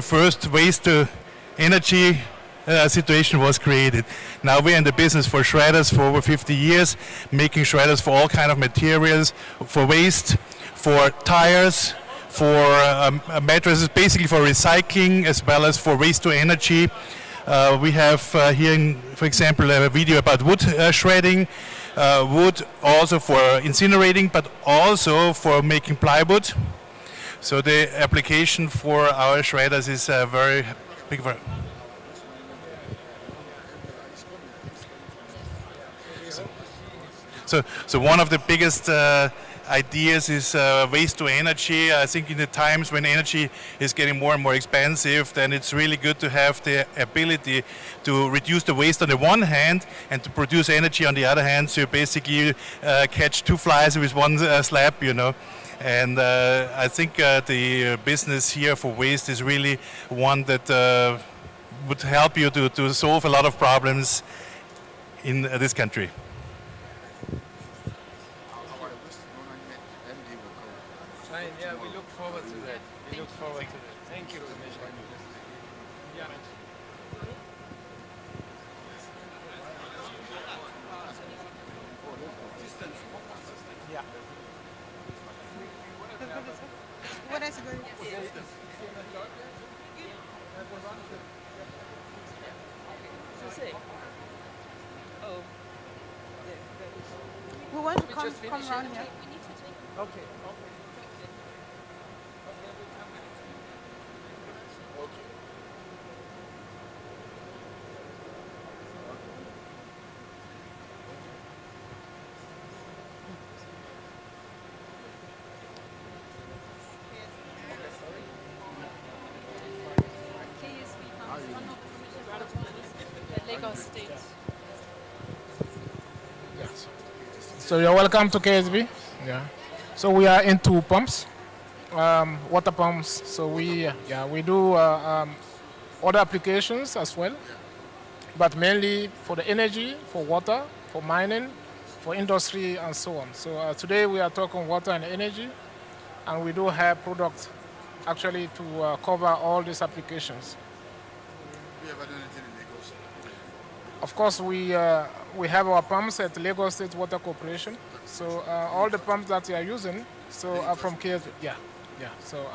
first waste to energy situation was created. Now we're in the business for shredders for over 50 years, making shredders for all kind of materials, for waste, for tires, for mattresses, basically for recycling as well as for waste to energy. We have here, for example, a video about wood shredding, wood also for incinerating, but also for making plywood. So the application for our shredders is very big. So one of the biggest ideas is waste to energy. I think in the times when energy is getting more and more expensive, then it's really good to have the ability to reduce the waste on the one hand and to produce energy on the other hand. So you basically catch two flies with one slap, you know. And I think the business here for waste is really one that would help you to solve a lot of problems in this country. Yeah, we look forward to that. We look forward to that. Thank you, Commissioner. Yeah. Yeah. What is good? Oh. We want to come around here. Okay. Yes. So you're welcome to KSB. Yeah. So we are into pumps, water pumps. So we do other applications as well, but mainly for the energy, for water, for mining, for industry, and so on. So today we are talking water and energy, and we do have products actually to cover all these applications. We ever done anything in Lagos? Of course, we have our pumps at Lagos State Water Corporation. So all the pumps that we are using are from KSB. Yeah. So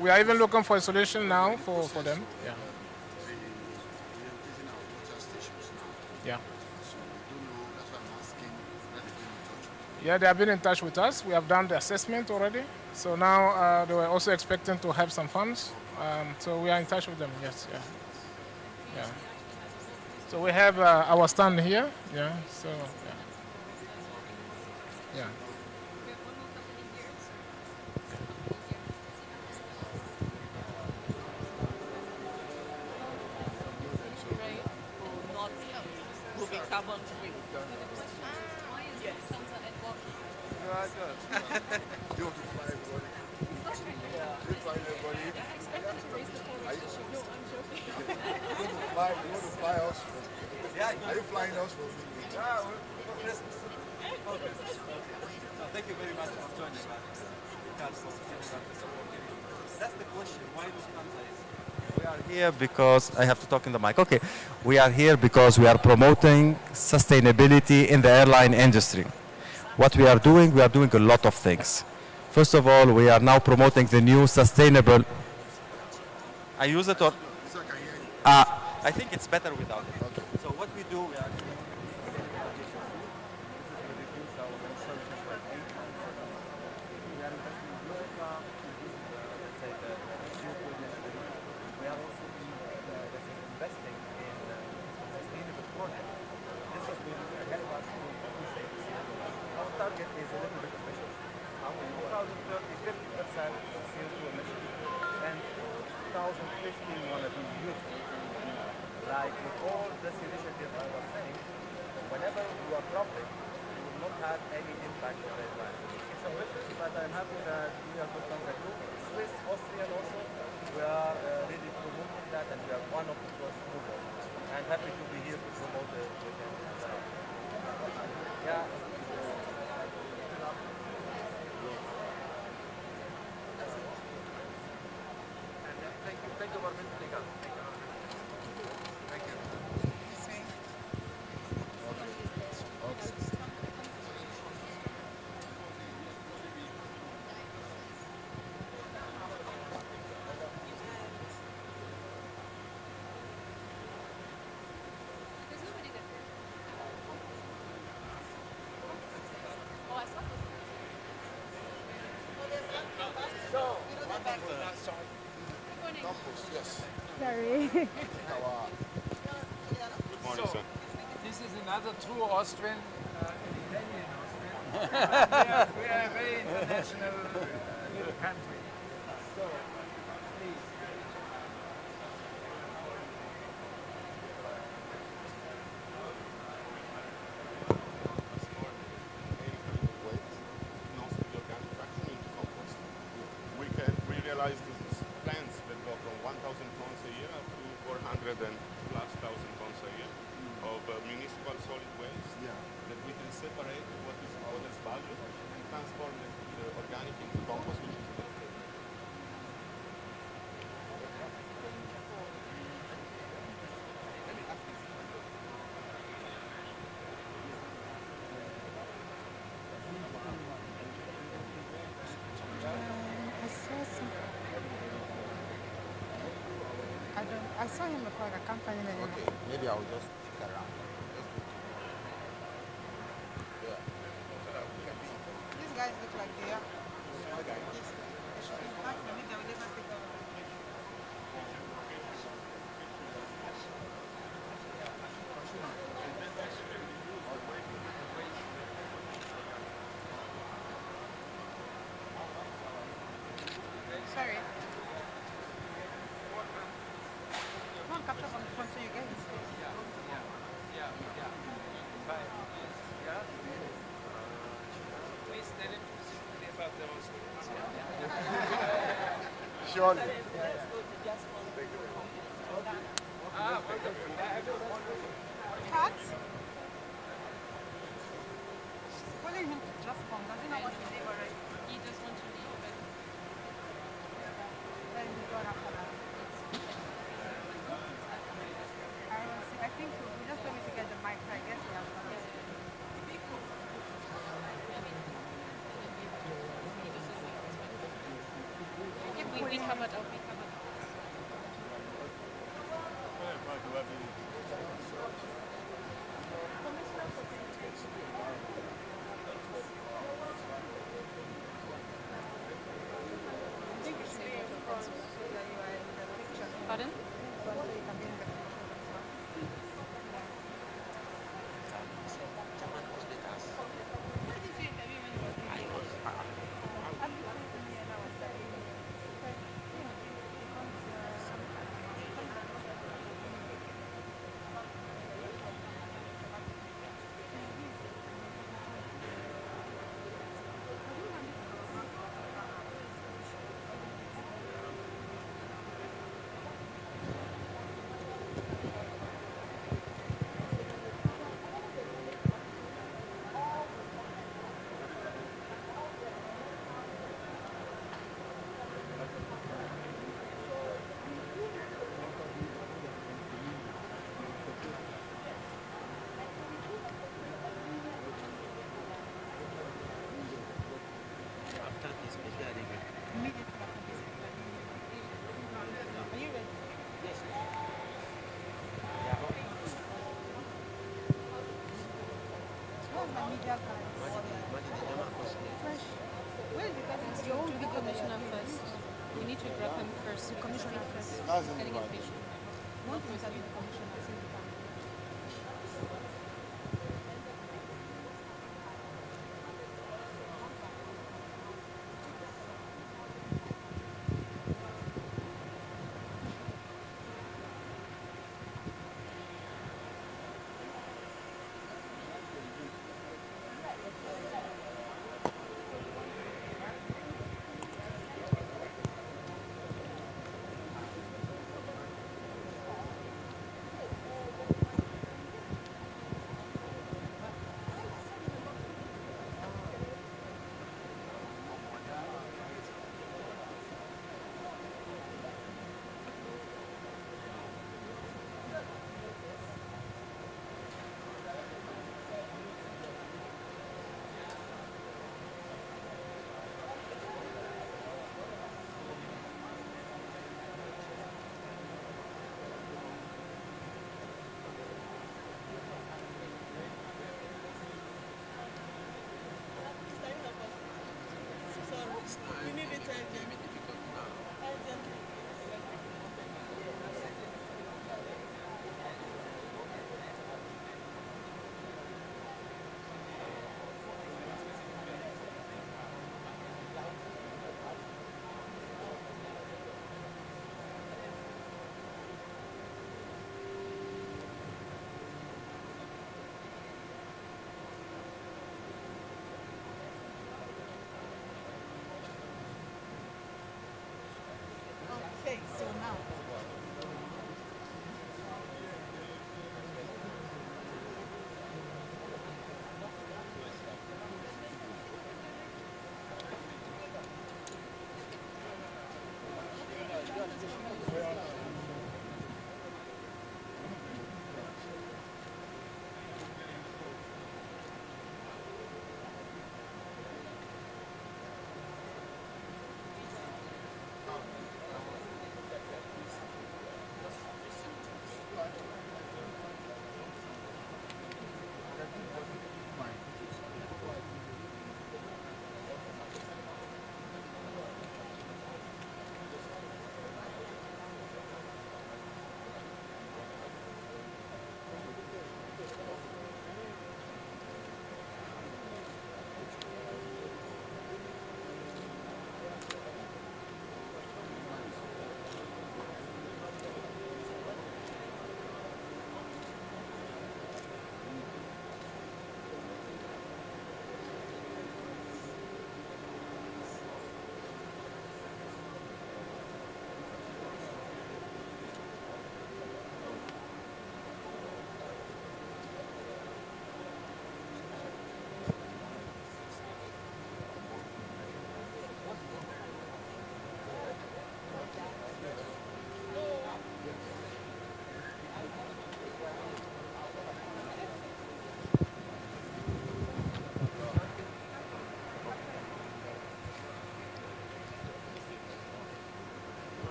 we are even looking for a solution now for them. Yeah. Yeah. Yeah, they have been in touch with us. We have done the assessment already. So now they were also expecting to have some funds. So we are in touch with them. Yes. Yeah. So we have our stand here. Yeah. So yeah. Carbon free. Yes. You want to fly everybody? You fly everybody? You want to fly us? Are you flying us for Christmas? Okay. Thank you very much for joining us. That's the question. Why Lufthansa is here? We are here because I have to talk in the mic. Okay. We are here because we are promoting sustainability in the airline industry. What we are doing a lot of things. First of all, we are now promoting the new sustainable. I use it or? I think it's better without it. Okay. So what we do, we are Thank you, government. compost, yes. Sorry. Our Good morning, So, sir. this is another true Austrian, Italian Austrian. we are a very international little country. So, please. We realize these plants that go from 1,000 tons a year up to 400 and plus thousand tons a year of municipal solid waste that we can separate what is value and transform the organic into compost, which is I saw him before. I can't find him anymore. okay, maybe I'll just stick around. These guys look like they are. Yes. They should be back for me. They will never take over. Sorry. Come on, capture from the front so you get his face. Yeah. Fine. Yeah? Please tell him specifically about the Austrians. Surely. Ah, wonderful. Cats? Calling him to just come. Does he know what he did already? He just wants to leave, but Then he got after that. I think he just told me to get the mic, so I guess he has done it. we covered up. I think you should be in front so that you are in the picture. Pardon? So you can be in the picture as well. Immediately after this. Are you ready? Where's my media guy? Fresh. Where is the guy? You want to be commissioner first. We need to grab him first. Commissioner first. That's Gotta get invited. patient. Want to interview the commissioner? See if you can.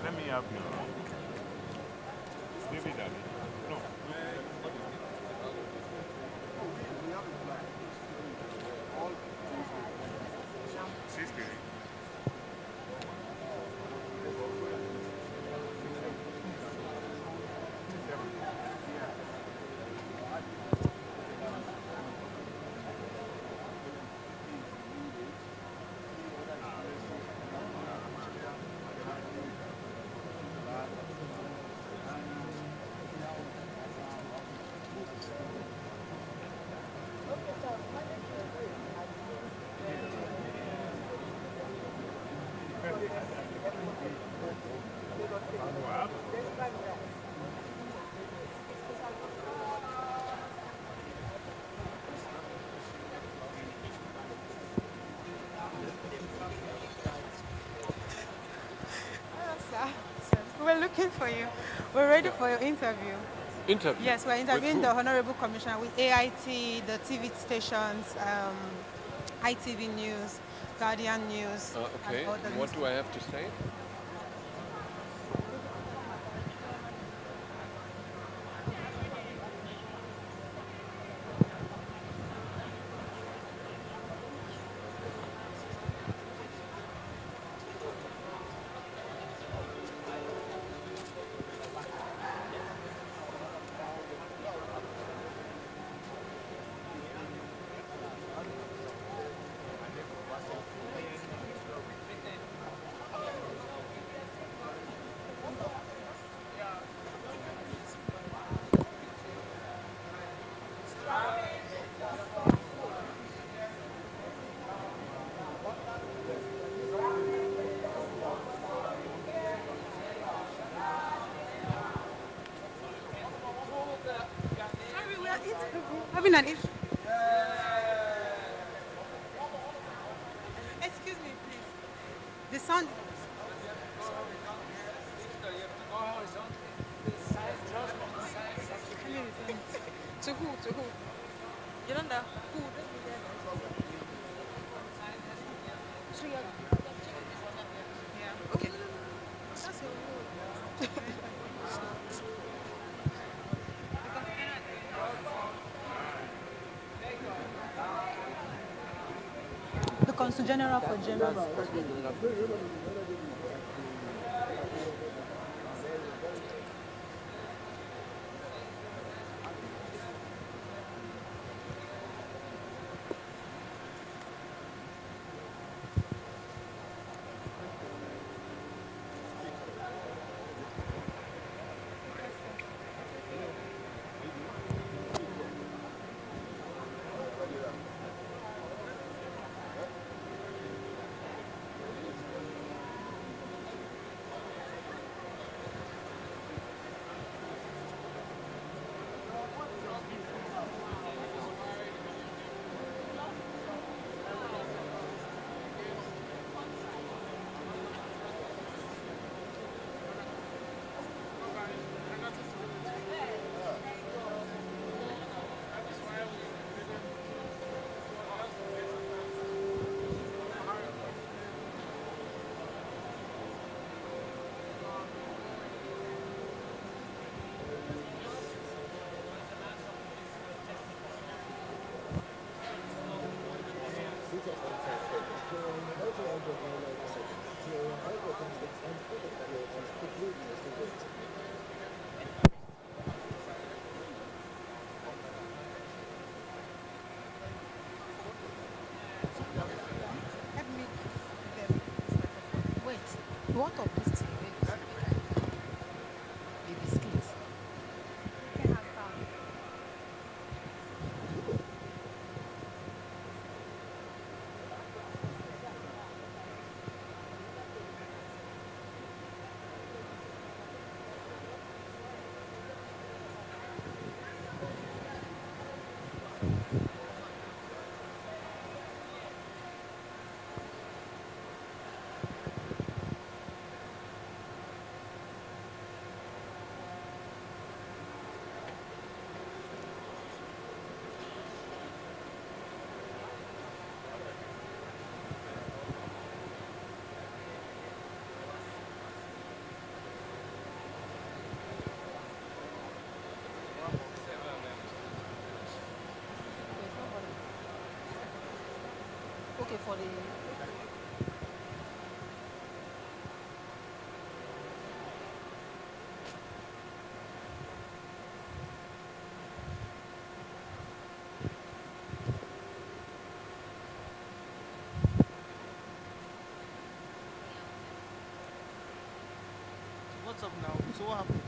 Let me have your. Maybe that. No. Sister. We were looking for you. We're ready for your interview. Interview? Yes, we're With interviewing who? the Honorable Commissioner with AIT, the TV stations, ITV News, Guardian News. Okay, and other and what news. do I have to say? Sorry, we are having an issue. Excuse me, please. The sound. To who? To who? Yolanda, who? So you're Yeah. Okay. That's your rule. The Consul General for General. for the What's up now? So what happened?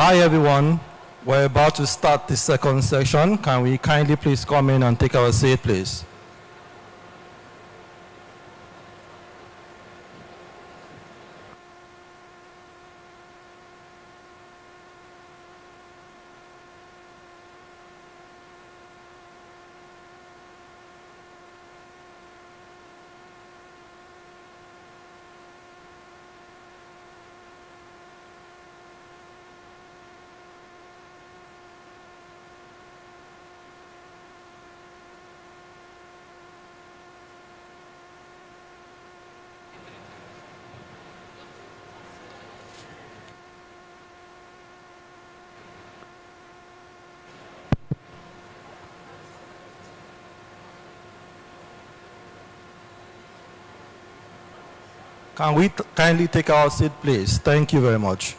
Hi everyone, we're about to start the second section. Can we kindly please come in and take our seat, please? Can we kindly take our seat, please? Thank you very much.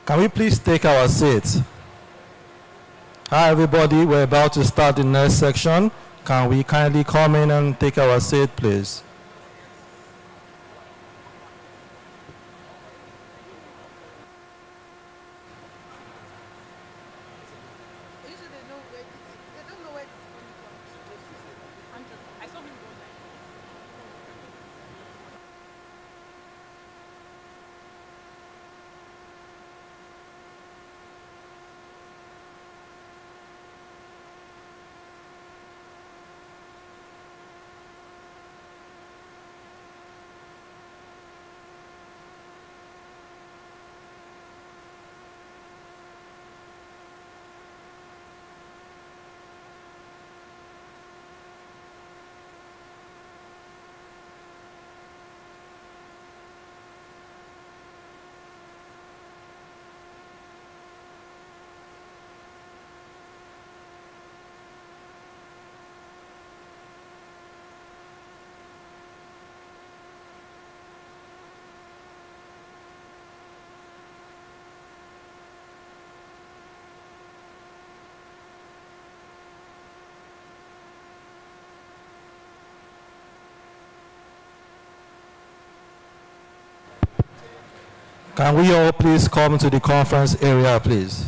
Can we please take our seats? Hi everybody, we're about to start the next section. Can we kindly come in and take our seat, please? Can we all please come to the conference area, please?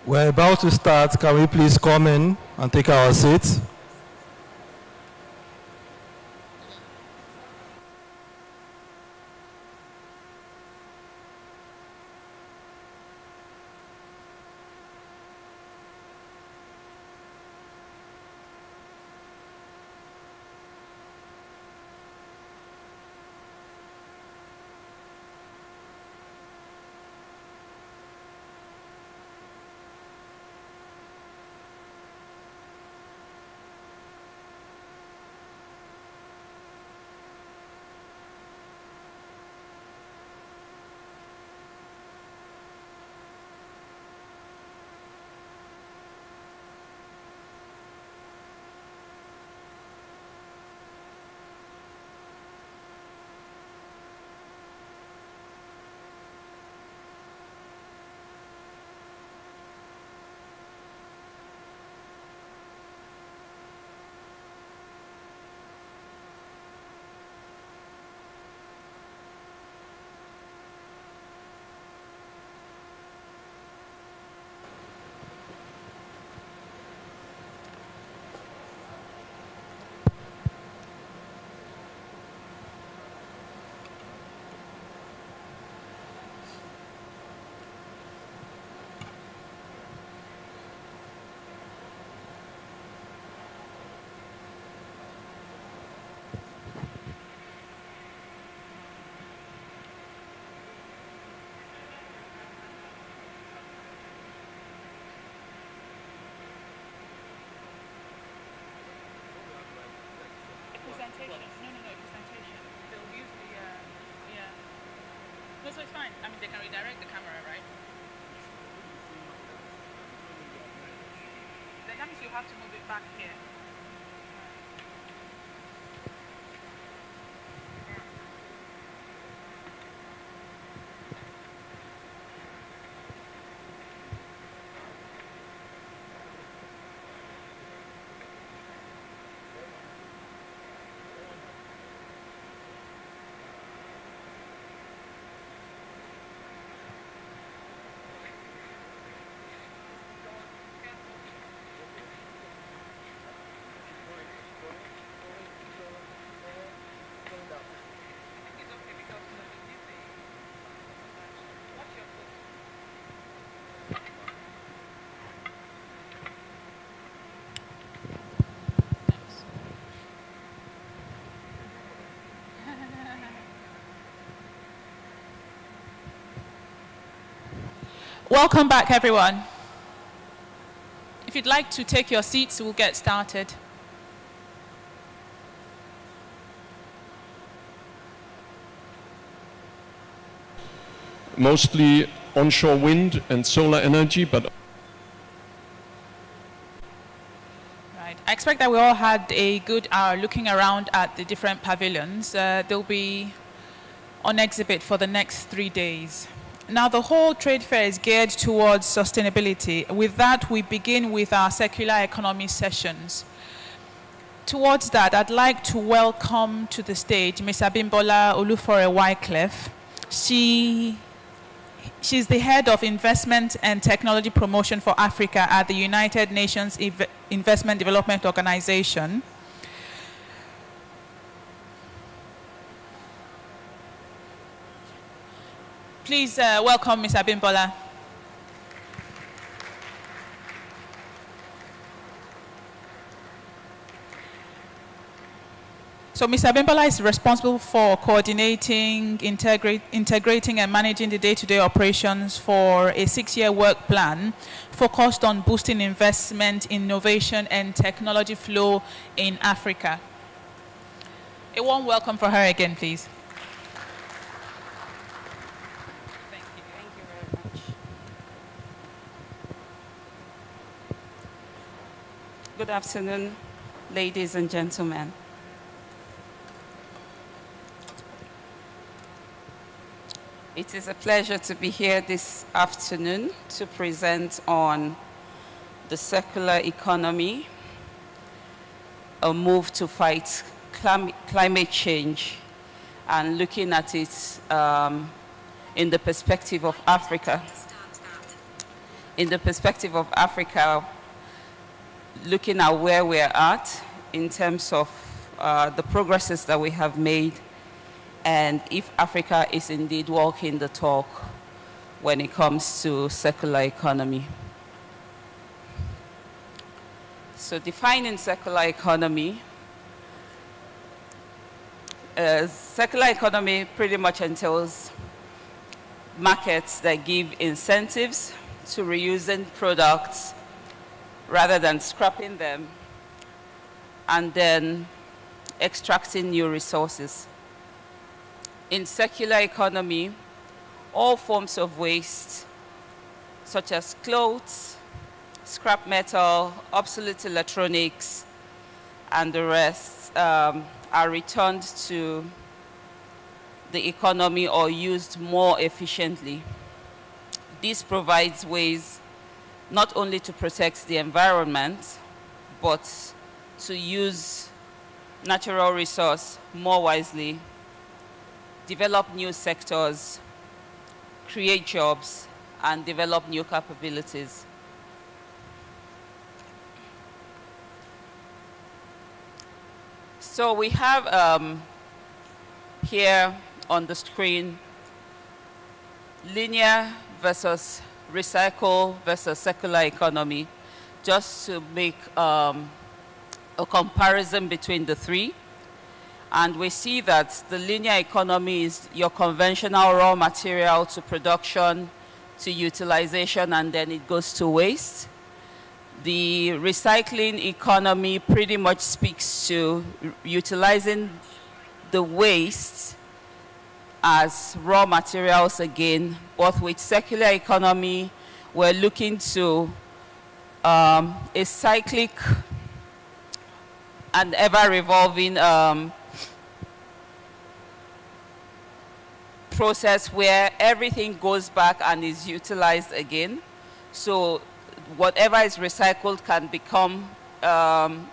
We're about to start. Can we please come in and take our seats? No, so it's fine. I mean, they can redirect the camera, right? Then that means you have to move it back here. Welcome back, everyone. If you'd like to take your seats, we'll get started. Mostly onshore wind and solar energy, but Right. I expect that we all had a good hour looking around at the different pavilions. They'll be on exhibit for the next 3 days. Now, the whole trade fair is geared towards sustainability. With that, we begin with our circular economy sessions. Towards that, I'd like to welcome to the stage Ms. Abimbola Olufore Wycliffe. She's the head of Investment and Technology Promotion for Africa at the United Nations Investment Development Organization. Please welcome Ms. Abimbola. So Ms. Abimbola is responsible for coordinating, integrating and managing the day-to-day operations for a 6-year work plan focused on boosting investment, innovation and technology flow in Africa. A warm welcome for her again, please. Thank you very much. Good afternoon, ladies and gentlemen. It is a pleasure to be here this afternoon to present on the circular economy, a move to fight climate change, and looking at it in the perspective of Africa. in the perspective of Africa, looking at where we're at in terms of the progresses that we have made, and if Africa is indeed walking the talk when it comes to circular economy. So defining circular economy, circular economy pretty much entails markets that give incentives to reusing products rather than scrapping them, and then extracting new resources. In circular economy, all forms of waste, such as clothes, scrap metal, obsolete electronics, and the rest, are returned to the economy or used more efficiently. This provides ways not only to protect the environment, but to use natural resource more wisely, develop new sectors, create jobs, and develop new capabilities. So we have here on the screen linear versus recycle versus circular economy, just to make a comparison between the three. And we see that the linear economy is your conventional raw material to production, to utilization, and then it goes to waste. The recycling economy pretty much speaks to utilizing the waste as raw materials again, but with circular economy, we're looking to a cyclic and ever-revolving process where everything goes back and is utilized again. So whatever is recycled can become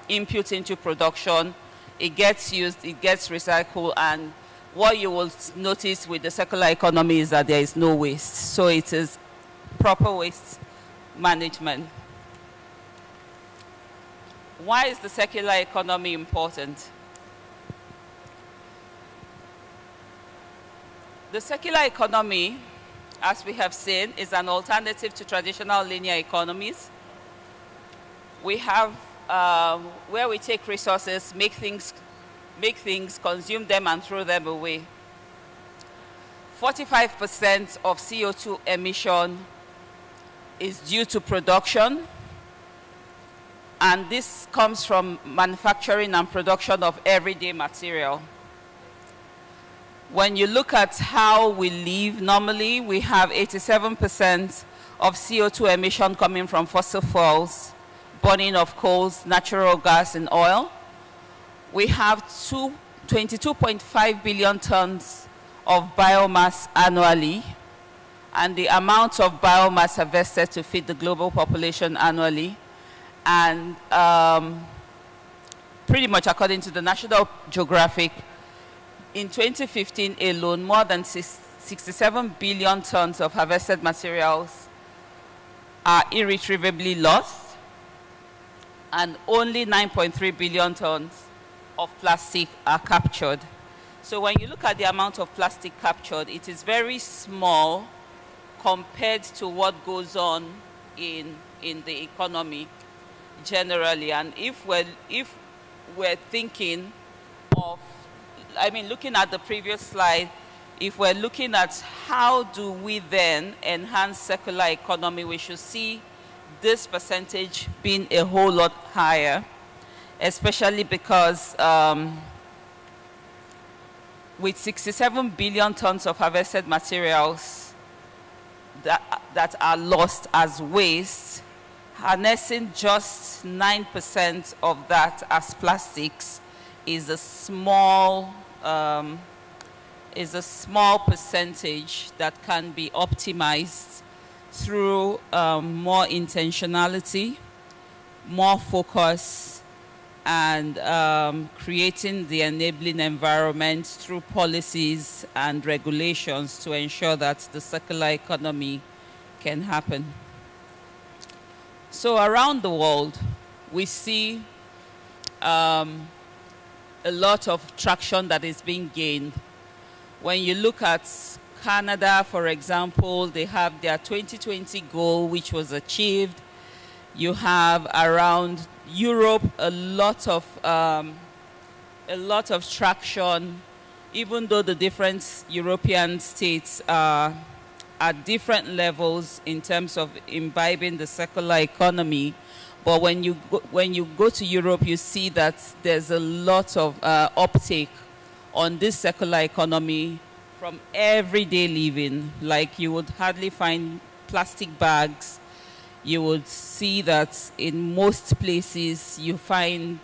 input into production. It gets used, it gets recycled, and what you will notice with the circular economy is that there is no waste. So it is proper waste management. Why is the circular economy important? The circular economy, as we have seen, is an alternative to traditional linear economies. We have where we take resources, make things, consume them, and throw them away. 45% of CO2 emission is due to production, and this comes from manufacturing and production of everyday material. When you look at how we live, normally we have 87% of CO2 emission coming from fossil fuels, burning of coals, natural gas, and oil. We have 22.5 billion tons of biomass annually, and the amount of biomass harvested to feed the global population annually. And pretty much according to the National Geographic, in 2015 alone, more than 67 billion tons of harvested materials are irretrievably lost, and only 9.3 billion tons of plastic are captured. So when you look at the amount of plastic captured, it is very small compared to what goes on in the economy generally. And if we're thinking of, looking at the previous slide, if we're looking at how do we then enhance circular economy, we should see this percentage being a whole lot higher, especially because with 67 billion tons of harvested materials that are lost as waste, harnessing just 9% of that as plastics is a small percentage that can be optimized through more intentionality, more focus, and creating the enabling environment through policies and regulations to ensure that the circular economy can happen. So around the world, we see a lot of traction that is being gained. When you look at Canada, for example, they have their 2020 goal, which was achieved. You have around Europe a lot of traction, even though the different European states are at different levels in terms of imbibing the circular economy. But when you go to Europe, you see that there's a lot of uptake on this circular economy from everyday living. Like, you would hardly find plastic bags. You would see that in most places you find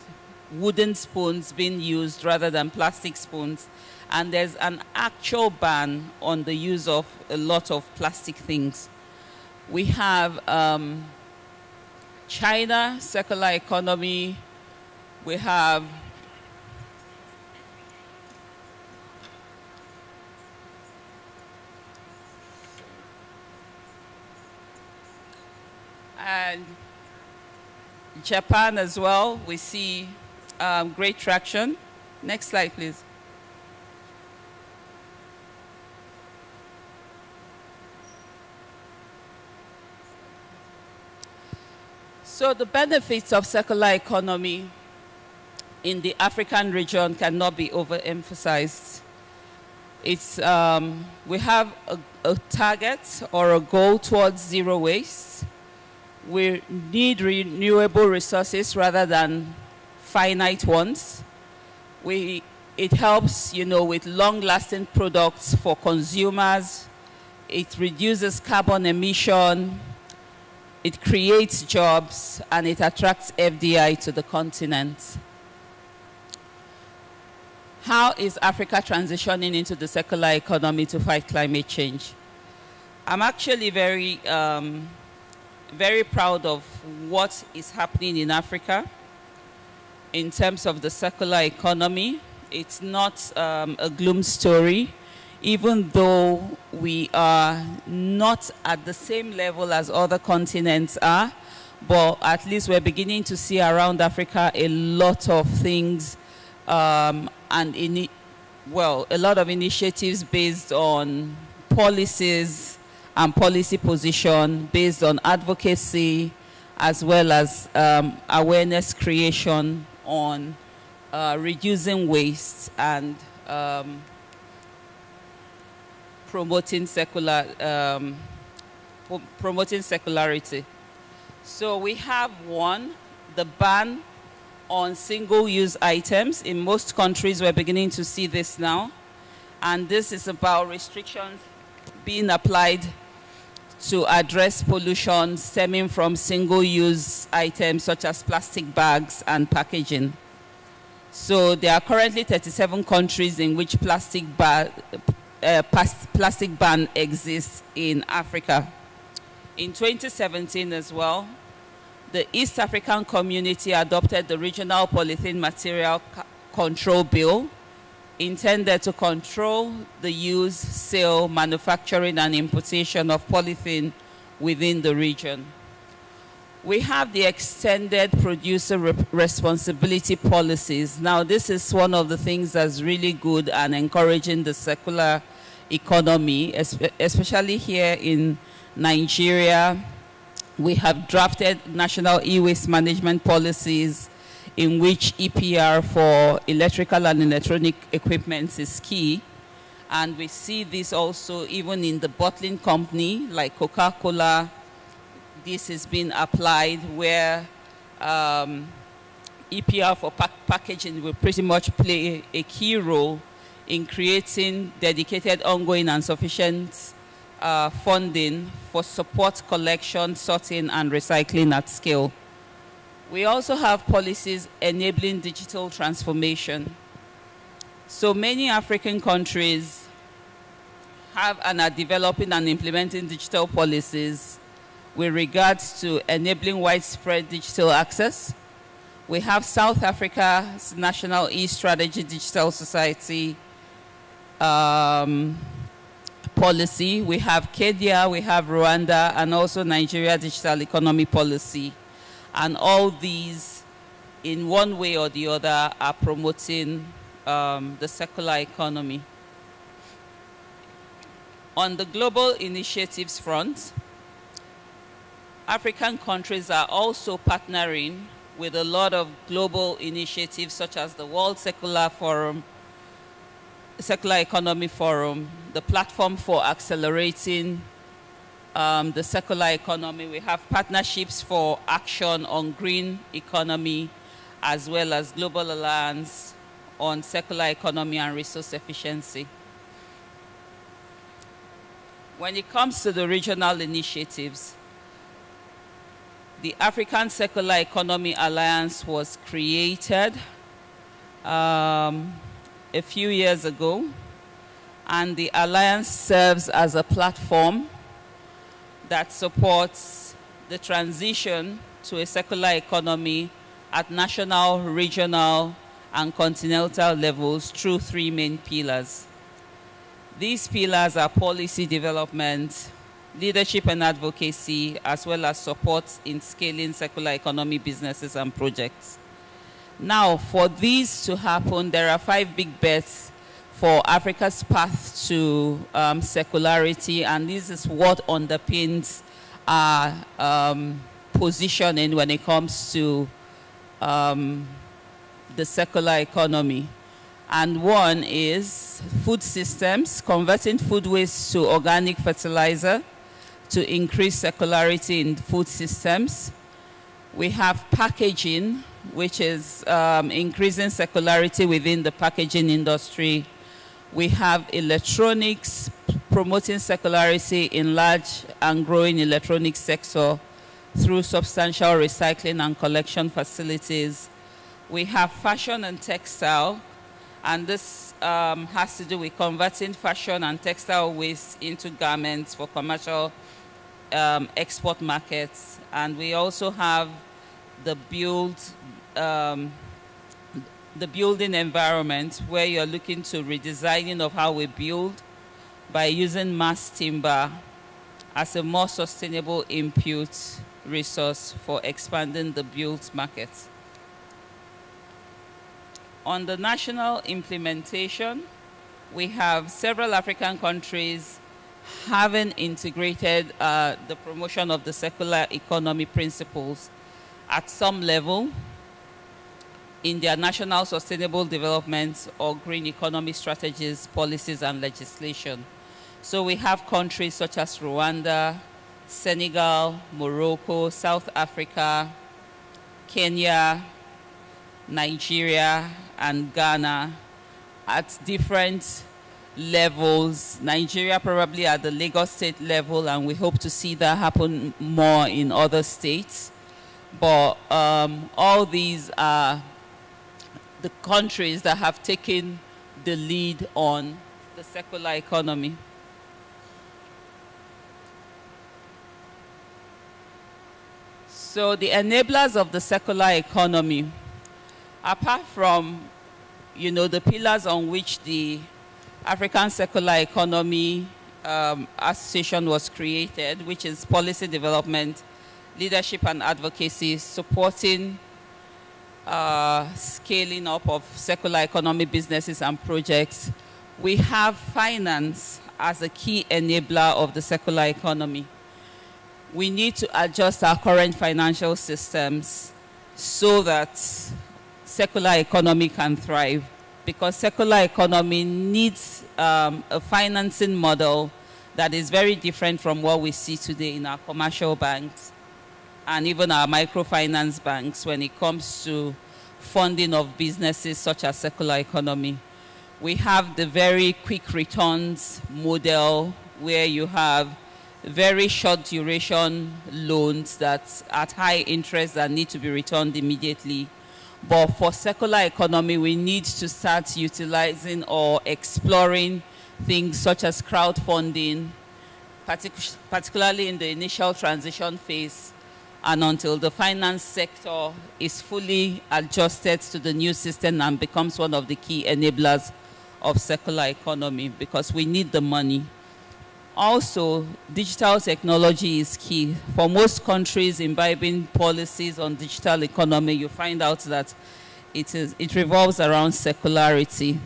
wooden spoons being used rather than plastic spoons. And there's an actual ban on the use of a lot of plastic things. We have China, circular economy. We have and Japan as well. We see great traction. Next slide, please. So the benefits of circular economy in the African region cannot be overemphasized. It's, we have a target or a goal towards zero waste. We need renewable resources rather than finite ones. It helps, with long-lasting products for consumers. It reduces carbon emission. It creates jobs, and it attracts FDI to the continent. How is Africa transitioning into the circular economy to fight climate change? I'm actually very proud of what is happening in Africa in terms of the circular economy. It's not a gloom story, even though we are not at the same level as other continents are, but at least we're beginning to see around Africa a lot of things a lot of initiatives based on policies and policy position, based on advocacy, as well as awareness creation on reducing waste and promoting circularity. So we have the ban on single-use items. In most countries, we're beginning to see this now. And this is about restrictions being applied to address pollution stemming from single-use items such as plastic bags and packaging. So there are currently 37 countries in which plastic ban exists in Africa. In 2017 as well, the East African Community adopted the Regional Polythene Material Control Bill, intended to control the use, sale, manufacturing, and importation of polythene within the region. We have the extended producer responsibility policies. Now, this is one of the things that's really good and encouraging the circular economy, especially here in Nigeria. We have drafted national e-waste management policies in which EPR for electrical and electronic equipment is key. And we see this also even in the bottling company like Coca-Cola. This is being applied where EPR for packaging will pretty much play a key role in creating dedicated, ongoing, and sufficient funding for support, collection, sorting, and recycling at scale. We also have policies enabling digital transformation. So many African countries have and are developing and implementing digital policies with regards to enabling widespread digital access. We have South Africa's National E-Strategy Digital Society policy. We have Kenya, we have Rwanda, and also Nigeria digital economy policy. And all these, in one way or the other, are promoting the circular economy. On the global initiatives front, African countries are also partnering with a lot of global initiatives such as the World Circular Economy Forum, the Platform for Accelerating the Circular Economy. We have partnerships for action on green economy, as well as Global Alliance on circular economy and resource efficiency. When it comes to the regional initiatives, the African Circular Economy Alliance was created a few years ago, and the alliance serves as a platform that supports the transition to a circular economy at national, regional, and continental levels through three main pillars. These pillars are policy development, leadership and advocacy, as well as support in scaling circular economy businesses and projects. Now, for these to happen, there are 5 big bets for Africa's path to circularity, and this is what underpins our positioning when it comes to the circular economy. And one is food systems, converting food waste to organic fertilizer to increase circularity in food systems. We have packaging, which is increasing circularity within the packaging industry. We have electronics, promoting circularity in large and growing electronics sector through substantial recycling and collection facilities. We have fashion and textile, and this has to do with converting fashion and textile waste into garments for commercial export markets. And we also have the building environment, where you're looking to redesigning of how we build by using mass timber as a more sustainable input resource for expanding the built market. On the national implementation, we have several African countries having integrated the promotion of the circular economy principles at some level in their national sustainable development or green economy strategies, policies, and legislation. So we have countries such as Rwanda, Senegal, Morocco, South Africa, Kenya, Nigeria, and Ghana at different levels. Nigeria probably at the Lagos state level, and we hope to see that happen more in other states. But all these are the countries that have taken the lead on the circular economy. So the enablers of the circular economy, apart from, the pillars on which the African Circular Economy Association was created, which is policy development, leadership and advocacy, supporting scaling up of circular economy businesses and projects, we have finance as a key enabler of the circular economy. We need to adjust our current financial systems so that circular economy can thrive, because circular economy needs a financing model that is very different from what we see today in our commercial banks and even our microfinance banks when it comes to funding of businesses such as circular economy. We have the very quick returns model, where you have very short duration loans that at high interest that need to be returned immediately. But for circular economy, we need to start utilizing or exploring things such as crowdfunding, particularly in the initial transition phase, and until the finance sector is fully adjusted to the new system and becomes one of the key enablers of circular economy, because we need the money. Also, digital technology is key. For most countries imbibing policies on digital economy, you find out that it revolves around circularity.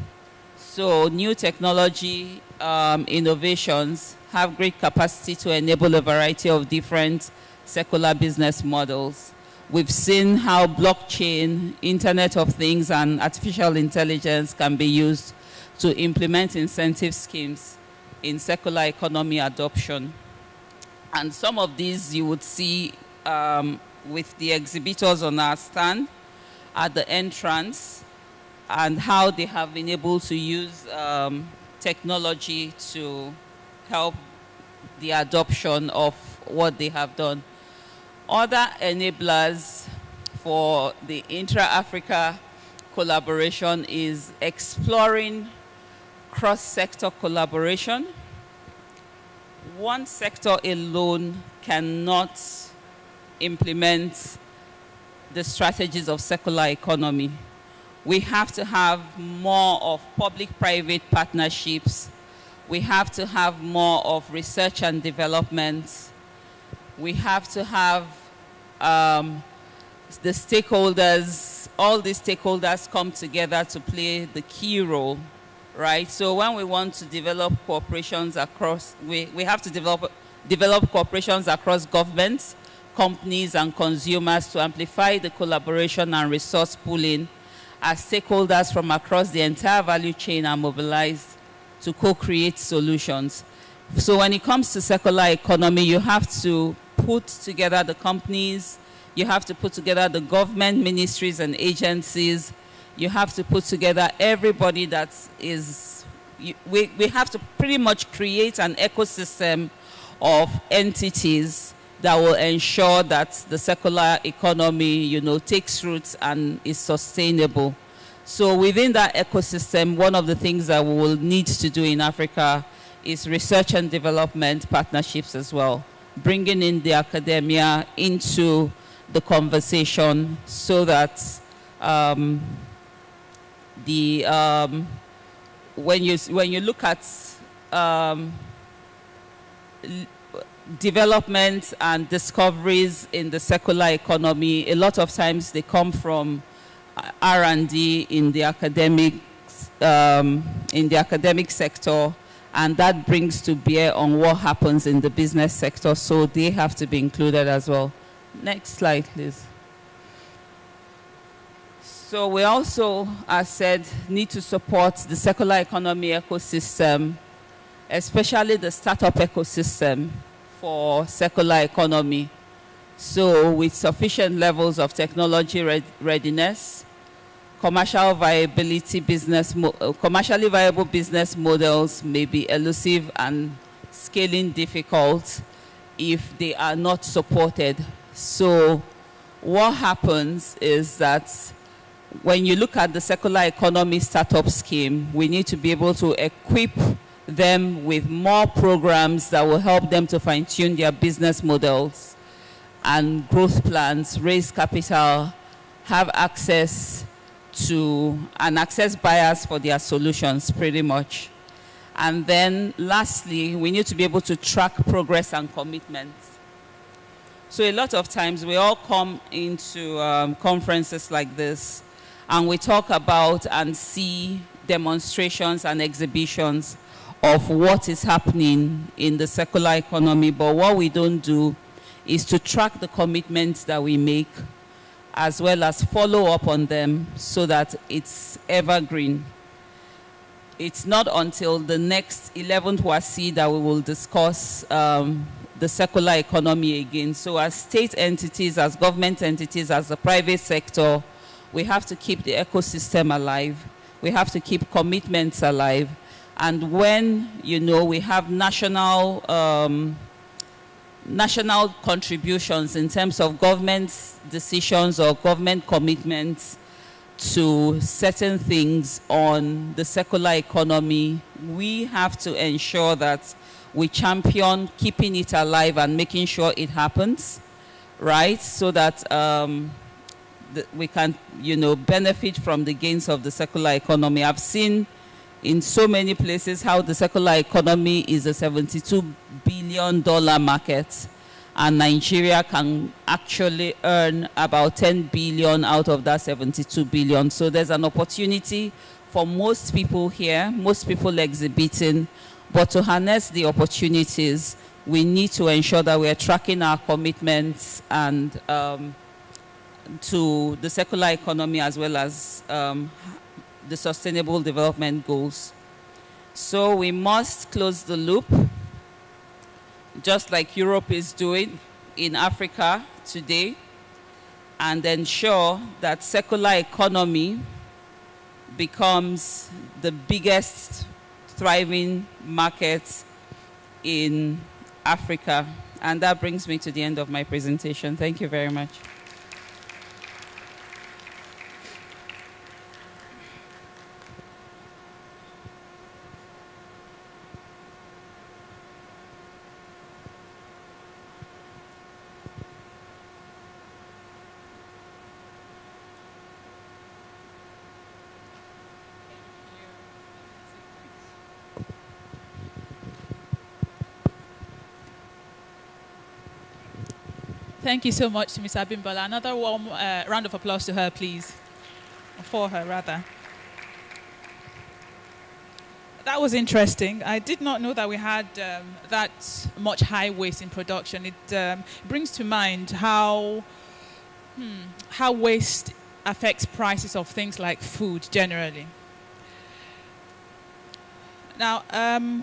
So new technology innovations have great capacity to enable a variety of different circular business models. We've seen how blockchain, Internet of Things, and artificial intelligence can be used to implement incentive schemes in circular economy adoption. And some of these you would see with the exhibitors on our stand at the entrance, and how they have been able to use technology to help the adoption of what they have done. Other enablers for the intra-Africa collaboration is exploring cross-sector collaboration. One sector alone cannot implement the strategies of circular economy. We have to have more of public-private partnerships. We have to have more of research and development. We have to have the stakeholders, all the stakeholders come together to play the key role, right? So when we want to develop cooperations across, we have to develop cooperations across governments, companies, and consumers to amplify the collaboration and resource pooling as stakeholders from across the entire value chain are mobilized to co-create solutions. So when it comes to circular economy, you have to put together the companies, you have to put together the government ministries and agencies, you have to put together everybody that is, we have to pretty much create an ecosystem of entities that will ensure that the circular economy, takes roots and is sustainable. So within that ecosystem, one of the things that we will need to do in Africa is research and development partnerships as well, bringing in the academia into the conversation so that when you look at development and discoveries in the circular economy, a lot of times they come from R&D in the academic sector, and that brings to bear on what happens in the business sector, so they have to be included as well. Next slide, please. So we also, as said, need to support the circular economy ecosystem, especially the startup ecosystem for circular economy. So with sufficient levels of technology readiness, commercially viable business models may be elusive and scaling difficult if they are not supported. So what happens is that when you look at the circular economy startup scheme, we need to be able to equip them with more programs that will help them to fine-tune their business models and growth plans, raise capital, have access to, and access buyers for their solutions pretty much. And then lastly, we need to be able to track progress and commitments. So a lot of times we all come into conferences like this and we talk about and see demonstrations and exhibitions of what is happening in the circular economy, but what we don't do is to track the commitments that we make as well as follow up on them so that it's evergreen. It's not until the next 11th Wacee' that we will discuss the circular economy again. So as state entities, as government entities, as the private sector, we have to keep the ecosystem alive. We have to keep commitments alive. And when, we have national contributions in terms of government decisions or government commitments to certain things on the circular economy, we have to ensure that we champion keeping it alive and making sure it happens, right? So that we can, benefit from the gains of the circular economy. I've seen in so many places how the circular economy is a $72 billion market, and Nigeria can actually earn about 10 billion out of that 72 billion. So there's an opportunity for most people here, most people exhibiting, but to harness the opportunities, we need to ensure that we are tracking our commitments and to the circular economy as well as the sustainable development goals. So we must close the loop, just like Europe is doing in Africa today, and ensure that circular economy becomes the biggest thriving market in Africa. And that brings me to the end of my presentation. Thank you very much. Thank you so much to Ms. Abimbola. Another warm round of applause to her, please. For her, rather. That was interesting. I did not know that we had that much high waste in production. It brings to mind how waste affects prices of things like food generally. Now,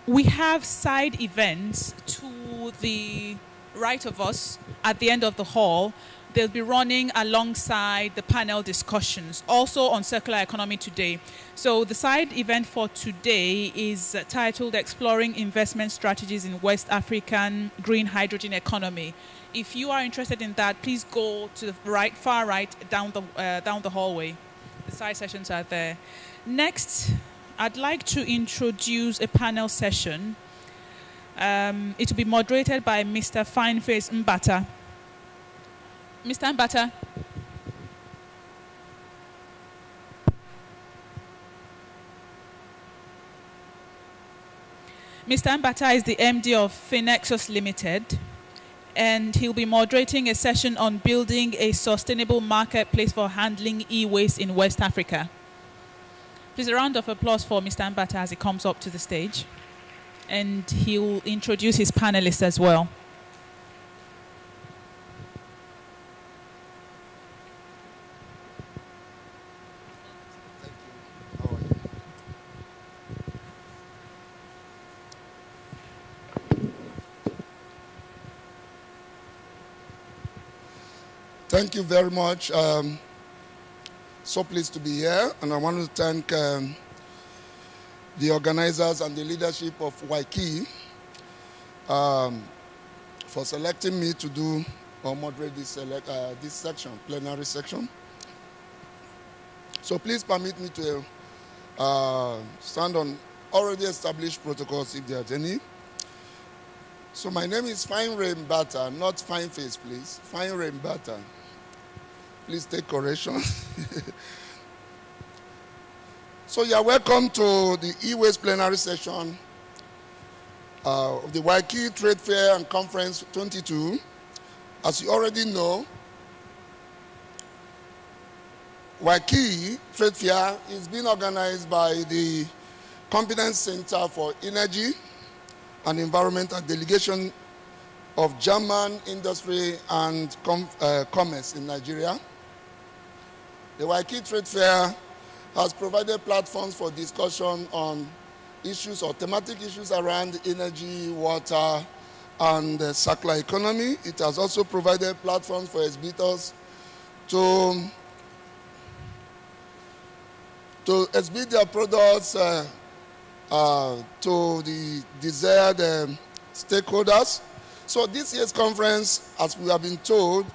we have side events to the right of us at the end of the hall. They'll be running alongside the panel discussions, also on circular economy today. So the side event for today is titled Exploring Investment Strategies in West African Green Hydrogen Economy. If you are interested in that, please go to the right, far right, down the hallway. The side sessions are there. Next, I'd like to introduce a panel session. It will be moderated by Mr. Fineface Mbata. Mr. Mbata. Mr. Mbata is the MD of Finexus Limited, and he'll be moderating a session on building a sustainable marketplace for handling e-waste in West Africa. Please, a round of applause for Mr. Mbata as he comes up to the stage. And he will introduce his panelists as well. Thank you very much. So pleased to be here, and I want to thank the organizers and the leadership of Wacee for selecting me to do or moderate this section, plenary section. So please permit me to stand on already established protocols if there are any. So my name is Fineface Mbata, not Fineface, please. Fineface Mbata. Please take correction. So you are welcome to the e-waste plenary session of the Wacee Trade Fair and Conference 22. As you already know, Wacee Trade Fair is being organized by the Competence Center for Energy and Environmental Delegation of German Industry and Commerce in Nigeria. The Wacee Trade Fair has provided platforms for discussion on issues or thematic issues around energy, water, and circular economy. It has also provided platforms for exhibitors to exhibit their products to the desired stakeholders. So this year's conference, as we have been told,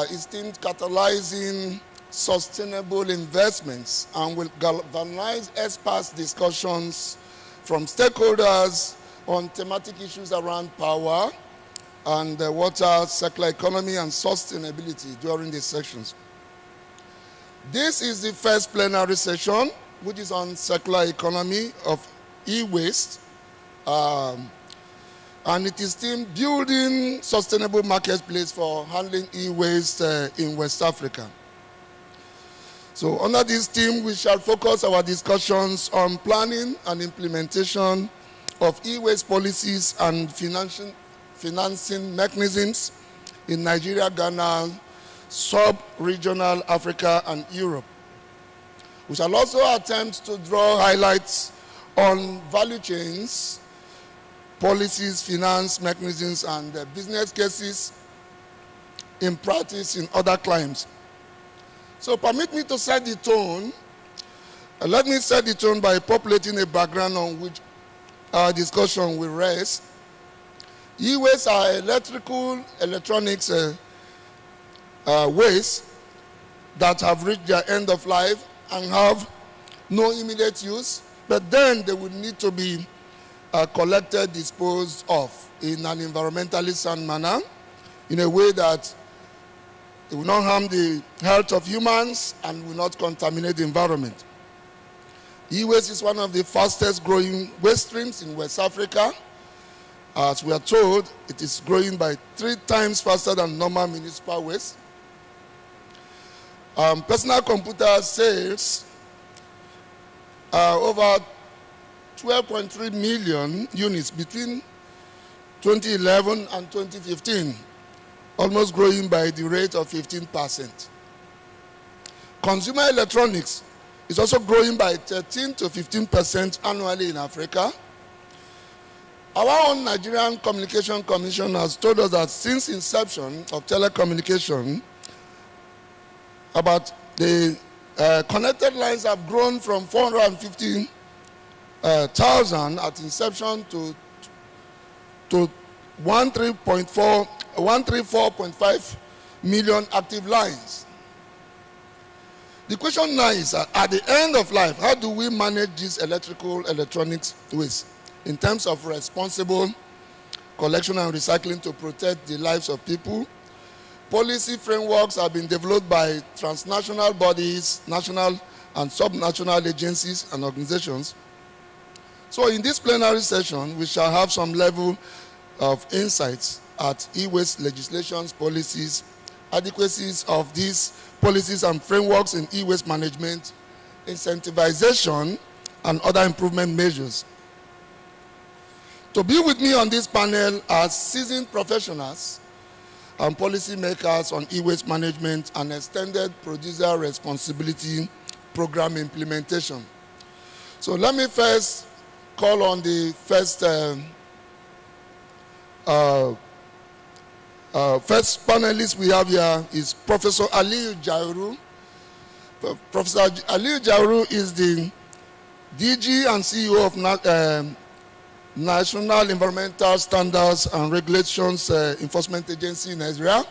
is themed Catalyzing Sustainable Investments, and will galvanize experts' discussions from stakeholders on thematic issues around power and water, circular economy, and sustainability during these sessions. This is the first plenary session which is on circular economy of e-waste. And it is themed Building Sustainable Marketplace for Handling E-Waste in West Africa. So under this theme, we shall focus our discussions on planning and implementation of e-waste policies and financing mechanisms in Nigeria, Ghana, sub-regional Africa, and Europe. We shall also attempt to draw highlights on value chains, policies, finance mechanisms, and business cases in practice in other climes. So permit me to set the tone. Let me set the tone by populating a background on which our discussion will rest. E-waste are electronics waste that have reached their end of life and have no immediate use, but then they would need to be collected, disposed of in an environmentally sound manner, in a way that it will not harm the health of humans and will not contaminate the environment. E-waste is one of the fastest growing waste streams in West Africa. As we are told, it is growing by 3 times faster than normal municipal waste. Personal computer sales over 12.3 million units between 2011 and 2015, almost growing by the rate of 15%. Consumer electronics is also growing by 13 to 15% annually in Africa. Our own Nigerian Communication Commission has told us that since inception of telecommunication, about the connected lines have grown from 450,000 at inception to 134.5 million active lines. The question now is, at the end of life, how do we manage this electronics waste in terms of responsible collection and recycling to protect the lives of people? Policy frameworks have been developed by transnational bodies, national and subnational agencies and organizations. So in this plenary session, we shall have some level of insights at e-waste legislations, policies, adequacies of these policies and frameworks in e-waste management, incentivization, and other improvement measures. To be with me on this panel are seasoned professionals and policymakers on e-waste management and extended producer responsibility program implementation. So let me first call on the first panelist we have here is Professor Aliyu Jauru. Professor Aliyu Jauru is the DG and CEO of National Environmental Standards and Regulations Enforcement Agency in Nigeria.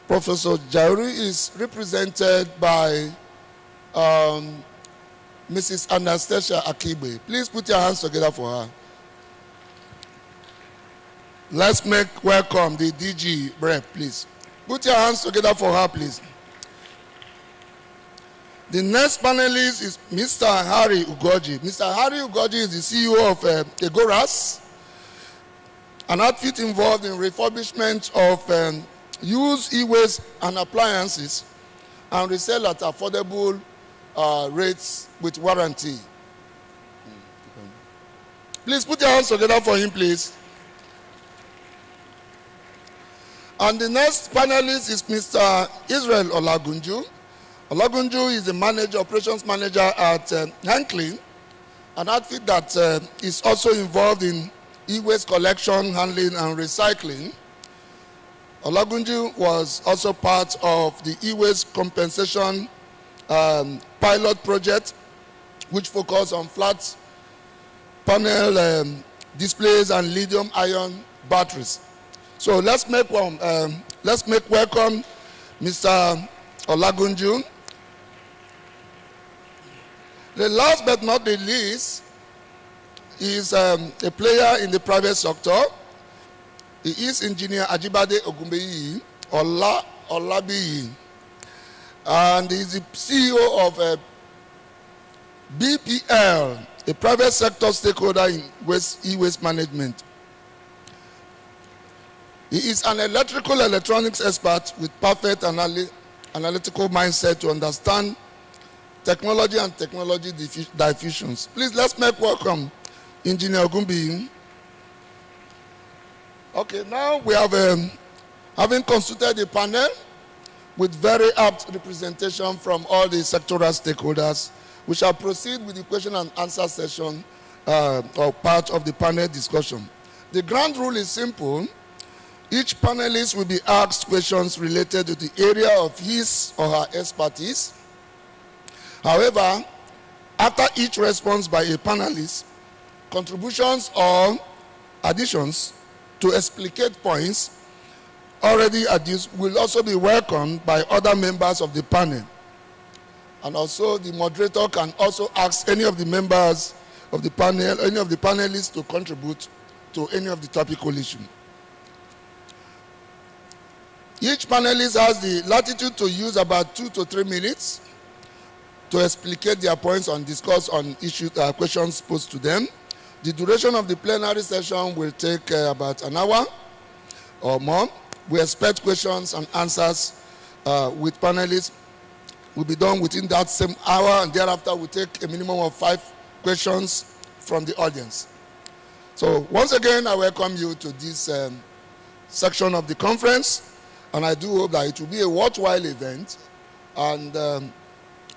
Professor Jauru is represented by Mrs. Anastasia Akibe. Please put your hands together for her. Let's make welcome the DG rep, please. Put your hands together for her, please. The next panelist is Mr. Harry Ugoji. Mr. Harry Ugoji is the CEO of Egoras, an outfit involved in refurbishment of used e-waste and appliances and resell at affordable rates with warranty. Please put your hands together for him, please. And the next panelist is Mr. Israel Olagunju. Olagunju is the operations manager at Hanklin, an outfit that is also involved in e-waste collection, handling, and recycling. Olagunju was also part of the e-waste compensation pilot project, which focused on flat panel displays and lithium-ion batteries. So let's make welcome Mr. Olagunju. The last but not the least is a player in the private sector. He is Engineer Ajibade Ogunbeyi Olabiyi, and he is the CEO of BPL, a private sector stakeholder in e-waste management. He is an electrical electronics expert with perfect analytical mindset to understand technology and technology diffusions. Please, let's make welcome Engineer Gumbi. Okay, now we have, having consulted the panel with very apt representation from all the sectoral stakeholders, we shall proceed with the question and answer session or part of the panel discussion. The ground rule is simple. Each panelist will be asked questions related to the area of his or her expertise. However, after each response by a panelist, contributions or additions to explicate points already adduced will also be welcomed by other members of the panel. And also the moderator can also ask any of the members of the panel, any of the panelists to contribute to any of the topical issues. Each panelist has the latitude to use about 2 to 3 minutes to explicate their points and discuss on issues, questions posed to them. The duration of the plenary session will take about an hour or more. We expect questions and answers with panelists will be done within that same hour, and thereafter we'll take a minimum of 5 questions from the audience. So once again, I welcome you to this section of the conference, and I do hope that it will be a worthwhile event, and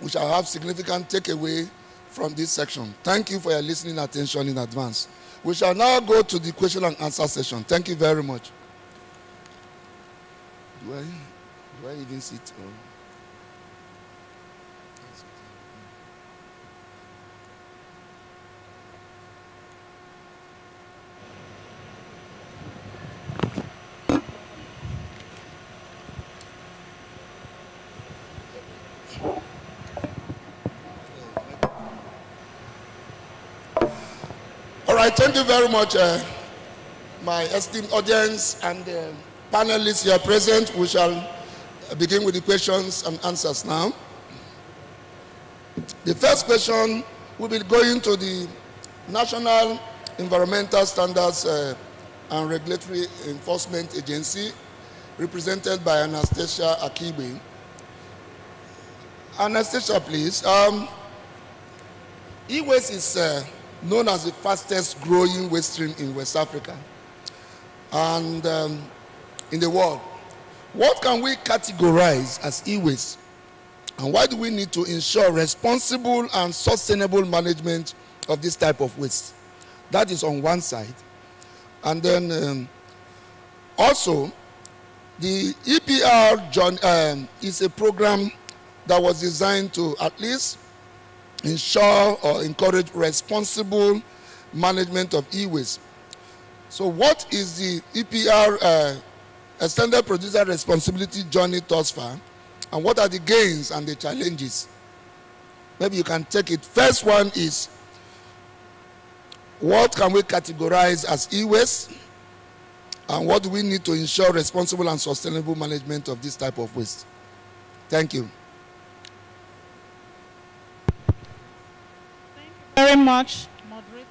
we shall have significant takeaway from this section. Thank you for your listening attention in advance. We shall now go to the question and answer session. Thank you very much. Do I even sit? All right, thank you very much, my esteemed audience and panelists here present. We shall begin with the questions and answers now. The first question will be going to the National Environmental Standards and Regulatory Enforcement Agency, represented by Anastasia Akibe. Anastasia, please. E-waste is known as the fastest growing waste stream in West Africa and in the world. What can we categorize as e-waste, and why do we need to ensure responsible and sustainable management of this type of waste? That is on one side. And then also, the EPR is a program that was designed to at least ensure or encourage responsible management of e-waste. So what is the EPR Extended Producer Responsibility Journey thus far, and what are the gains and the challenges? Maybe you can take it. First one is, what can we categorize as e-waste, and what do we need to ensure responsible and sustainable management of this type of waste? Thank you. Very much, moderator.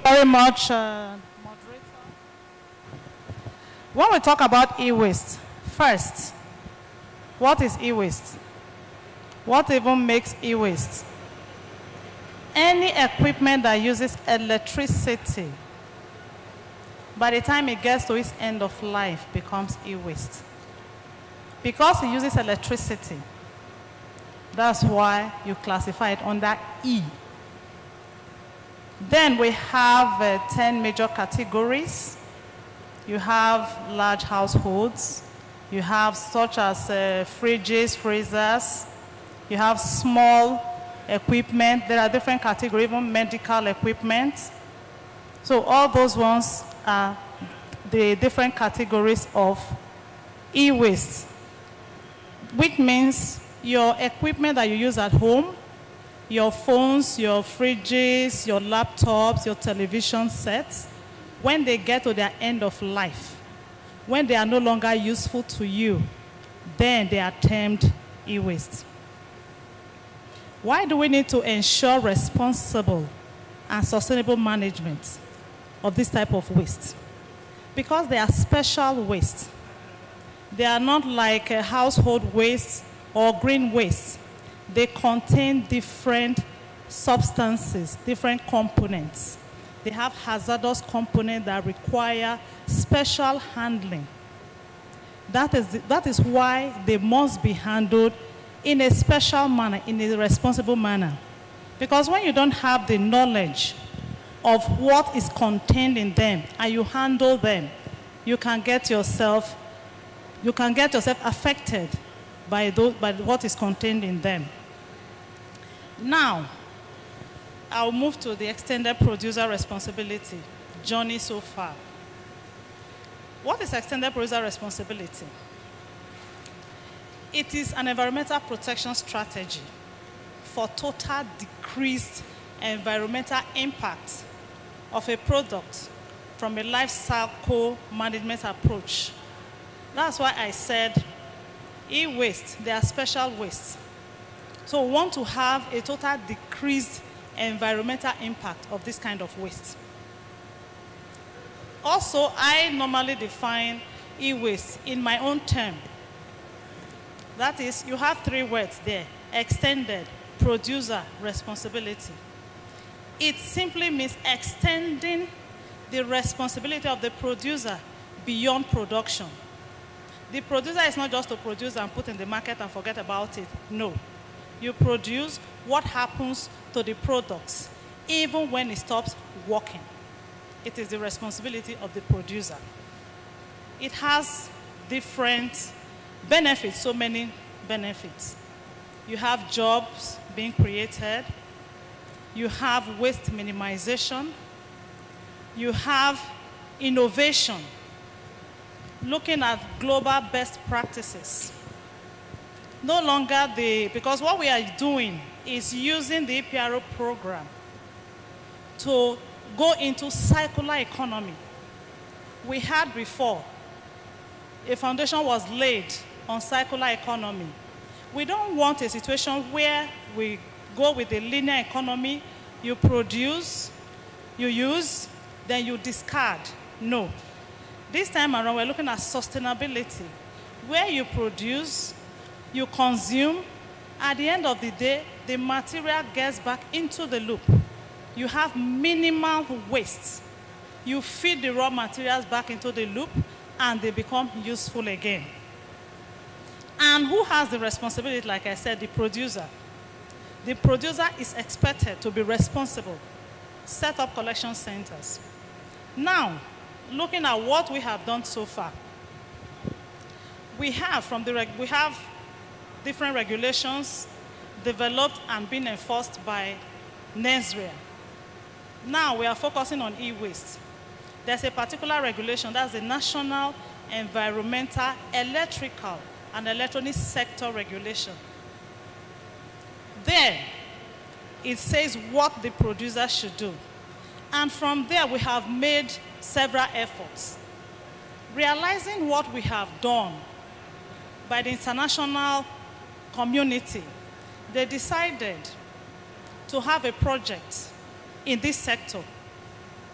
Very much, moderator. When we talk about e-waste, first, what is e-waste? What even makes e-waste? Any equipment that uses electricity, by the time it gets to its end of life, becomes e-waste. Because it uses electricity, that's why you classify it under E. Then we have 10 major categories. You have large households. You have such as fridges, freezers. You have small equipment. There are different categories, even medical equipment. So all those ones are the different categories of e-waste, which means your equipment that you use at home, your phones, your fridges, your laptops, your television sets, when they get to their end of life, when they are no longer useful to you, then they are termed e-waste. Why do we need to ensure responsible and sustainable management of this type of waste? Because they are special waste. They are not like a household waste or green waste. They contain different substances, different components. They have hazardous components that require special handling. That is why they must be handled in a special manner, in a responsible manner. Because when you don't have the knowledge of what is contained in them and you handle them, you can get yourself affected by what is contained in them. Now, I'll move to the extended producer responsibility journey so far. What is extended producer responsibility? It is an environmental protection strategy for total decreased environmental impact of a product from a life cycle management approach. That's why I said e-waste, they are special waste. So we want to have a total decreased environmental impact of this kind of waste. Also, I normally define e-waste in my own term. That is, you have three words there: extended producer responsibility. It simply means extending the responsibility of the producer beyond production. The producer is not just to produce and put in the market and forget about it. No. You produce, what happens to the products, even when it stops working. It is the responsibility of the producer. It has different benefits, so many benefits. You have jobs being created. You have waste minimization. You have innovation, looking at global best practices. No longer because what we are doing is using the EPRO program to go into circular economy. We had before, a foundation was laid on circular economy. We don't want a situation where we go with a linear economy. You produce, you use, then you discard. No. This time around, we're looking at sustainability, where you produce, you consume, at the end of the day, the material gets back into the loop. You have minimal waste. You feed the raw materials back into the loop, and they become useful again. And who has the responsibility? Like I said, the producer. The producer is expected to be responsible, set up collection centers. Now, looking at what we have done so far, we have different regulations developed and being enforced by NESRIA. Now we are focusing on e-waste. There's a particular regulation, that's the National Environmental, Electrical, and Electronic Sector Regulation. There, it says what the producer should do. And from there, we have made several efforts. Realizing what we have done by the international community, they decided to have a project in this sector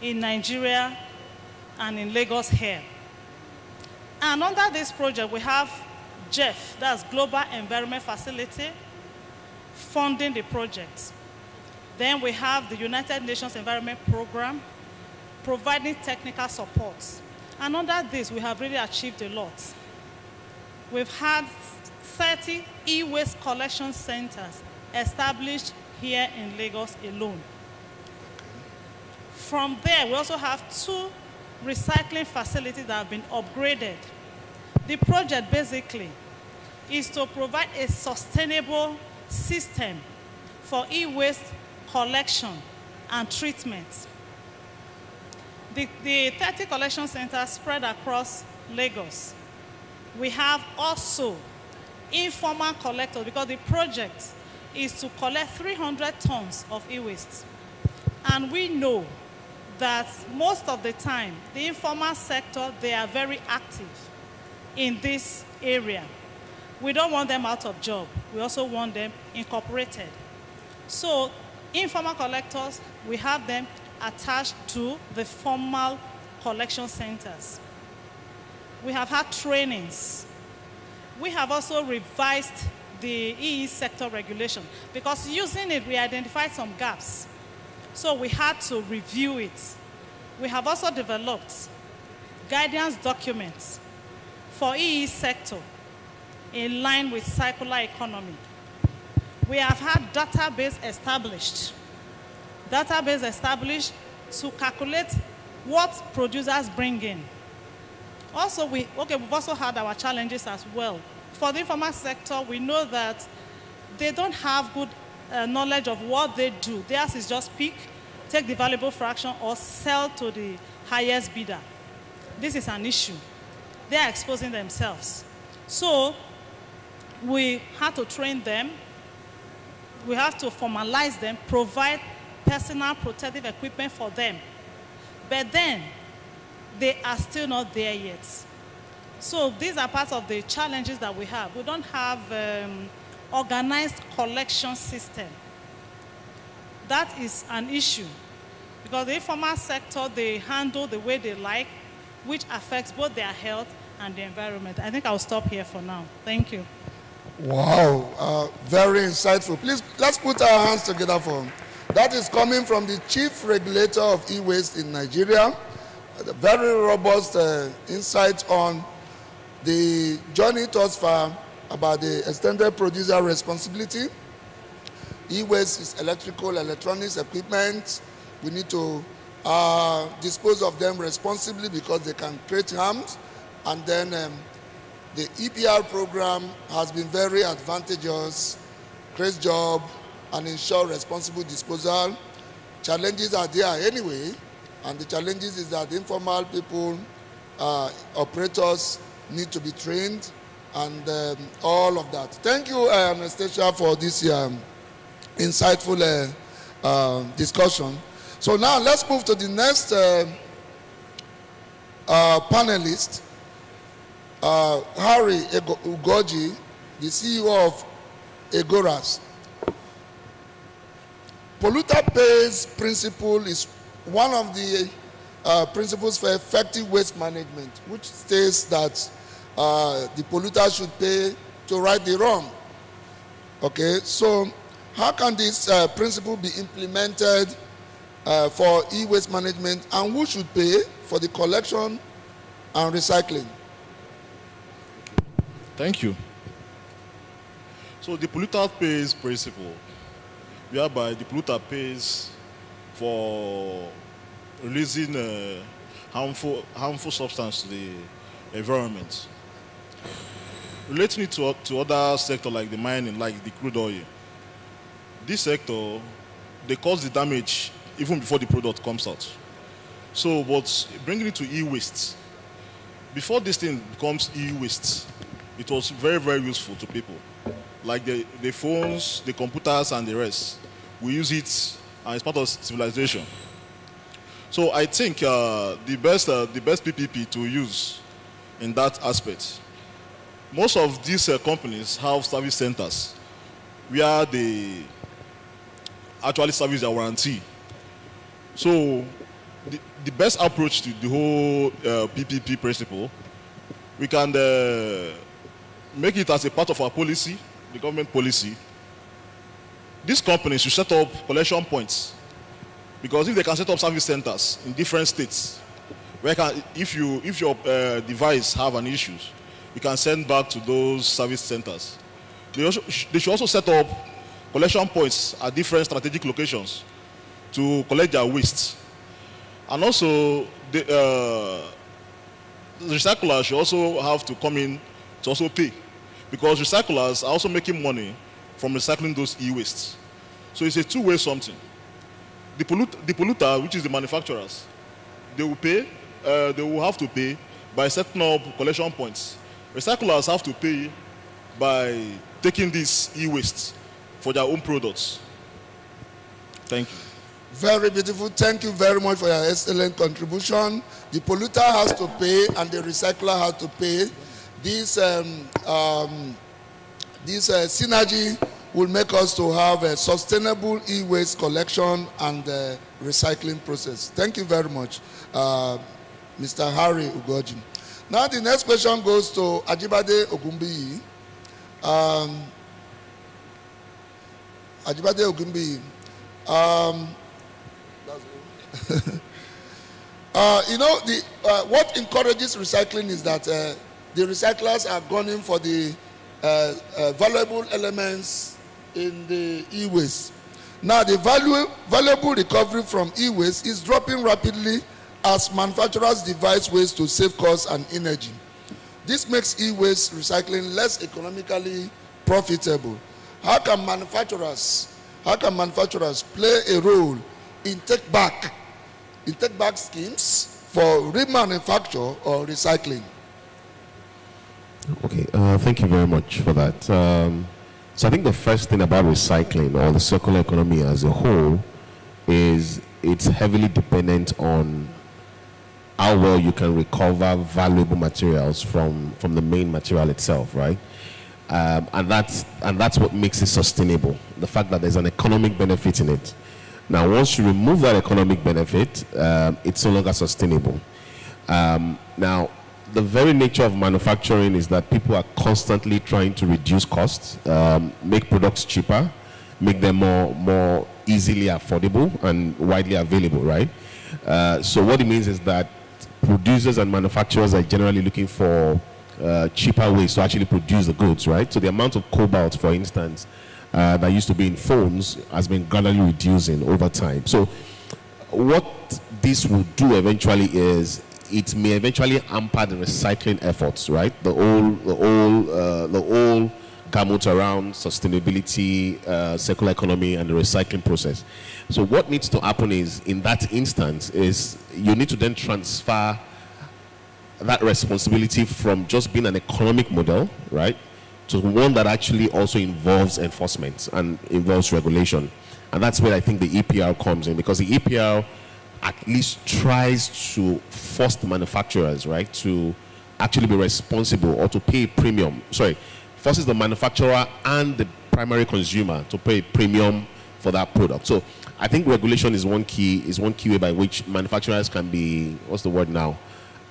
in Nigeria and in Lagos here. And under this project, we have GEF, that's Global Environment Facility, funding the project. Then we have the United Nations Environment Program, providing technical support. And under this, we have really achieved a lot. We've had 30 e-waste collection centers established here in Lagos alone. From there, we also have 2 recycling facilities that have been upgraded. The project basically is to provide a sustainable system for e-waste collection and treatment. The 30 collection centers spread across Lagos. We have also informal collectors, because the project is to collect 300 tons of e-waste. And we know that most of the time, the informal sector, they are very active in this area. We don't want them out of job. We also want them incorporated. So informal collectors, we have them attached to the formal collection centers. We have had trainings. We have also revised the EE sector regulation because using it, we identified some gaps. So we had to review it. We have also developed guidance documents for EE sector in line with circular economy. We have had database established to calculate what producers bring in. Also, we've also had our challenges as well. For the informal sector, we know that they don't have good knowledge of what they do. Theirs is just pick, take the valuable fraction, or sell to the highest bidder. This is an issue. They are exposing themselves. So we have to train them. We have to formalize them, provide personal protective equipment for them. But then, they are still not there yet. So these are part of the challenges that we have. We don't have organized collection system. That is an issue because the informal sector, they handle the way they like, which affects both their health and the environment. I think I'll stop here for now. Thank you. Wow, very insightful. Please, let's put our hands together for him. That is coming from the Chief Regulator of E-Waste in Nigeria. A very robust insight on the journey thus far about the extended producer responsibility. E-waste is electrical, electronics, equipment. We need to dispose of them responsibly because they can create harms. And then the EPR program has been very advantageous, creates job, and ensure responsible disposal. Challenges are there anyway, and the challenges is that informal people, operators need to be trained, and all of that. Thank you, Anastasia, for this insightful discussion. So now let's move to the next panelist, Harry Ugoji, the CEO of Agoras. Polluter pays principle is one of the principles for effective waste management, which states that the polluter should pay to right the wrong. Okay, so how can this principle be implemented for e-waste management, and who should pay for the collection and recycling? Thank you. So the polluter pays principle, whereby the polluter pays for releasing harmful substance to the environment. Relating it to other sectors like the mining, like the crude oil, this sector, they cause the damage even before the product comes out. So, but bringing it to e-waste, before this thing becomes e-waste, it was very, very useful to people. Like the phones, the computers, and the rest. We use it, and it's part of civilization. So I think the best PPP to use in that aspect, most of these companies have service centers where they actually service their warranty. So the best approach to the whole PPP principle, we can make it as a part of our policy, the government policy. These companies should set up collection points, because if they can set up service centers in different states, where if your device have an issue, you can send back to those service centers. They should also set up collection points at different strategic locations to collect their waste. And also, the recyclers should also have to come in to also pay, because recyclers are also making money from recycling those e-wastes. So it's a two-way something. The polluter, which is the manufacturers, they will pay. They will have to pay by setting up collection points. Recyclers have to pay by taking these e-wastes for their own products. Thank you. Very beautiful. Thank you very much for your excellent contribution. The polluter has to pay and the recycler has to pay. This This synergy will make us to have a sustainable e-waste collection and recycling process. Thank you very much, Mr. Harry Ugoji. Now the next question goes to Ajibade Ogumbiyi. Ajibade Ogumbiyi. You know, what encourages recycling is that the recyclers are gunning for the valuable elements in the e-waste. Now, the valuable recovery from e-waste is dropping rapidly as manufacturers devise ways to save costs and energy. This makes e-waste recycling less economically profitable. How can manufacturers play a role in take-back schemes for remanufacture or recycling? Okay, thank you very much for that. So I think the first thing about recycling or the circular economy as a whole is it's heavily dependent on how well you can recover valuable materials from the main material itself, right? And that's what makes it sustainable. The fact that there's an economic benefit in it. Now, once you remove that economic benefit, it's no longer sustainable. Now, the very nature of manufacturing is that people are constantly trying to reduce costs, make products cheaper, make them more easily affordable and widely available, right? So what it means is that producers and manufacturers are generally looking for cheaper ways to actually produce the goods, right? So the amount of cobalt, for instance, that used to be in phones has been gradually reducing over time. So what this will do eventually is it may eventually hamper the recycling efforts, right? The whole gamut around sustainability, circular economy, and the recycling process. So what needs to happen is, in that instance, is you need to then transfer that responsibility from just being an economic model, right, to one that actually also involves enforcement and involves regulation. And that's where I think the EPR comes in, because the EPR at least tries to force the manufacturers, right, to actually be responsible or to pay a premium. Sorry, forces the manufacturer and the primary consumer to pay a premium for that product. So I think regulation is one key way by which manufacturers can be, what's the word now,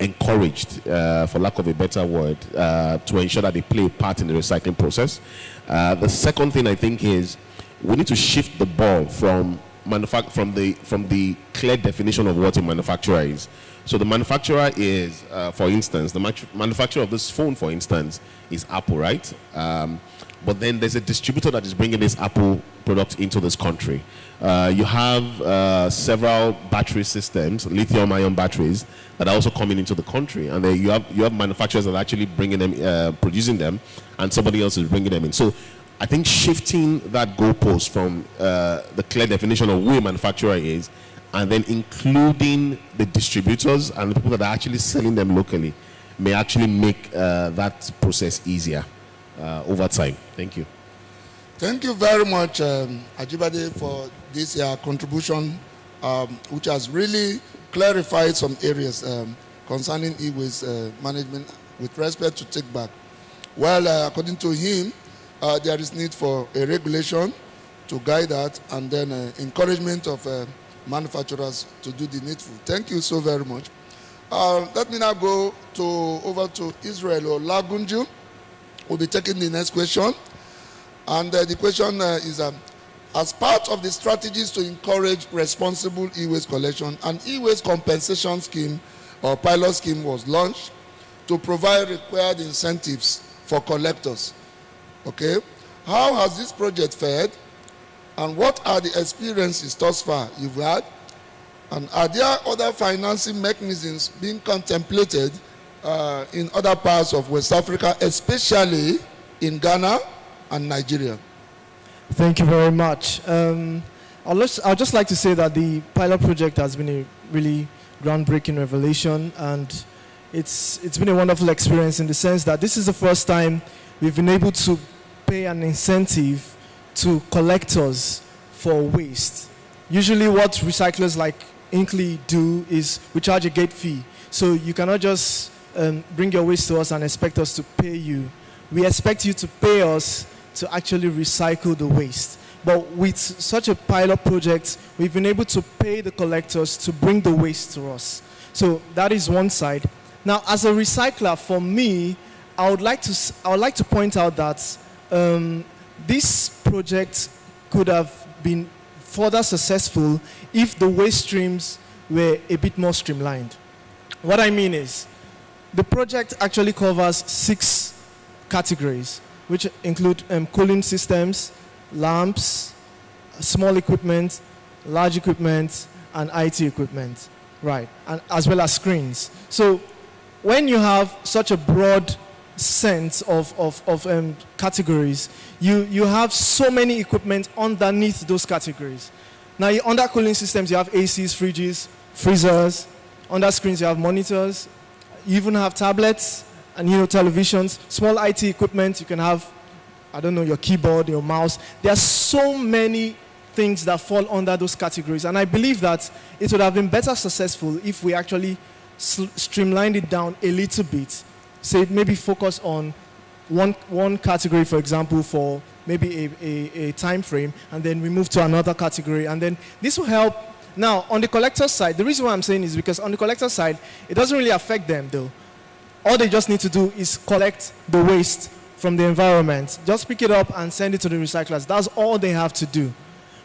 encouraged, for lack of a better word, to ensure that they play a part in the recycling process. The second thing I think is we need to shift the ball from the clear definition of what a manufacturer is. So the manufacturer is, for instance, the manufacturer of this phone, for instance, is Apple, right? But then there's a distributor that is bringing this Apple product into this country. You have several battery systems, lithium-ion batteries, that are also coming into the country, and then you have manufacturers that are actually bringing them, producing them, and somebody else is bringing them in. So I think shifting that goalpost from the clear definition of who a manufacturer is, and then including the distributors and the people that are actually selling them locally, may actually make that process easier over time. Thank you. Thank you very much, Ajibade, for this contribution, which has really clarified some areas concerning e-waste management with respect to take back. Well, according to him, there is need for a regulation to guide that, and then encouragement of manufacturers to do the needful. Thank you so very much. Let me now go over to Israel or Lagunju. We'll be taking the next question. And the question is, as part of the strategies to encourage responsible e-waste collection, an e-waste compensation scheme or pilot scheme was launched to provide required incentives for collectors. Okay, how has this project fared, and what are the experiences thus far you've had, and are there other financing mechanisms being contemplated in other parts of West Africa, especially in Ghana and Nigeria? Thank you very much. I'd just like to say that the pilot project has been a really groundbreaking revelation, and it's been a wonderful experience in the sense that this is the first time we've been able to pay an incentive to collectors for waste. Usually what recyclers like Inkley do is we charge a gate fee. So you cannot just bring your waste to us and expect us to pay you. We expect you to pay us to actually recycle the waste. But with such a pilot project, we've been able to pay the collectors to bring the waste to us. So that is one side. Now, as a recycler, for me, I would like to point out that this project could have been further successful if the waste streams were a bit more streamlined. What I mean is, the project actually covers 6 categories, which include cooling systems, lamps, small equipment, large equipment, and IT equipment, right, and as well as screens. So when you have such a broad sense of categories, you have so many equipment underneath those categories. Now, under cooling systems, you have ACs, fridges, freezers. Under screens, you have monitors. You even have tablets and televisions. Small IT equipment, you can have, I don't know, your keyboard, your mouse. There are so many things that fall under those categories. And I believe that it would have been better successful if we actually streamlined it down a little bit. Say maybe focus on one category, for example, for maybe a time frame, and then we move to another category. And then this will help. Now, on the collector's side, the reason why I'm saying is because on the collector's side, it doesn't really affect them, though. All they just need to do is collect the waste from the environment. Just pick it up and send it to the recyclers. That's all they have to do.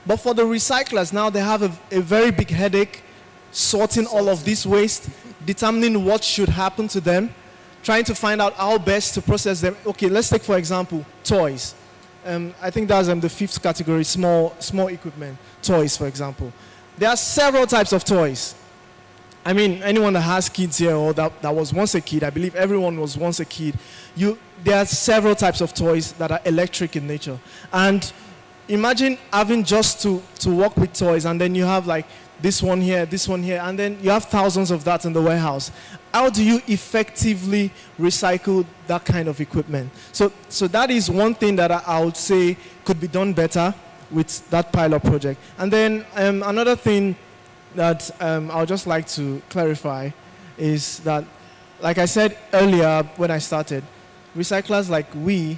But for the recyclers, now they have a very big headache sorting all of this waste, determining what should happen to them, trying to find out how best to process them. Okay, let's take, for example, toys. I think that's the 5th category, small equipment, toys, for example. There are several types of toys. I mean, anyone that has kids here or that was once a kid, I believe everyone was once a kid, there are several types of toys that are electric in nature. And imagine having just to work with toys, and then you have like this one here, and then you have thousands of that in the warehouse. How do you effectively recycle that kind of equipment? So that is one thing that I would say could be done better with that pilot project. And then another thing that I would just like to clarify is that, like I said earlier when I started, recyclers like we,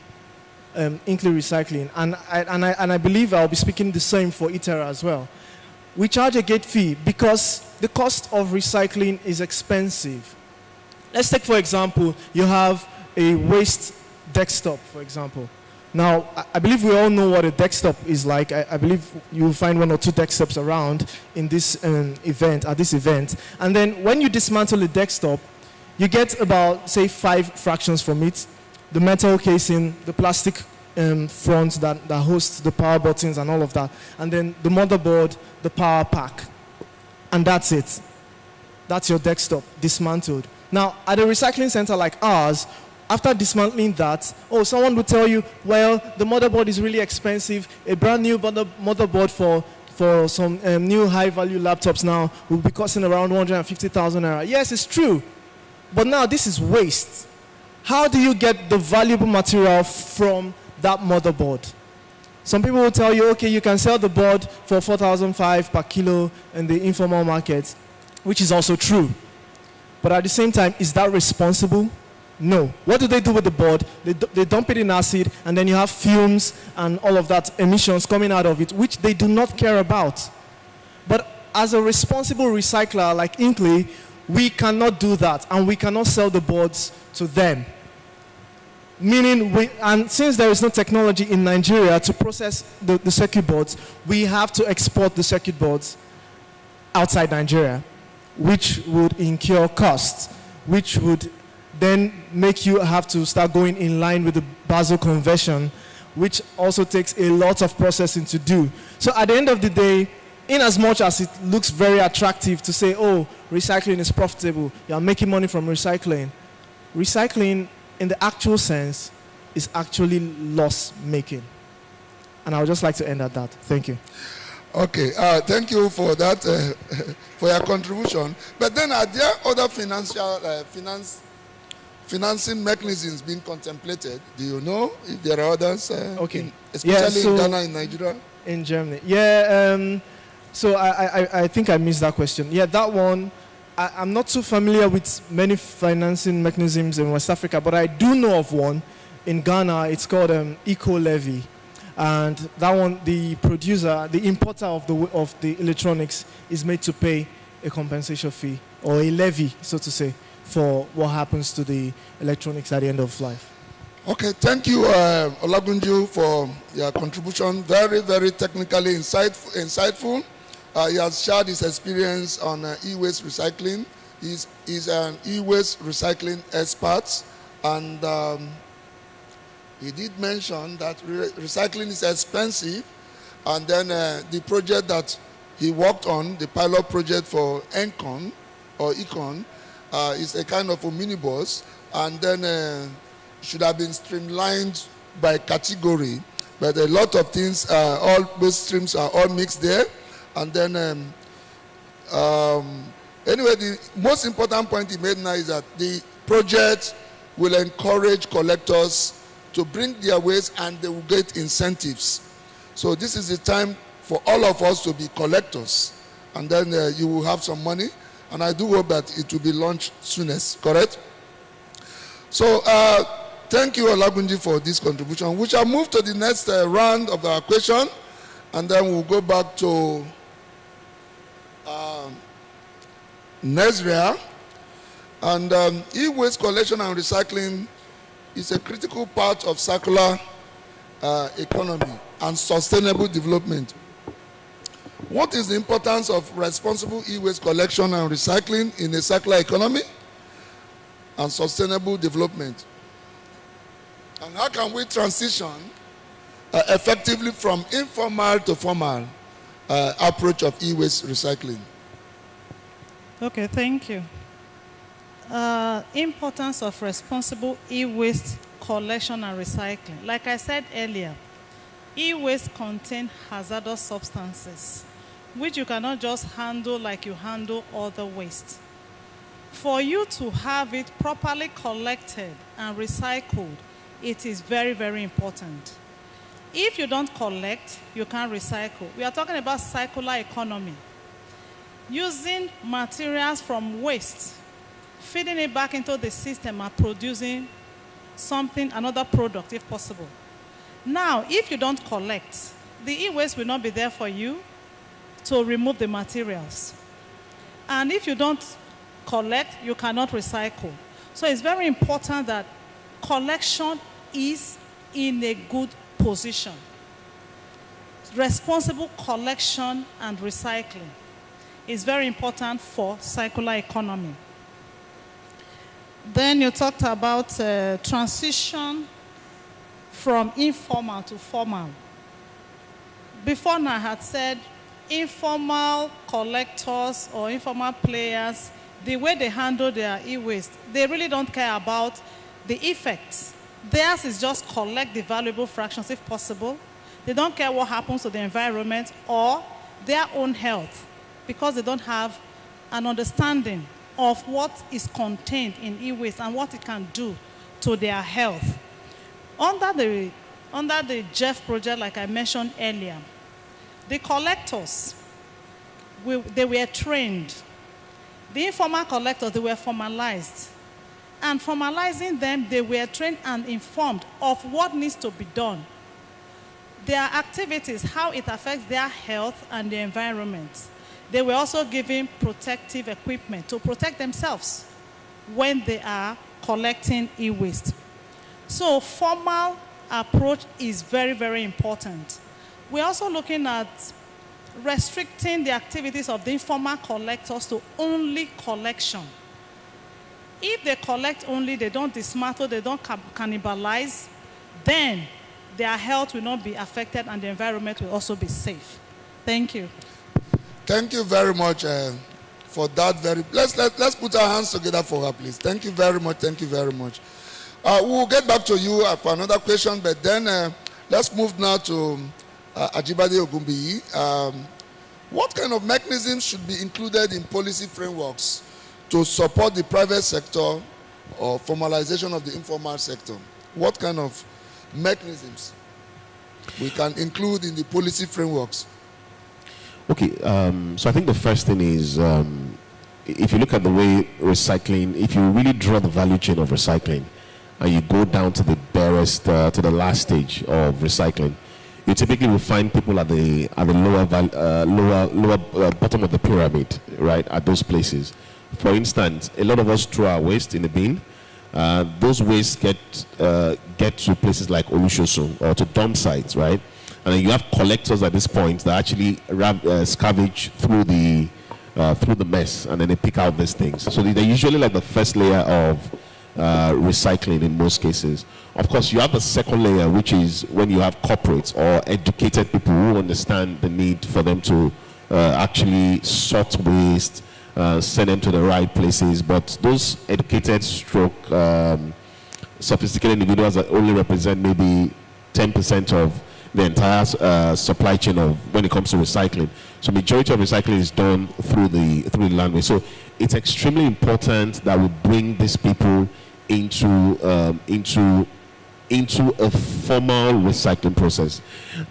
Inkley Recycling, and I believe I'll be speaking the same for Itera as well. We charge a gate fee because the cost of recycling is expensive. Let's take, for example, you have a waste desktop, for example. Now, I believe we all know what a desktop is like. I believe you'll find 1 or 2 desktops around in this event. And then when you dismantle a desktop, you get about, say, 5 fractions from it. The metal casing, the plastic front that hosts the power buttons and all of that. And then the motherboard, the power pack. And that's it. That's your desktop, dismantled. Now, at a recycling center like ours, after dismantling that, someone would tell you, well, the motherboard is really expensive. A brand new motherboard for some new high-value laptops now will be costing around 150,000 naira. Yes, it's true. But now this is waste. How do you get the valuable material from that motherboard? Some people will tell you, okay, you can sell the board for 4,500 per kilo in the informal market, which is also true. But at the same time, is that responsible? No. What do they do with the board? They dump it in acid, and then you have fumes and all of that emissions coming out of it, which they do not care about. But as a responsible recycler like Inkley, we cannot do that, and we cannot sell the boards to them. Meaning, and since there is no technology in Nigeria to process the circuit boards, we have to export the circuit boards outside Nigeria, which would incur costs, which would then make you have to start going in line with the Basel Convention, which also takes a lot of processing to do. So at the end of the day, in as much as it looks very attractive to say, recycling is profitable, you're making money from recycling, recycling in the actual sense is actually loss-making. And I would just like to end at that. Thank you. Okay, thank you for that, for your contribution. But then are there other financing mechanisms being contemplated? Do you know if there are others, especially in Ghana, in Nigeria? In Germany. Yeah, so I think I missed that question. Yeah, that one, I'm not too familiar with many financing mechanisms in West Africa, but I do know of one in Ghana, it's called Eco Levy. And that one, the producer, the importer of the electronics is made to pay a compensation fee or a levy, so to say, for what happens to the electronics at the end of life. Okay, thank you, Olagunju, for your contribution. Very, very technically insightful. He has shared his experience on e-waste recycling. He's an e-waste recycling expert, and he did mention that recycling is expensive, and then the project that he worked on, the pilot project for Econ, is a kind of a minibus, and then should have been streamlined by category, but a lot of things, all those streams are all mixed there. And then, anyway, the most important point he made now is that the project will encourage collectors to bring their waste, and they will get incentives. So this is the time for all of us to be collectors, and then you will have some money, and I do hope that it will be launched soonest, correct? So thank you, Olagunji, for this contribution. We shall move to the next round of our question, and then we'll go back to Nezria. And e-waste collection and recycling is a critical part of circular economy and sustainable development. What is the importance of responsible e-waste collection and recycling in a circular economy and sustainable development? And how can we transition effectively from informal to formal approach of e-waste recycling? Okay, thank you. Importance of responsible e-waste collection and recycling. Like I said earlier, e-waste contain hazardous substances, which you cannot just handle like you handle other waste. For you to have it properly collected and recycled, it is very, very important. If you don't collect, you can't recycle. We are talking about circular economy. Using materials from waste, feeding it back into the system and producing something, another product if possible. Now, if you don't collect, the e-waste will not be there for you to remove the materials. And if you don't collect, you cannot recycle. So it's very important that collection is in a good position. Responsible collection and recycling is very important for circular economy. Then you talked about transition from informal to formal. Before now I had said informal collectors or informal players, the way they handle their e-waste, they really don't care about the effects. Theirs is just collect the valuable fractions if possible. They don't care what happens to the environment or their own health, because they don't have an understanding of what is contained in e-waste and what it can do to their health. Under the Jeff project, like I mentioned earlier, the collectors, they were trained. The informal collectors, they were formalized. And formalizing them, they were trained and informed of what needs to be done. Their activities, how it affects their health and the environment. They were also given protective equipment to protect themselves when they are collecting e-waste. So formal approach is very, very important. We're also looking at restricting the activities of the informal collectors to only collection. If they collect only, they don't dismantle, they don't cannibalize, then their health will not be affected and the environment will also be safe. Thank you. Thank you very much for that. Let's put our hands together for her, please. Thank you very much. Thank you very much. We'll get back to you for another question, but then let's move now to Ajibade Ogunbiyi. What kind of mechanisms should be included in policy frameworks to support the private sector or formalization of the informal sector? What kind of mechanisms we can include in the policy frameworks? Okay, so I think the first thing is, if you look at the way recycling, if you really draw the value chain of recycling, and you go down to the bearer nearest to the last stage of recycling, you typically will find people at the lower bottom of the pyramid, right, at those places. For instance, a lot of us throw our waste in the bin. Those wastes get to places like Olushosu or to dump sites, right? And then you have collectors at this point that actually scavenge through the mess, and then they pick out these things. So they're usually like the first layer of recycling in most cases. Of course, you have the second layer, which is when you have corporates or educated people who understand the need for them to actually sort waste, send them to the right places. But those educated stroke sophisticated individuals that only represent maybe 10% of the entire supply chain of when it comes to recycling. So majority of recycling is done through the landway. So it's extremely important that we bring these people into a formal recycling process.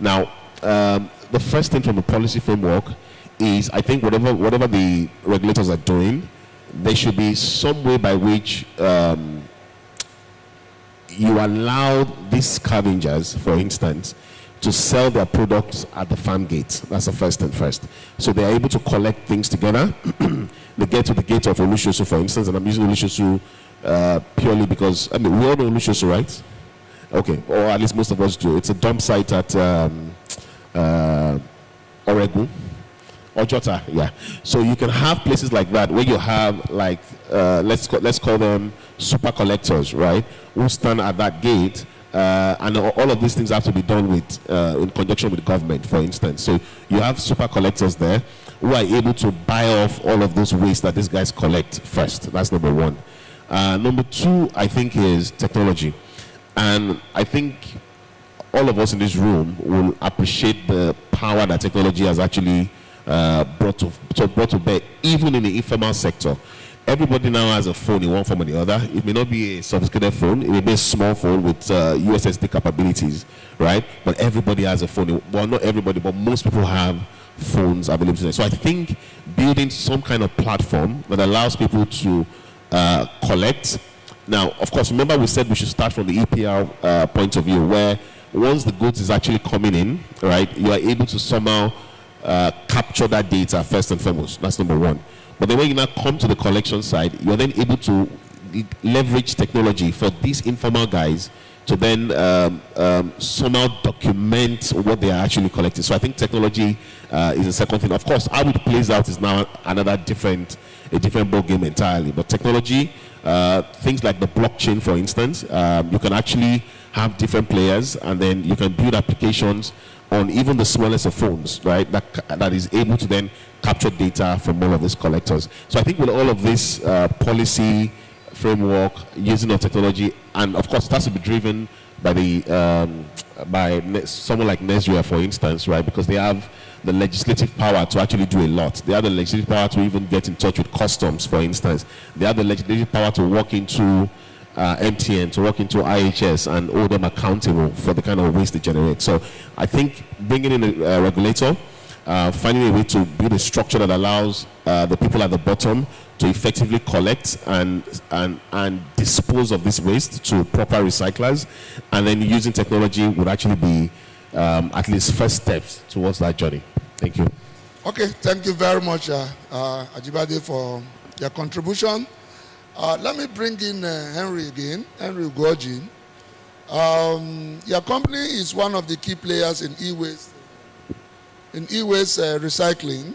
Now, the first thing from the policy framework is, I think whatever the regulators are doing, there should be some way by which you allow these scavengers, for instance, to sell their products at the farm gate. That's the first thing first. So they are able to collect things together. They get to the gate of Olushosu, for instance, and I'm using Olushosu purely because, I mean, we all know Olushosu, right? Okay, or at least most of us do. It's a dump site at Oregon. Ojota, yeah. So you can have places like that where you have like, let's call them super collectors, right? Who stand at that gate. And all of these things have to be done with in conjunction with the government, for instance. So you have super collectors there who are able to buy off all of those waste that these guys collect first. That's number one. Number two, I think, is technology. And I think all of us in this room will appreciate the power that technology has actually brought to bear, even in the informal sector. Everybody now has a phone in one form or the other. It may not be a sophisticated phone. It may be a small phone with USSD capabilities, right? But everybody has a phone. Well, not everybody, but most people have phones available to them. So I think building some kind of platform that allows people to collect. Now, of course, remember we said we should start from the EPR point of view, where once the goods is actually coming in, right, you are able to somehow capture that data first and foremost. That's number one. But then when you now come to the collection side, you're then able to leverage technology for these informal guys to then somehow document what they are actually collecting. So I think technology is the second thing. Of course, how it plays out is now a different ball game entirely. But technology, things like the blockchain, for instance, you can actually have different players, and then you can build applications on even the smallest of phones, right, that is able to then capture data from all of these collectors. So I think with all of this policy framework, using of technology, and of course it has to be driven by someone like Nigeria, for instance, right, because they have the legislative power to actually do a lot. They have the legislative power to even get in touch with customs, for instance. They have the legislative power to walk into MTN, to work into IHS and hold them accountable for the kind of waste they generate. So I think bringing in a regulator, finding a way to build a structure that allows the people at the bottom to effectively collect and dispose of this waste to proper recyclers, and then using technology would actually be at least first steps towards that journey. Thank you. Okay, thank you very much, Ajibade, for your contribution. Let me bring in Henry again, Henry Ugoji. Your company is one of the key players in e-waste recycling.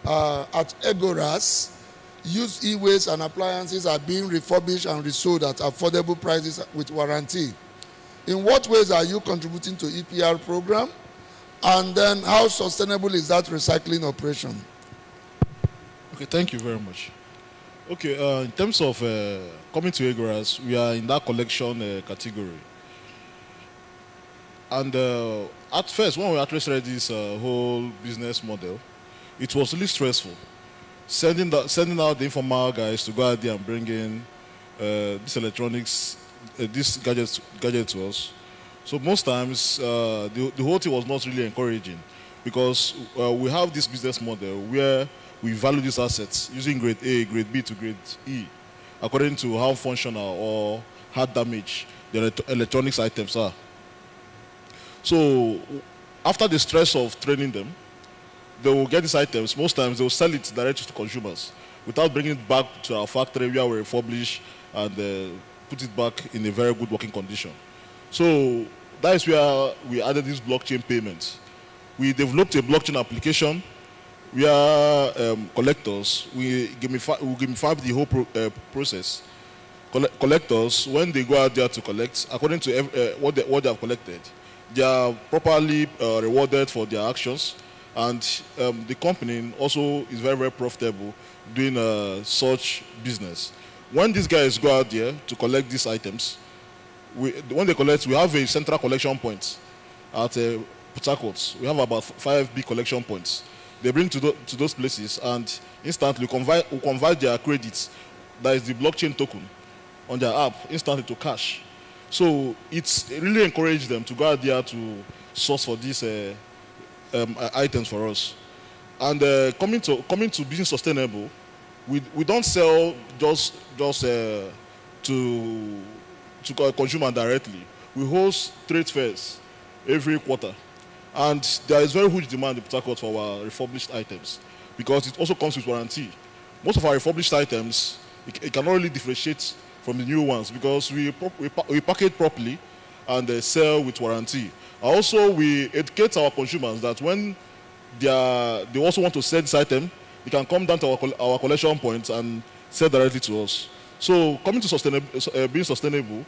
At Egoras, used e-waste and appliances are being refurbished and resold at affordable prices with warranty. In what ways are you contributing to EPR program? And then how sustainable is that recycling operation? Okay, thank you very much. Okay, in terms of coming to Egoras, we are in that collection category. And at first, when we actually started this whole business model, it was really stressful. Sending out the informal guys to go out there and bring in this electronics, this gadget to us. So most times, the whole thing was not really encouraging, because we have this business model where we value these assets using grade A, grade B to grade E, according to how functional or how damaged the electronics items are. So after the stress of training them, they will get these items. Most times they will sell it directly to consumers without bringing it back to our factory where we refurbish and put it back in a very good working condition. So that is where we added this blockchain payments. We developed a blockchain application where collectors, we gamify the whole process. Collectors, when they go out there to collect, according to what they have collected, they are properly rewarded for their actions, and the company also is very, very profitable doing such business. When these guys go out there to collect these items, when they collect, we have a central collection point at Port Harcourt. We have about 5 big collection points. They bring to those places, and instantly convert their credits, that is the blockchain token, on their app instantly to cash. So it's really encouraged them to go out there to source for these items for us. And coming to being sustainable, we don't sell just to consumer directly. We host trade fairs every quarter, and there is very huge demand in Port Harcourt for our refurbished items because it also comes with warranty. Most of our refurbished items, it cannot really differentiate from the new ones because we package properly and sell with warranty. Also, we educate our consumers that when they also want to sell this item, they can come down to our collection points and sell directly to us. So coming to being sustainable,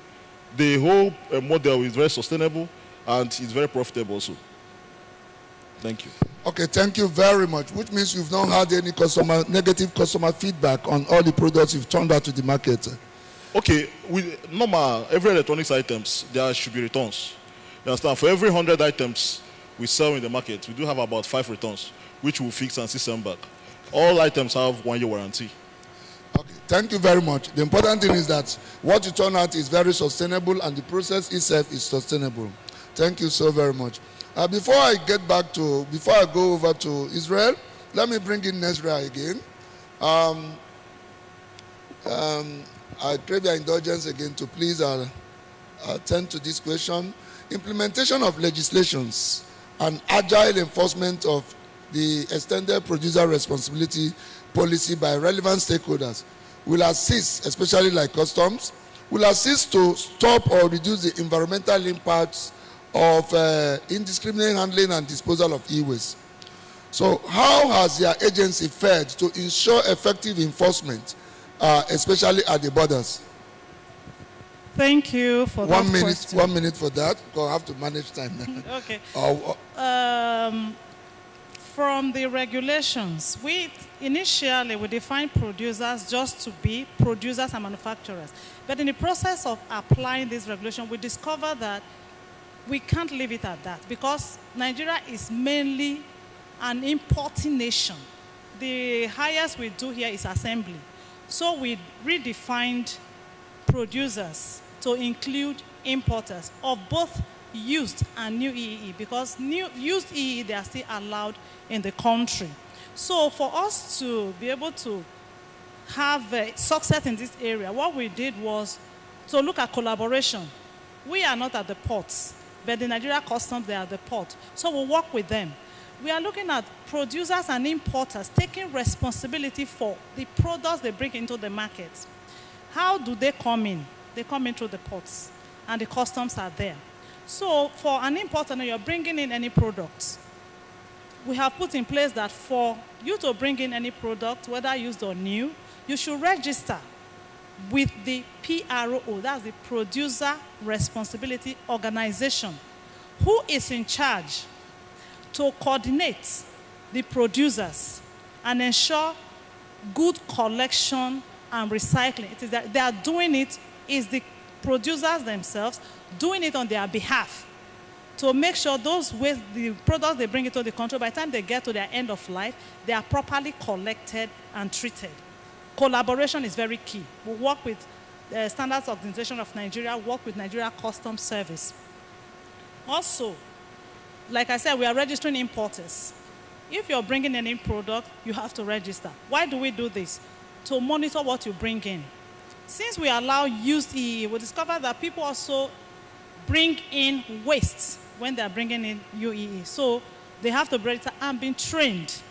the whole model is very sustainable and it's very profitable also. Thank you. Okay, thank you very much, which means you've not had any negative customer feedback on all the products you've turned out to the market. Okay, with normal, every electronics items, there should be returns. You understand? For every 100 items we sell in the market, we do have about 5 returns, which we'll fix and send back. All items have 1-year warranty. Okay, thank you very much. The important thing is that what you turn out is very sustainable and the process itself is sustainable. Thank you so very much. Before I go over to Israel, let me bring in Nezra again. I crave your indulgence again to please attend to this question. Implementation of legislations and agile enforcement of the extended producer responsibility policy by relevant stakeholders will assist, especially like customs, will assist to stop or reduce the environmental impacts of indiscriminate handling and disposal of e-waste. So how has your agency fared to ensure effective enforcement, especially at the borders? Thank you for that question. 1 minute for that, because I have to manage time. Okay. From the regulations, initially we defined producers just to be producers and manufacturers. But in the process of applying this regulation, we discovered that we can't leave it at that because Nigeria is mainly an importing nation. The highest we do here is assembly. So we redefined producers to include importers of both used and new EEE because used EEE, they are still allowed in the country. So for us to be able to have success in this area, what we did was to look at collaboration. We are not at the ports, but the Nigeria Customs, they are at the port. So we'll work with them. We are looking at producers and importers taking responsibility for the products they bring into the market. How do they come in? They come in through the ports, and the customs are there. So for an importer, you're bringing in any product. We have put in place that for you to bring in any product, whether used or new, you should register with the PRO, that's the Producer Responsibility Organization, who is in charge to coordinate the producers and ensure good collection and recycling. It is that they are doing it, is the producers themselves doing it on their behalf to make sure those waste, the products they bring into the country, by the time they get to their end of life, they are properly collected and treated. Collaboration is very key. We work with the Standards Organization of Nigeria, work with Nigeria Customs Service. Also, like I said, we are registering importers. If you're bringing any product, you have to register. Why do we do this? To monitor what you bring in. Since we allow used EE, we discover that people also bring in waste when they're bringing in UEE. So they have to register and be trained.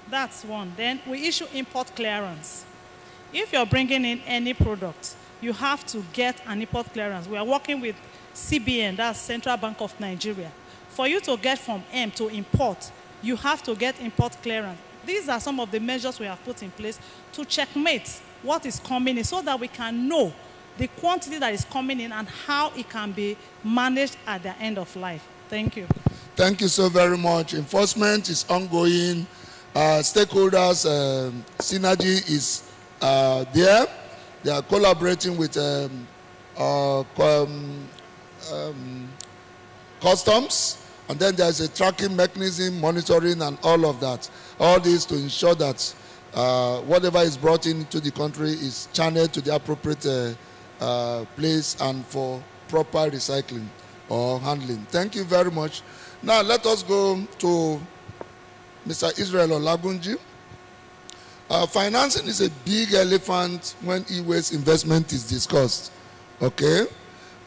That's one. Then we issue import clearance. If you're bringing in any product, you have to get an import clearance. We are working with CBN, that's Central Bank of Nigeria. For you to get from M to import, you have to get import clearance. These are some of the measures we have put in place to checkmate what is coming in so that we can know the quantity that is coming in and how it can be managed at the end of life. Thank you. Thank you so very much. Enforcement is ongoing. Stakeholders, synergy is there. They are collaborating with customs, and then there's a tracking mechanism, monitoring, and all of that. All this to ensure that whatever is brought into the country is channeled to the appropriate place and for proper recycling or handling. Thank you very much. Now let us go to Mr. Israel Olagunji. Financing is a big elephant when e-waste investment is discussed. Okay,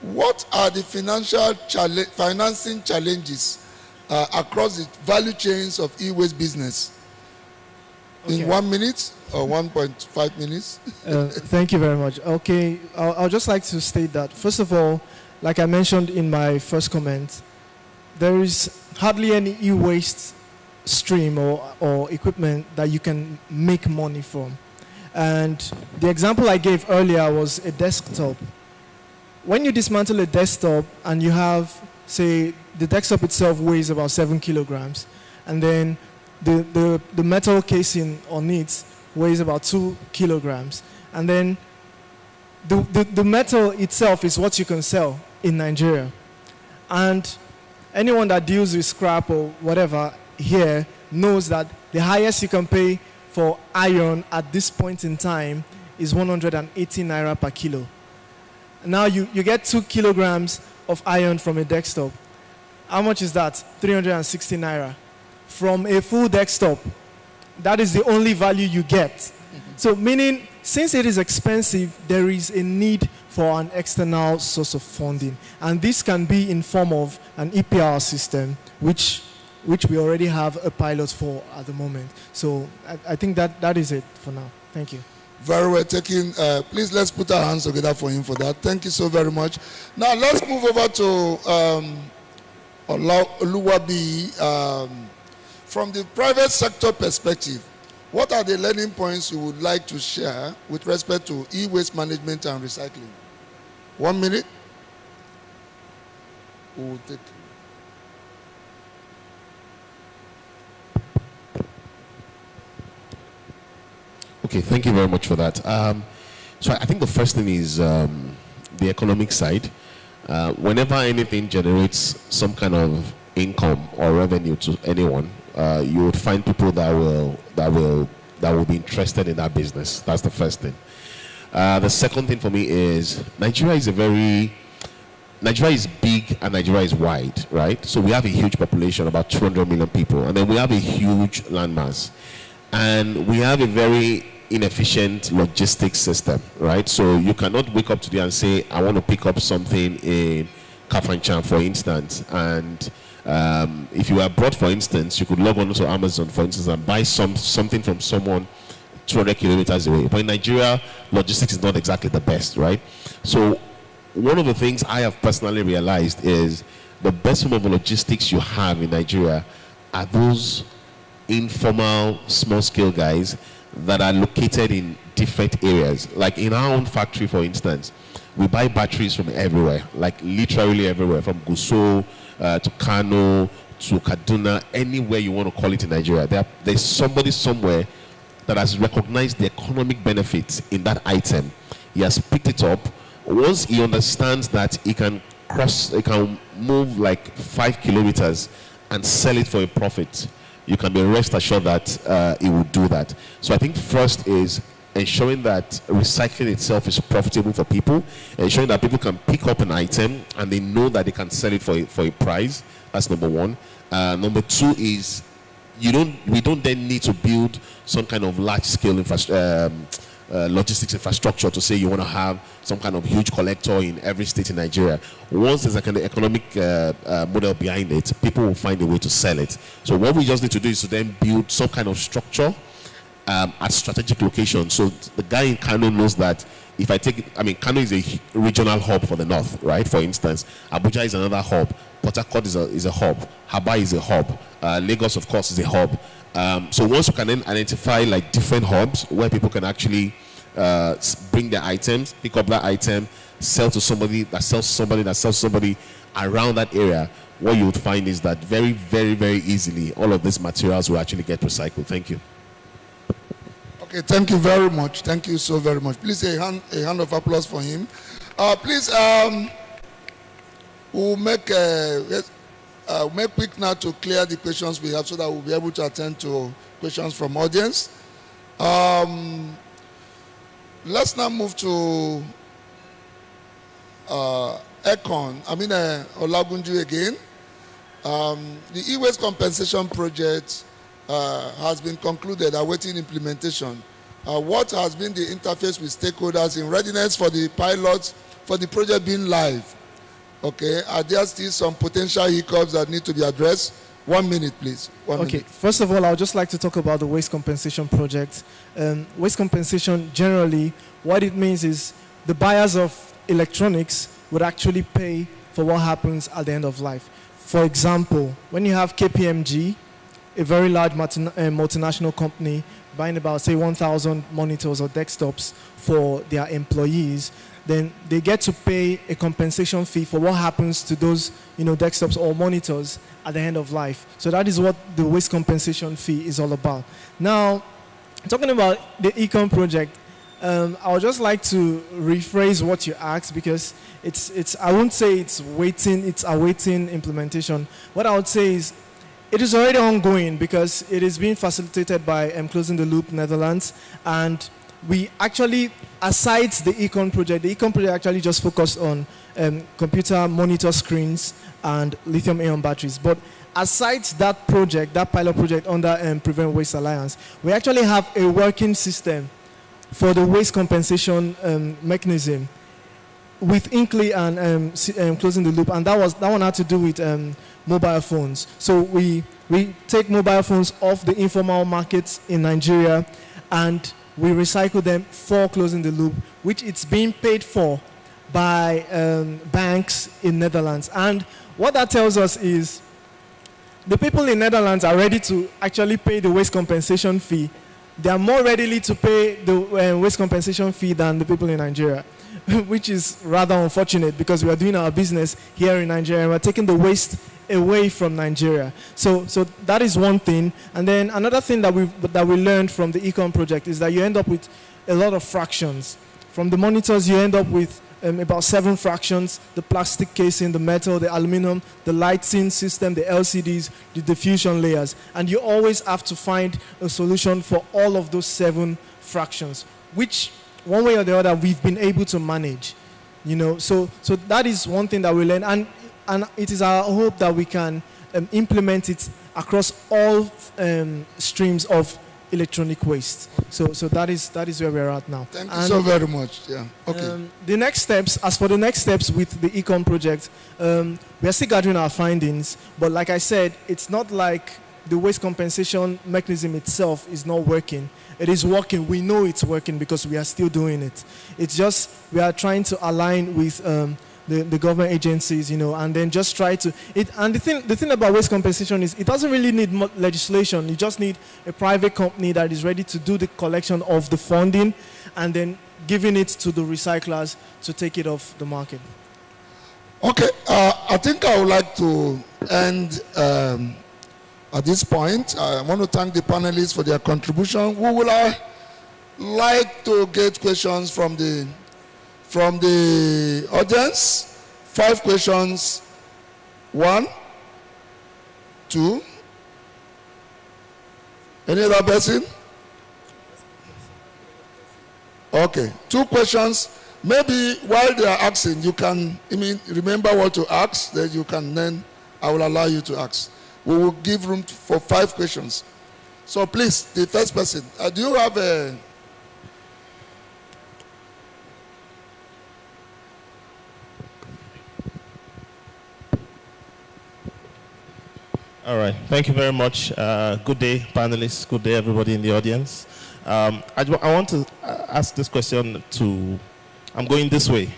what are the financing challenges across the value chains of e-waste business? In 1 minute or 1.5 minutes? Thank you very much. Okay, I'll just like to state that, first of all, like I mentioned in my first comment, there is hardly any e-waste stream or equipment that you can make money from. And the example I gave earlier was a desktop. When you dismantle a desktop and you have, say, the desktop itself weighs about 7 kilograms, and then the metal casing on it weighs about 2 kilograms, and then the metal itself is what you can sell in Nigeria. And anyone that deals with scrap or whatever here knows that the highest you can pay for iron at this point in time is 180 naira per kilo. Now you get 2 kilograms of iron from a desktop. How much is that? 360 naira. From a full desktop, that is the only value you get. So meaning, since it is expensive, there is a need for an external source of funding. And this can be in form of an EPR system, which we already have a pilot for at the moment. So I think that is it for now. Thank you. Very well taken. Please, let's put our hands together for him for that. Thank you so very much. Now, let's move over to Oluwabi. From the private sector perspective, what are the learning points you would like to share with respect to e-waste management and recycling? 1 minute. Who will take? Okay, thank you very much for that. So I think the first thing is the economic side. Whenever anything generates some kind of income or revenue to anyone, you would find people that will be interested in that business. That's the first thing. The second thing for me is Nigeria is big and Nigeria is wide, right? So we have a huge population, about 200 million people, and then we have a huge landmass, and we have a very inefficient logistics system, right? So you cannot wake up today and say, I want to pick up something in Kafanchan, for instance, and if you are abroad, for instance, you could log on to Amazon, for instance, and buy something from someone 200 kilometers away. But in Nigeria, logistics is not exactly the best, right? So one of the things I have personally realized is the best form of logistics you have in Nigeria are those informal, small-scale guys that are located in different areas. Like in our own factory, for instance, we buy batteries from everywhere, like literally everywhere, from Gusau to Kano to Kaduna, anywhere you want to call it in Nigeria. There's somebody somewhere that has recognized the economic benefits in that item. He has picked it up. Once he understands that he can move like 5 kilometers and sell it for a profit, you can be rest assured that he will do that. So I think first is ensuring that recycling itself is profitable for people, ensuring that people can pick up an item and they know that they can sell it for a price. That's number one. Number two is we don't then need to build some kind of large-scale logistics infrastructure to say you want to have some kind of huge collector in every state in Nigeria. Once there's like an economic model behind it, people will find a way to sell it. So what we just need to do is to then build some kind of structure at strategic locations. So the guy in Kano knows that if I take, Kano is a regional hub for the north, right? For instance, Abuja is another hub. Port Harcourt is a hub. Haba is a hub. Lagos, of course, is a hub. So once you can then identify like different hubs where people can actually bring their items, pick up that item, sell to somebody that sells somebody that sells somebody around that area, what you would find is that very, very, very easily all of these materials will actually get recycled. Thank you. Okay, thank you very much. Thank you so very much. Please a hand of applause for him. Please, we'll make quick now to clear the questions we have so that we'll be able to attend to questions from audience. Let's now move to Olagunju again. The e-waste compensation project has been concluded, awaiting implementation. What has been the interface with stakeholders in readiness for the pilot, for the project being live? Okay, are there still some potential hiccups that need to be addressed? 1 minute, please. One minute. First of all, I would just like to talk about the waste compensation project. Waste compensation, generally, what it means is the buyers of electronics would actually pay for what happens at the end of life. For example, when you have KPMG, a very large multinational company, buying about, say, 1,000 monitors or desktops for their employees, then they get to pay a compensation fee for what happens to those, desktops or monitors at the end of life. So that is what the waste compensation fee is all about. Now, talking about the Econ project, I would just like to rephrase what you asked, because I won't say it's awaiting implementation. What I would say is it is already ongoing, because it is being facilitated by Closing the Loop Netherlands, and we actually, aside the Econ project actually just focused on computer monitor screens and lithium-ion batteries. But aside that project, that pilot project under Prevent Waste Alliance, we actually have a working system for the waste compensation mechanism with Inkley and Closing the Loop, and that one had to do with mobile phones. So we take mobile phones off the informal markets in Nigeria, and we recycle them for Closing the Loop, which it's being paid for by banks in Netherlands. And what that tells us is the people in Netherlands are ready to actually pay the waste compensation fee. They are more readily to pay the waste compensation fee than the people in Nigeria, which is rather unfortunate, because we are doing our business here in Nigeria and we're taking the waste away from Nigeria. So that is one thing. And then another thing that we learned from the Econ project is that you end up with a lot of fractions. From the monitors, you end up with about 7 fractions: the plastic casing, the metal, the aluminum, the lighting system, the LCDs, the diffusion layers. And you always have to find a solution for all of those 7 fractions, which one way or the other we've been able to manage. So that is one thing that we learned. And it is our hope that we can implement it across all streams of electronic waste. So that is where we're at now. Thank you so very much. Yeah. Okay. The next steps, as for the next steps with the Econ project, we are still gathering our findings. But like I said, it's not like the waste compensation mechanism itself is not working. It is working. We know it's working because we are still doing it. It's just we are trying to align with the government agencies, and then just try to and the thing about waste compensation is it doesn't really need legislation. You just need a private company that is ready to do the collection of the funding and then giving it to the recyclers to take it off the market. Okay, I think I would like to end at this point. I want to thank the panelists for their contribution. Who would I like to get questions from the audience? 5 questions. 1, 2. Any other person? Okay, 2 questions. Maybe while they are asking, you can remember what to ask, then I will allow you to ask. We will give room for 5 questions. So please, the first person, do you have All right. Thank you very much. Good day, panelists. Good day, everybody in the audience. I want to ask this question to, I'm going this way.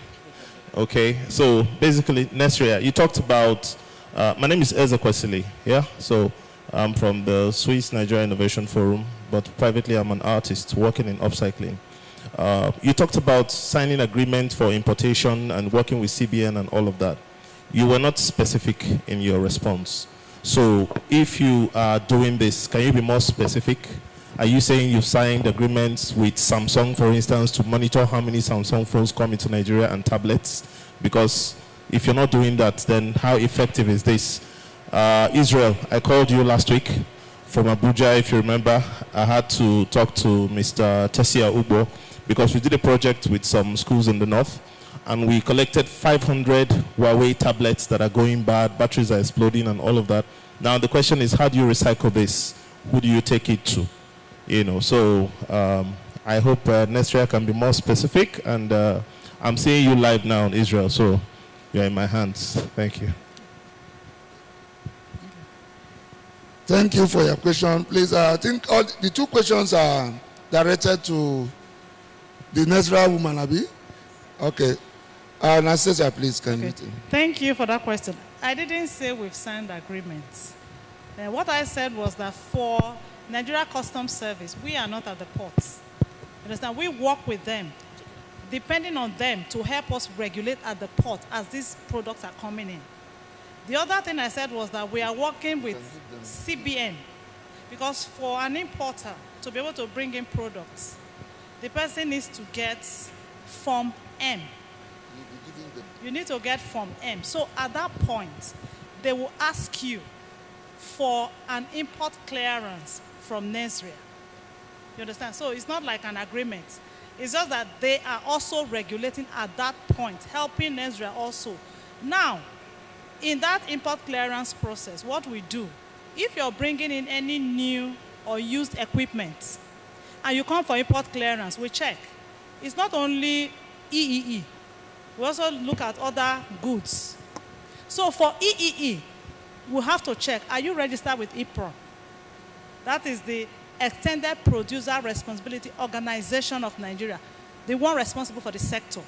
Okay. So basically, Nesria, you talked about, my name is Wacee', yeah? So I'm from the Swiss Nigeria Innovation Forum, but privately I'm an artist working in upcycling. You talked about signing agreement for importation and working with CBN and all of that. You were not specific in your response. So if you are doing this, can you be more specific? Are you saying you've signed agreements with Samsung, for instance, to monitor how many Samsung phones come into Nigeria and tablets? Because if you're not doing that, then how effective is this? Israel, I called you last week from Abuja, if you remember. I had to talk to Mr. Tessia Ubo because we did a project with some schools in the north, and we collected 500 Huawei tablets that are going bad, batteries are exploding and all of that. Now the question is, how do you recycle this? Who do you take it to? You know, so I hope Nesria can be more specific, and I'm seeing you live now in Israel, so you're in my hands. Thank you. Thank you for your question. Please, I think all the two questions are directed to the Nesria woman, Abi. Okay. Anastasia, please, can you? Thank you for that question. I didn't say we've signed agreements. What I said was that for Nigeria Customs Service, we are not at the ports. Understand? We work with them, depending on them, to help us regulate at the port as these products are coming in. The other thing I said was that we are working with CBN, because for an importer to be able to bring in products, the person needs to get Form M. You need to get Form M. So at that point, they will ask you for an import clearance from Nesria. You understand? So it's not like an agreement. It's just that they are also regulating at that point, helping Nesria also. Now, in that import clearance process, what we do, if you're bringing in any new or used equipment, and you come for import clearance, we check. It's not only EEE. We also look at other goods. So for EEE, we have to check, are you registered with EPRON? That is the Extended Producer Responsibility Organization of Nigeria, the one responsible for the sector.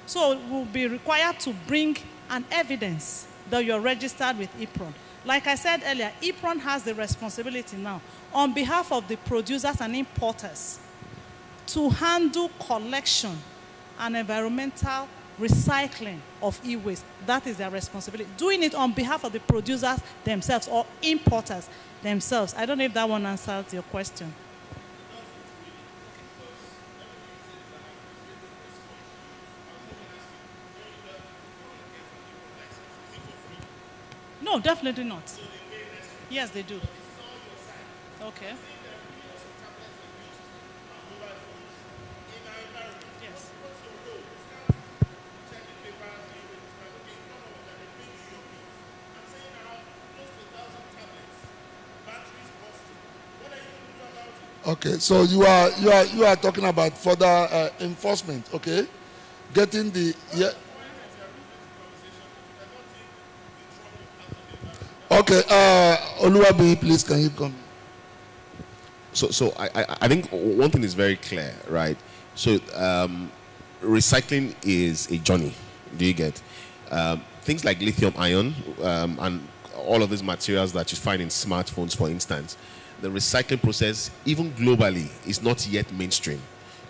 So we'll be required to bring an evidence that you're registered with EPRON. Like I said earlier, EPRON has the responsibility now, on behalf of the producers and importers, to handle collection and environmental recycling of e-waste. That is their responsibility. Doing it on behalf of the producers themselves or importers themselves. I don't know if that one answers your question. No, definitely not. Yes, they do. Okay. Yes. Okay, so you are talking about further enforcement, okay? Getting the Okay, Oluwabi, please, can you come? So I think one thing is very clear, right? So recycling is a journey. Do you get things like lithium ion and all of these materials that you find in smartphones, for instance? The recycling process, even globally, is not yet mainstream.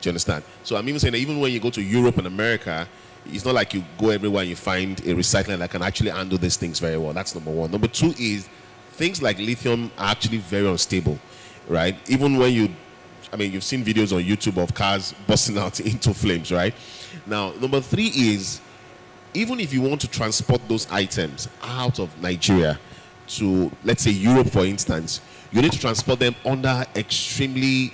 Do you understand? So I'm even saying that even when you go to Europe and America, it's not like you go everywhere and you find a recycler that can actually handle these things very well. That's number one. Number two is things like lithium are actually very unstable, right? Even when you've seen videos on YouTube of cars busting out into flames, right? Now, number three is, even if you want to transport those items out of Nigeria to, let's say, Europe, for instance, you need to transport them under extremely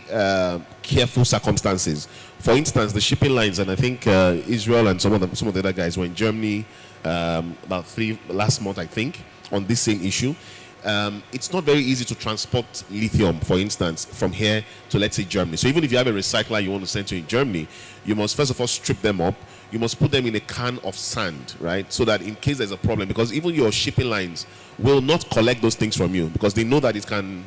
careful circumstances. For instance, the shipping lines, and I think Israel and some of the other guys were in Germany last month, I think, on this same issue. It's not very easy to transport lithium, for instance, from here to, let's say, Germany. So even if you have a recycler you want to send to in Germany, you must first of all strip them up. you must put them in a can of sand, right? So that in case there's a problem, because even your shipping lines will not collect those things from you because they know that it can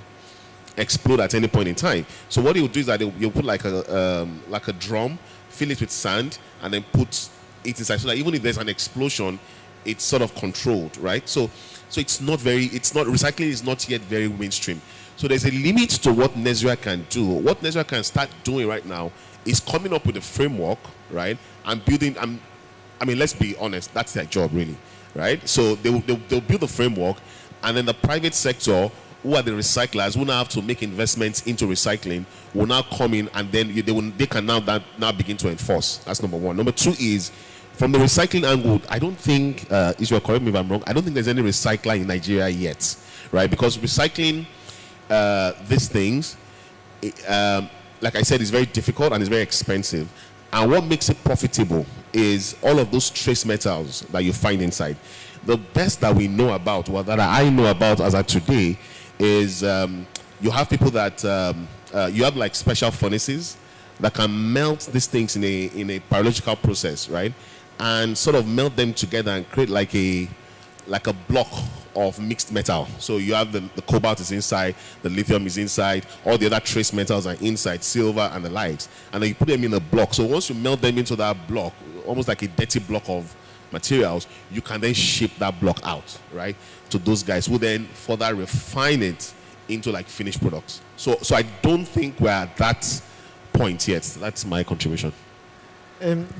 explode at any point in time. So what you'll do is that you'll put like a drum, fill it with sand, and then put it inside so that even if there's an explosion, it's sort of controlled, right? So recycling is not yet very mainstream. So there's a limit to what Nigeria can do. What Nigeria can start doing right now is coming up with a framework, right? And building, I mean, let's be honest, that's their job really, right? So they'll build the framework, and then the private sector, who are the recyclers, who now have to make investments into recycling, will now come in, and then they can now begin to enforce. That's number one. Number two is, from the recycling angle, I don't think, Israel, correct me if I'm wrong, I don't think there's any recycler in Nigeria yet, right? Because recycling these things, like I said, is very difficult and it's very expensive. And what makes it profitable is all of those trace metals that you find inside. The best that we know about, well, that I know about as of today, is you have people that, you have like special furnaces that can melt these things in a biological process, right? And sort of melt them together and create like a block of mixed metal. So you have the cobalt is inside, the lithium is inside, all the other trace metals are inside, silver and the likes. And then you put them in a block. So once you melt them into that block, almost like a dirty block of materials, you can then ship that block out, right, to those guys who then further refine it into like finished products. So I don't think we're at that point yet. That's my contribution.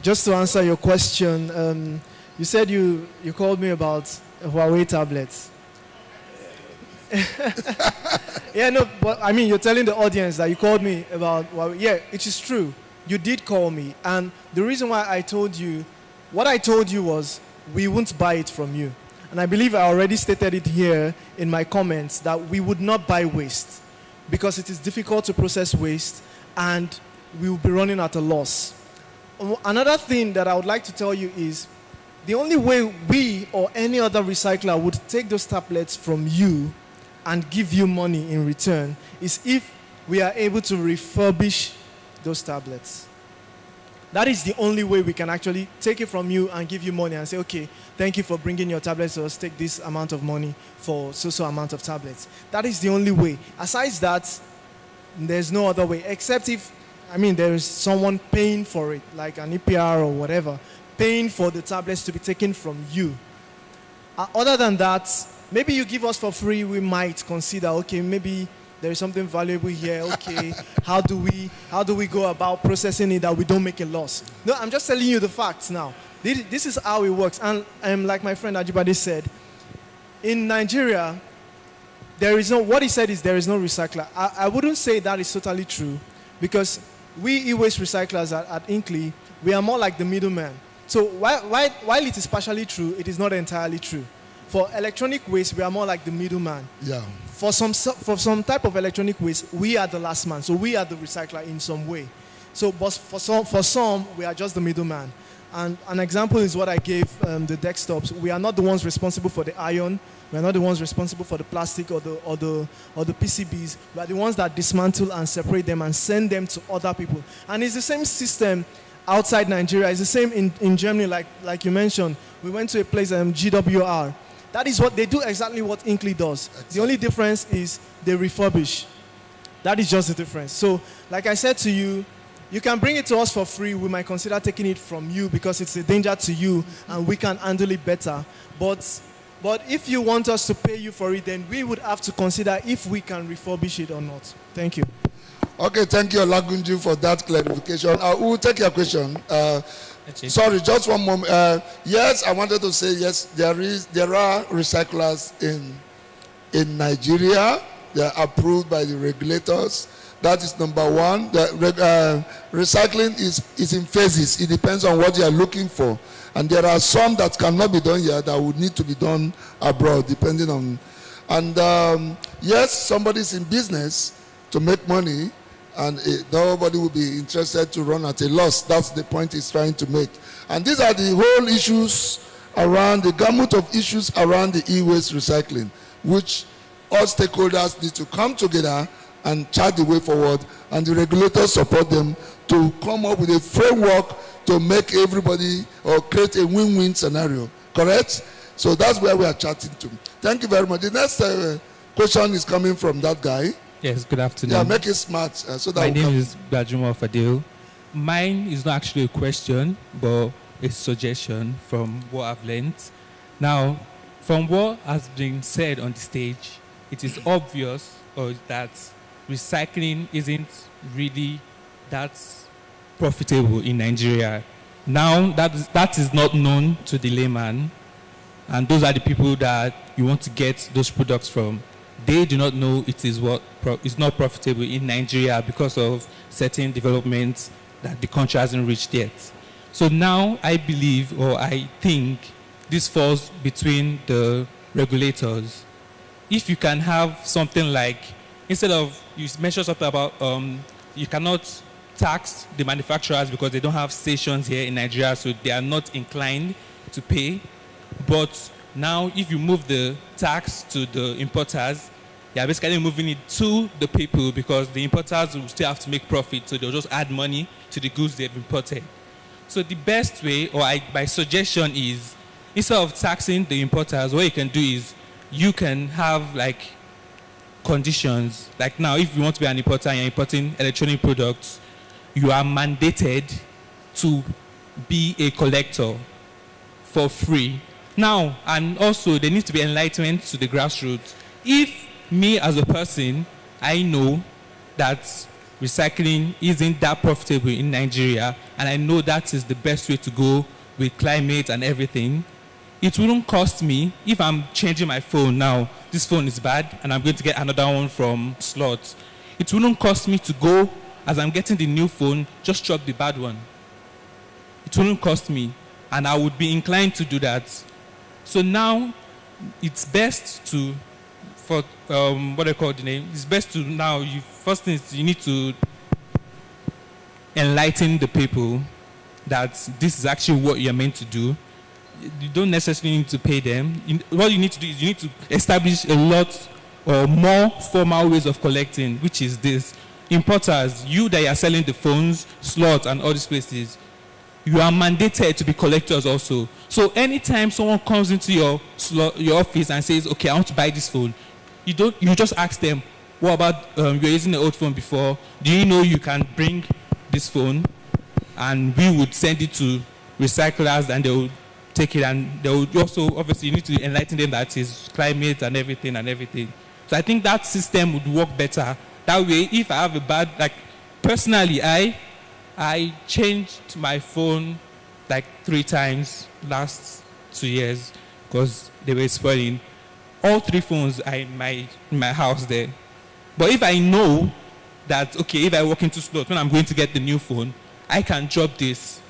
Just to answer your question, you said you called me about Huawei tablets. Yeah, no, but I mean, you're telling the audience that you called me about Huawei. Yeah, it is true. You did call me. And the reason why I told you, what I told you was, we won't buy it from you. And I believe I already stated it here in my comments that we would not buy waste because it is difficult to process waste and we will be running at a loss. Another thing that I would like to tell you is the only way we or any other recycler would take those tablets from you and give you money in return is if we are able to refurbish those tablets. That is the only way we can actually take it from you and give you money and say, okay, thank you for bringing your tablets to us, take this amount of money for so amount of tablets. That is the only way. Aside that, there's no other way, except if, I mean, there is someone paying for it, like an EPR or whatever, paying for the tablets to be taken from you. Other than that, maybe you give us for free, we might consider, okay, maybe there is something valuable here, okay, how do we go about processing it that we don't make a loss? No, I'm just telling you the facts now. This is how it works. And like my friend Ajibade said, in Nigeria, what he said is there is no recycler. I wouldn't say that is totally true because we e-waste recyclers at Inkley, we are more like the middleman. So while it is partially true, it is not entirely true. For electronic waste, we are more like the middleman. Yeah. For some type of electronic waste, we are the last man. So we are the recycler in some way. So but for some, we are just the middleman. And an example is what I gave the desktops. We are not the ones responsible for the iron. We are not the ones responsible for the plastic or the PCBs. We are the ones that dismantle and separate them and send them to other people. And it's the same system outside Nigeria. It's the same in Germany, like you mentioned. We went to a place, GWR. That is what they do, exactly what Inkley does. The only difference is they refurbish. That is just the difference. So, like I said to you, you can bring it to us for free. We might consider taking it from you because it's a danger to you and we can handle it better. But if you want us to pay you for it, then we would have to consider if we can refurbish it or not. Thank you. Okay, thank you, Olagunju, for that clarification. We'll take your question. Sorry, just one moment. Yes, I wanted to say yes. There are recyclers in Nigeria. They are approved by the regulators. That is number one. Recycling is in phases. It depends on what you are looking for, and there are some that cannot be done here that would need to be done abroad, depending on. And yes, somebody's in business to make money. And nobody will be interested to run at a loss. That's the point he's trying to make. And these are the whole issues around, the gamut of issues around the e-waste recycling, which all stakeholders need to come together and chart the way forward, and the regulators support them to to come up with a framework to make everybody or create a win-win scenario. Correct? So that's where we are chatting to. Thank you very much. The next question is coming from that guy. Yes, good afternoon. Yeah, make it smart. So that my name is Bajuma Fadil. Mine is not actually a question, but a suggestion from what I've learned. Now, from what has been said on the stage, it is obvious that recycling isn't really that profitable in Nigeria. Now, that is not known to the layman, and those are the people that you want to get those products from. They do not know it is is not profitable in Nigeria because of certain developments that the country hasn't reached yet. So now I believe, or I think, this falls between the regulators. If you can have something like, instead of, you mentioned something about you cannot tax the manufacturers because they don't have stations here in Nigeria, so they are not inclined to pay. But now if you move the tax to the importers, you're basically moving it to the people because the importers will still have to make profit, so they'll just add money to the goods they've imported. So the best way, or my suggestion is, instead of taxing the importers, what you can do is you can have like conditions. Like now, if you want to be an importer and you're importing electronic products, you are mandated to be a collector for free. Now, and also there needs to be enlightenment to the grassroots. If me as a person, I know that recycling isn't that profitable in Nigeria, and I know that is the best way to go with climate and everything, it wouldn't cost me, if I'm changing my phone now, this phone is bad and I'm going to get another one from Slots, it wouldn't cost me to go, as I'm getting the new phone, just drop the bad one. It wouldn't cost me, and I would be inclined to do that. So now, it's best to, for what I call the name, it's best to now, first thing is you need to enlighten the people that this is actually what you're meant to do. You don't necessarily need to pay them. What you need to do is you need to establish a lot or more formal ways of collecting, which is this. Importers, you that are selling the phones, Slots, and all these places, you are mandated to be collectors also. So anytime someone comes into your office and says, okay, I want to buy this phone, you just ask them, what about, you're using the old phone before, do you know you can bring this phone? And we would send it to recyclers and they will take it, and they will also, obviously, you need to enlighten them that it's climate and everything. So I think that system would work better. That way, if I have a bad, like, personally, I changed my phone like 3 times last 2 years because they were spoiling. All 3 phones are in my house there. But if I know that, okay, if I walk into Slots, when I'm going to get the new phone, I can drop this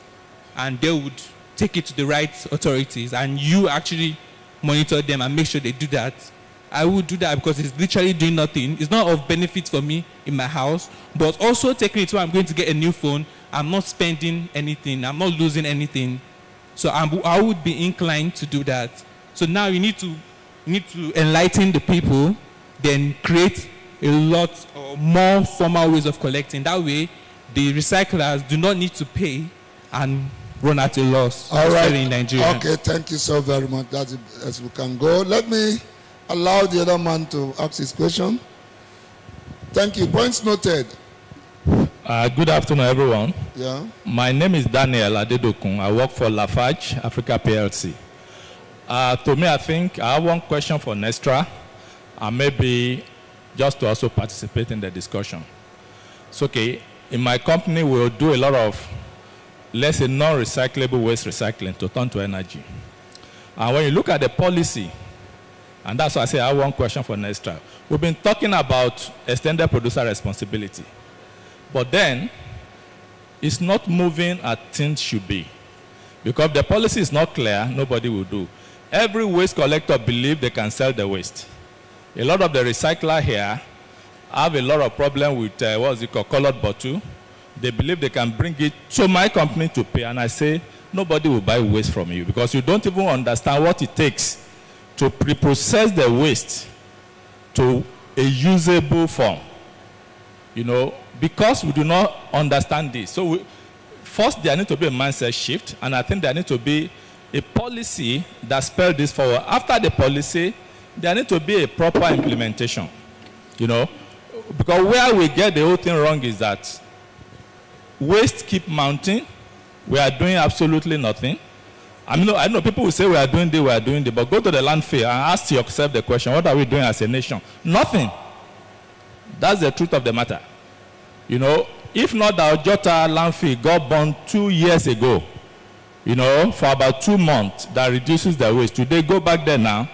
and they would take it to the right authorities and you actually monitor them and make sure they do that, I would do that because it's literally doing nothing. It's not of benefit for me in my house, but also taking it when I'm going to get a new phone, I'm not spending anything, I'm not losing anything. So I would be inclined to do that. So now you need to enlighten the people, then create a lot or more formal ways of collecting. That way, the recyclers do not need to pay and run at a loss. All right. In Nigeria. Okay, thank you so very much. That's as we can go. Let me allow the other man to ask his question. Thank you. Points noted. Good afternoon, everyone. Yeah. My name is Daniel Adedokun. I work for Lafarge Africa PLC. To me, I think I have one question for Nestra, and maybe just to also participate in the discussion. So, okay, in my company, we'll do a lot of, let's say, non-recyclable waste recycling to turn to energy. And when you look at the policy, and that's why I say I have one question for Nestra. We've been talking about extended producer responsibility. But then, it's not moving as things should be. Because the policy is not clear, nobody will do. Every waste collector believes they can sell the waste. A lot of the recyclers here have a lot of problem with, colored bottle. They believe they can bring it to my company to pay. And I say, nobody will buy waste from you because you don't even understand what it takes to pre-process the waste to a usable form. You know, because we do not understand this. So first, there needs to be a mindset shift, and I think there needs to be a policy that spells this forward. After the policy, there needs to be a proper implementation, you know, because where we get the whole thing wrong is that waste keep mounting. We are doing absolutely nothing. I know people will say we are doing this, but go to the landfill and ask yourself the question, what are we doing as a nation? Nothing. That's the truth of the matter. You know, if not the Ojota landfill got burned 2 years ago, you know, for about 2 months, that reduces the waste. Today, go back there now,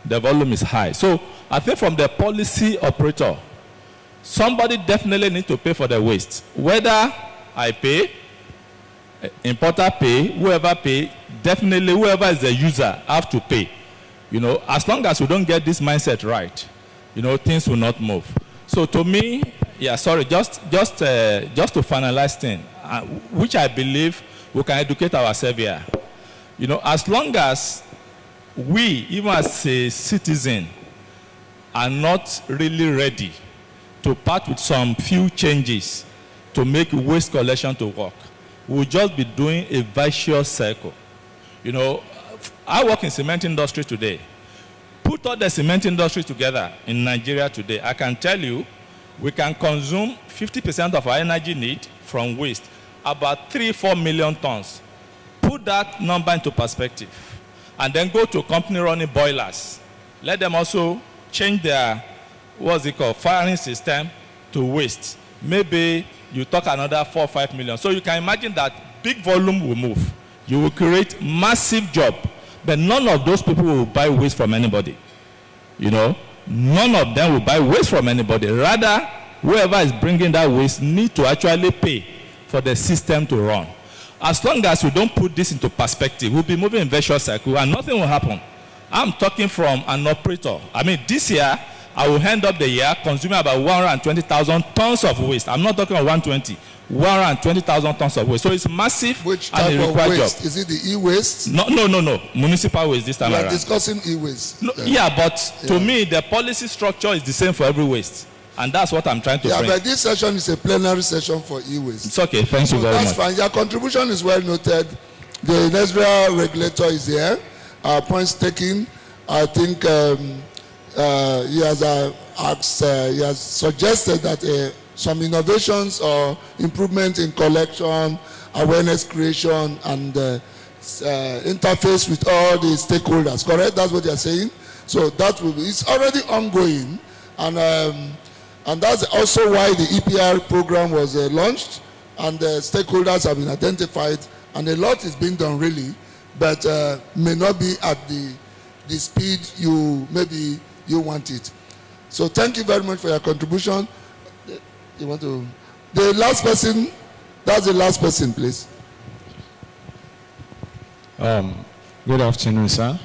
the volume is high. So I think from the policy operator, somebody definitely needs to pay for the waste. Whether I pay, importer pay, whoever pay, definitely whoever is the user have to pay. You know, as long as we don't get this mindset right, you know, things will not move. So to me, yeah, sorry, just to finalize things, which I believe we can educate ourselves here. You know, as long as we, even as a citizen, are not really ready to part with some few changes to make waste collection to work, we'll just be doing a vicious cycle. You know, I work in cement industry today. Put all the cement industry together in Nigeria today, I can tell you, we can consume 50% of our energy need from waste, about 3-4 million tons. Put that number into perspective, and then go to company running boilers. Let them also change their, firing system to waste. Maybe you talk another 4 or 5 million. So you can imagine that big volume will move. You will create massive job, but none of those people will buy waste from anybody. You know, none of them will buy waste from anybody. Rather, whoever is bringing that waste need to actually pay for the system to run. As long as we don't put this into perspective, we'll be moving in vicious cycle and nothing will happen. I'm talking from an operator. I mean, this year, I will end up the year consuming about 120,000 tons of waste. I'm not talking about 120, 120,000 tons of waste. So it's massive. Which and type it of requires waste? job. Is it the e-waste? No. Municipal waste this time We are around. discussing e-waste. No, yeah, but to me, the policy structure is the same for every waste. And that's what I'm trying to bring. But this session is a plenary session for e-waste. It's okay. Thank you very much. That's fine. Your contribution is well noted. The Nigeria regulator is here. Points taken. I think he has suggested that some innovations or improvement in collection, awareness creation, and interface with all the stakeholders. Correct? That's what you're saying. So that will be. It's already ongoing, and that's also why the EPR program was launched, and the stakeholders have been identified, and a lot is being done really, but may not be at the speed you want it. So thank you very much for your contribution. You want to? The last person, that's the last person, please. Good afternoon, sir.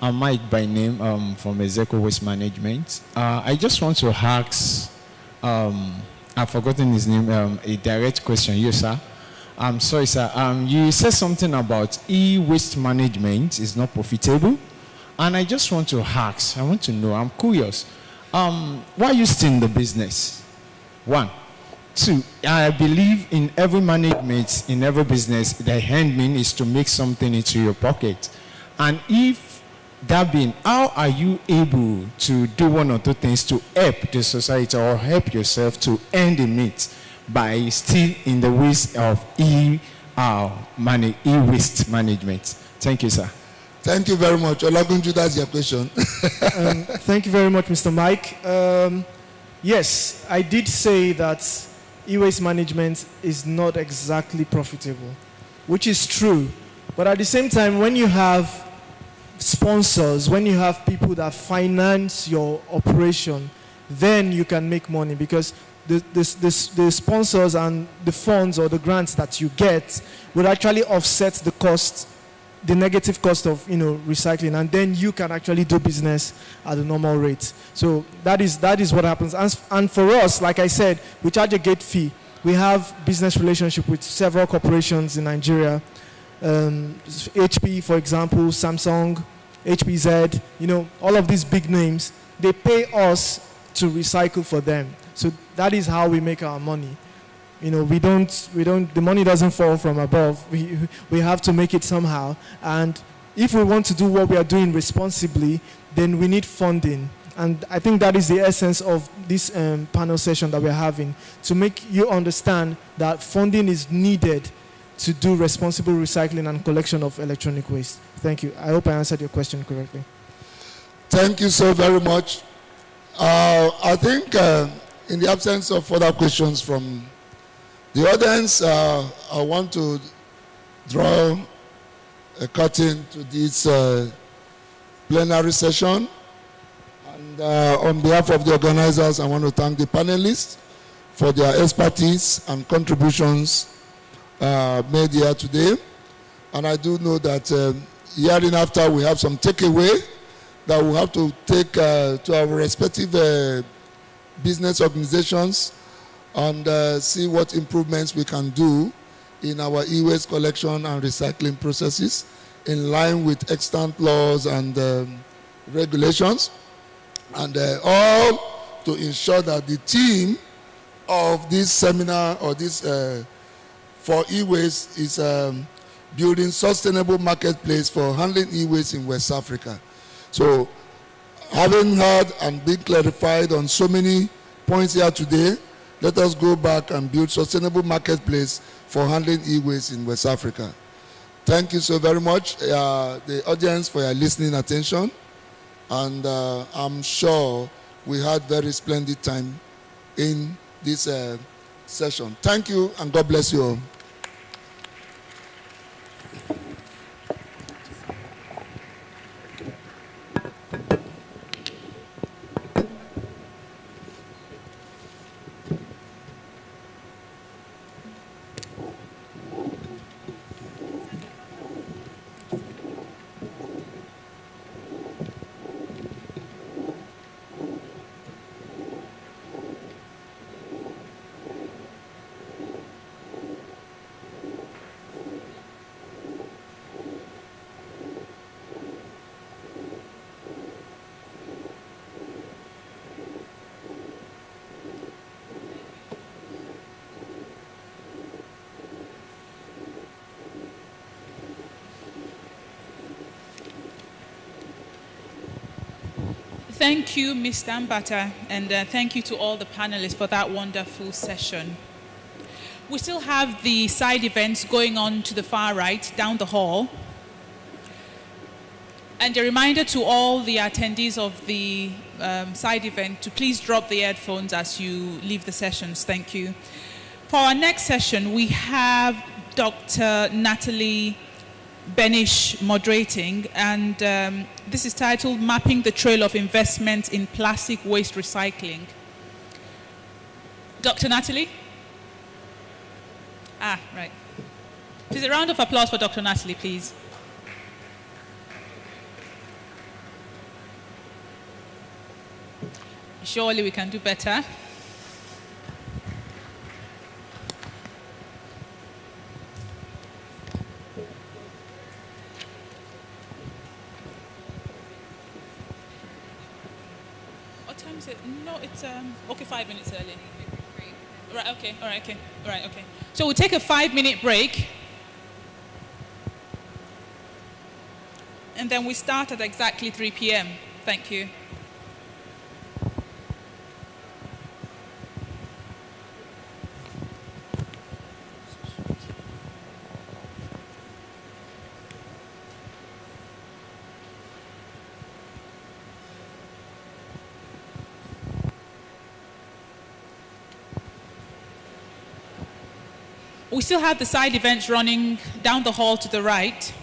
I'm Mike by name, from Ezeco Waste Management. I just want to ask, I've forgotten his name, a direct question. You, sir. I'm sorry, sir. You said something about e-waste management is not profitable. And I just want to ask, I want to know, I'm curious. Why are you still in the business? 1. 2, I believe in every management, in every business, the end mean is to make something into your pocket. And if that being, how are you able to do one or two things to help the society or help yourself to end the meat by still in the waste of e-waste management? Thank you, sir. Thank you very much. Olagunju, that's your question. Thank you very much, Mr. Mike. Yes, I did say that e-waste management is not exactly profitable, which is true. But at the same time, when you have sponsors, when you have people that finance your operation, then you can make money, because the sponsors and the funds or the grants that you get will actually offset the cost, the negative cost of recycling, and then you can actually do business at the normal rate. So that is what happens. And for us, like I said, we charge a gate fee. We have business relationship with several corporations in Nigeria. HP, for example, Samsung, HPZ, all of these big names, they pay us to recycle for them. So that is how we make our money. the money doesn't fall from above. We have to make it somehow. And if we want to do what we are doing responsibly, then we need funding. And I think that is the essence of this panel session that we're having, to make you understand that funding is needed to do responsible recycling and collection of electronic waste. Thank you. I hope I answered your question correctly. Thank you so very much. I think in the absence of further questions from the audience, I want to draw a curtain to this plenary session. And on behalf of the organizers, I want to thank the panelists for their expertise and contributions made here today. And I do know that hereinafter we have some takeaway that we have to take to our respective business organizations and see what improvements we can do in our e-waste collection and recycling processes in line with extant laws and regulations, and all to ensure that the theme of this seminar or this for e-waste is building sustainable marketplace for handling e-waste in West Africa. So having heard and been clarified on so many points here today, let us go back and build sustainable marketplace for handling e-waste in West Africa. Thank you so very much, the audience, for your listening attention. And I'm sure we had very splendid time in this session. Thank you, and God bless you all. Thank you, Mr. Ambata, and thank you to all the panelists for that wonderful session. We still have the side events going on to the far right, down the hall. And a reminder to all the attendees of the side event to please drop the headphones as you leave the sessions. Thank you. For our next session, we have Dr. Natalie Benish moderating, and this is titled Mapping the Trail of Investment in Plastic Waste Recycling. Dr. Natalie? Ah, right. Please, a round of applause for Dr. Natalie, please. Surely we can do better. No, it's okay, 5 minutes early. Right, okay, all right, okay, all right, okay. So we'll take a 5-minute break. And then we start at exactly 3 p.m. Thank you. We still have the side events running down the hall to the right.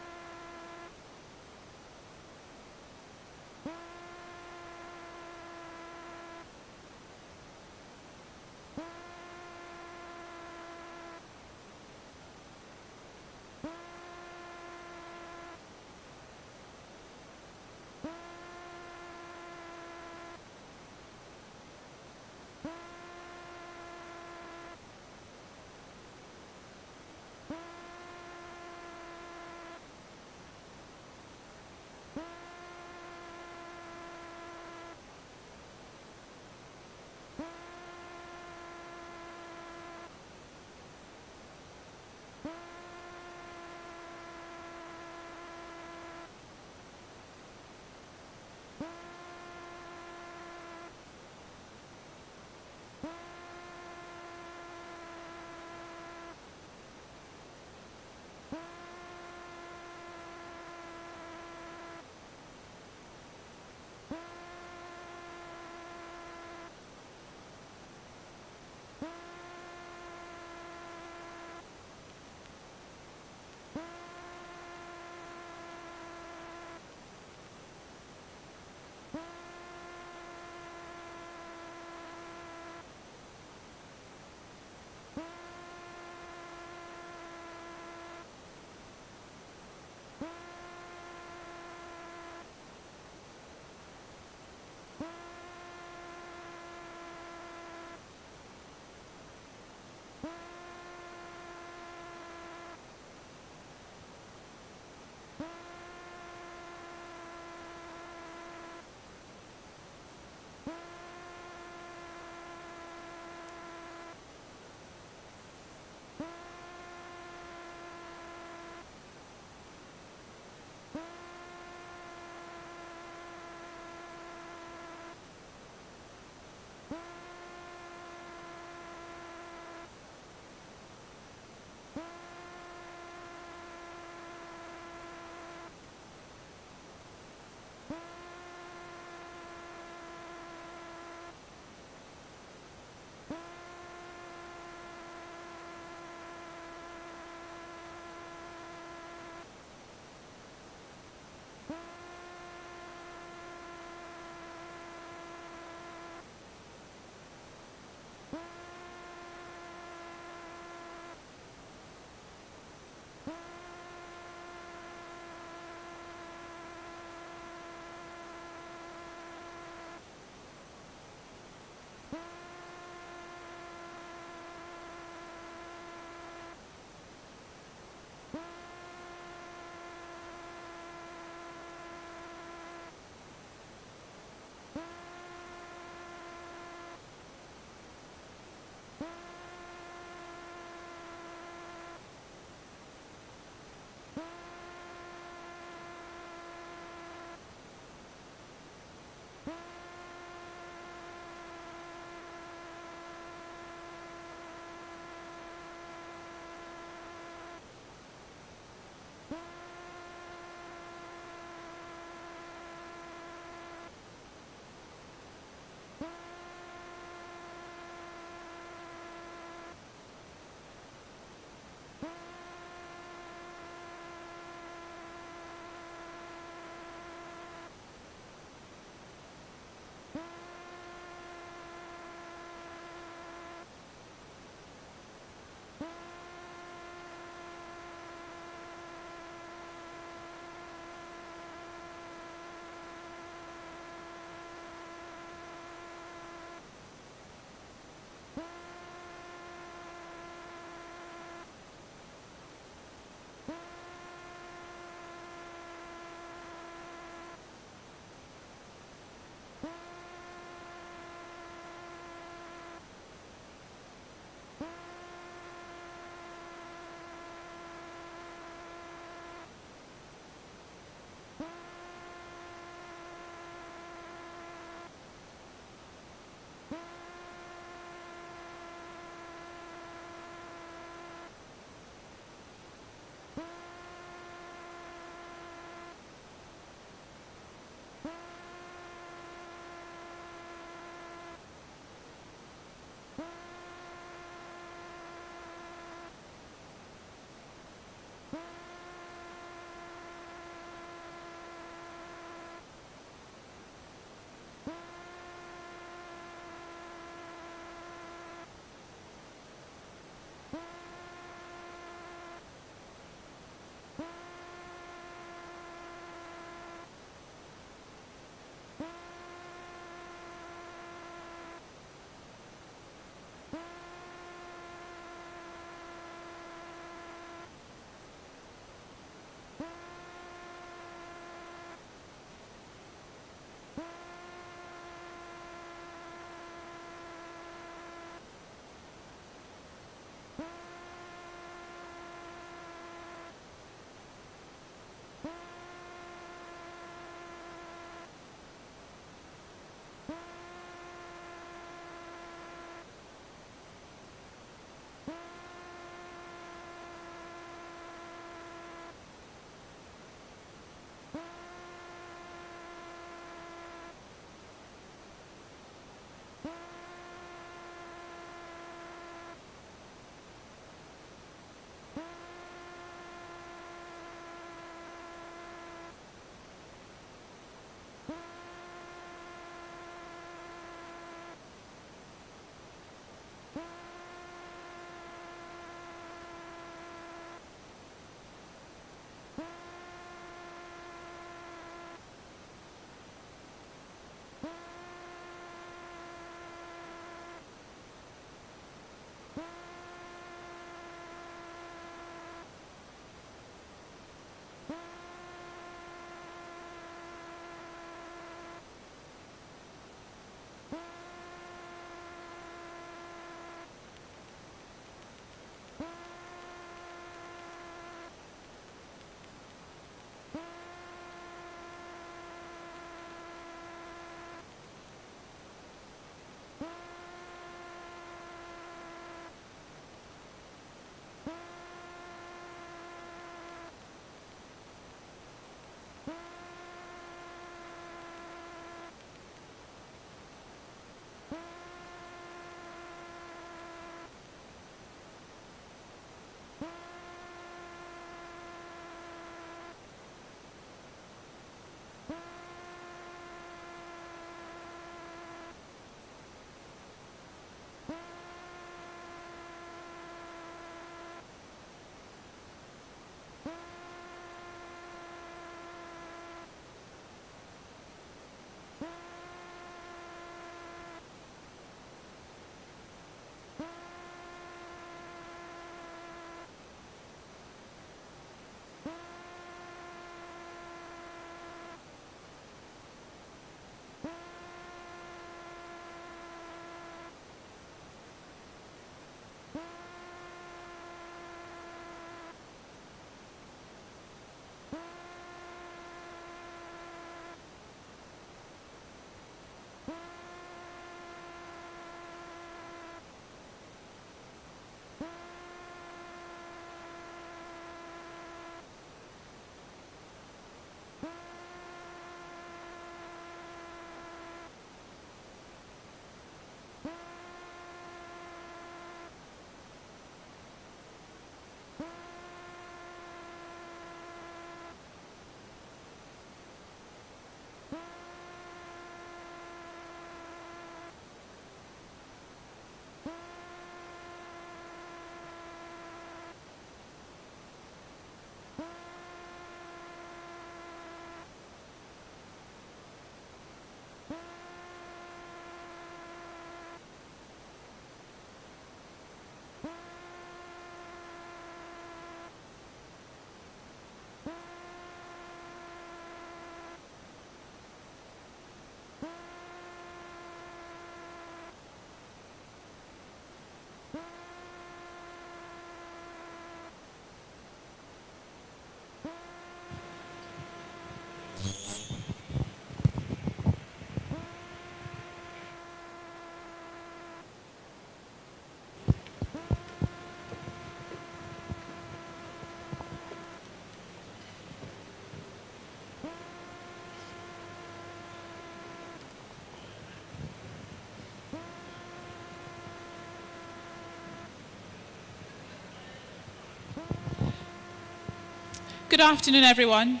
Good afternoon, everyone,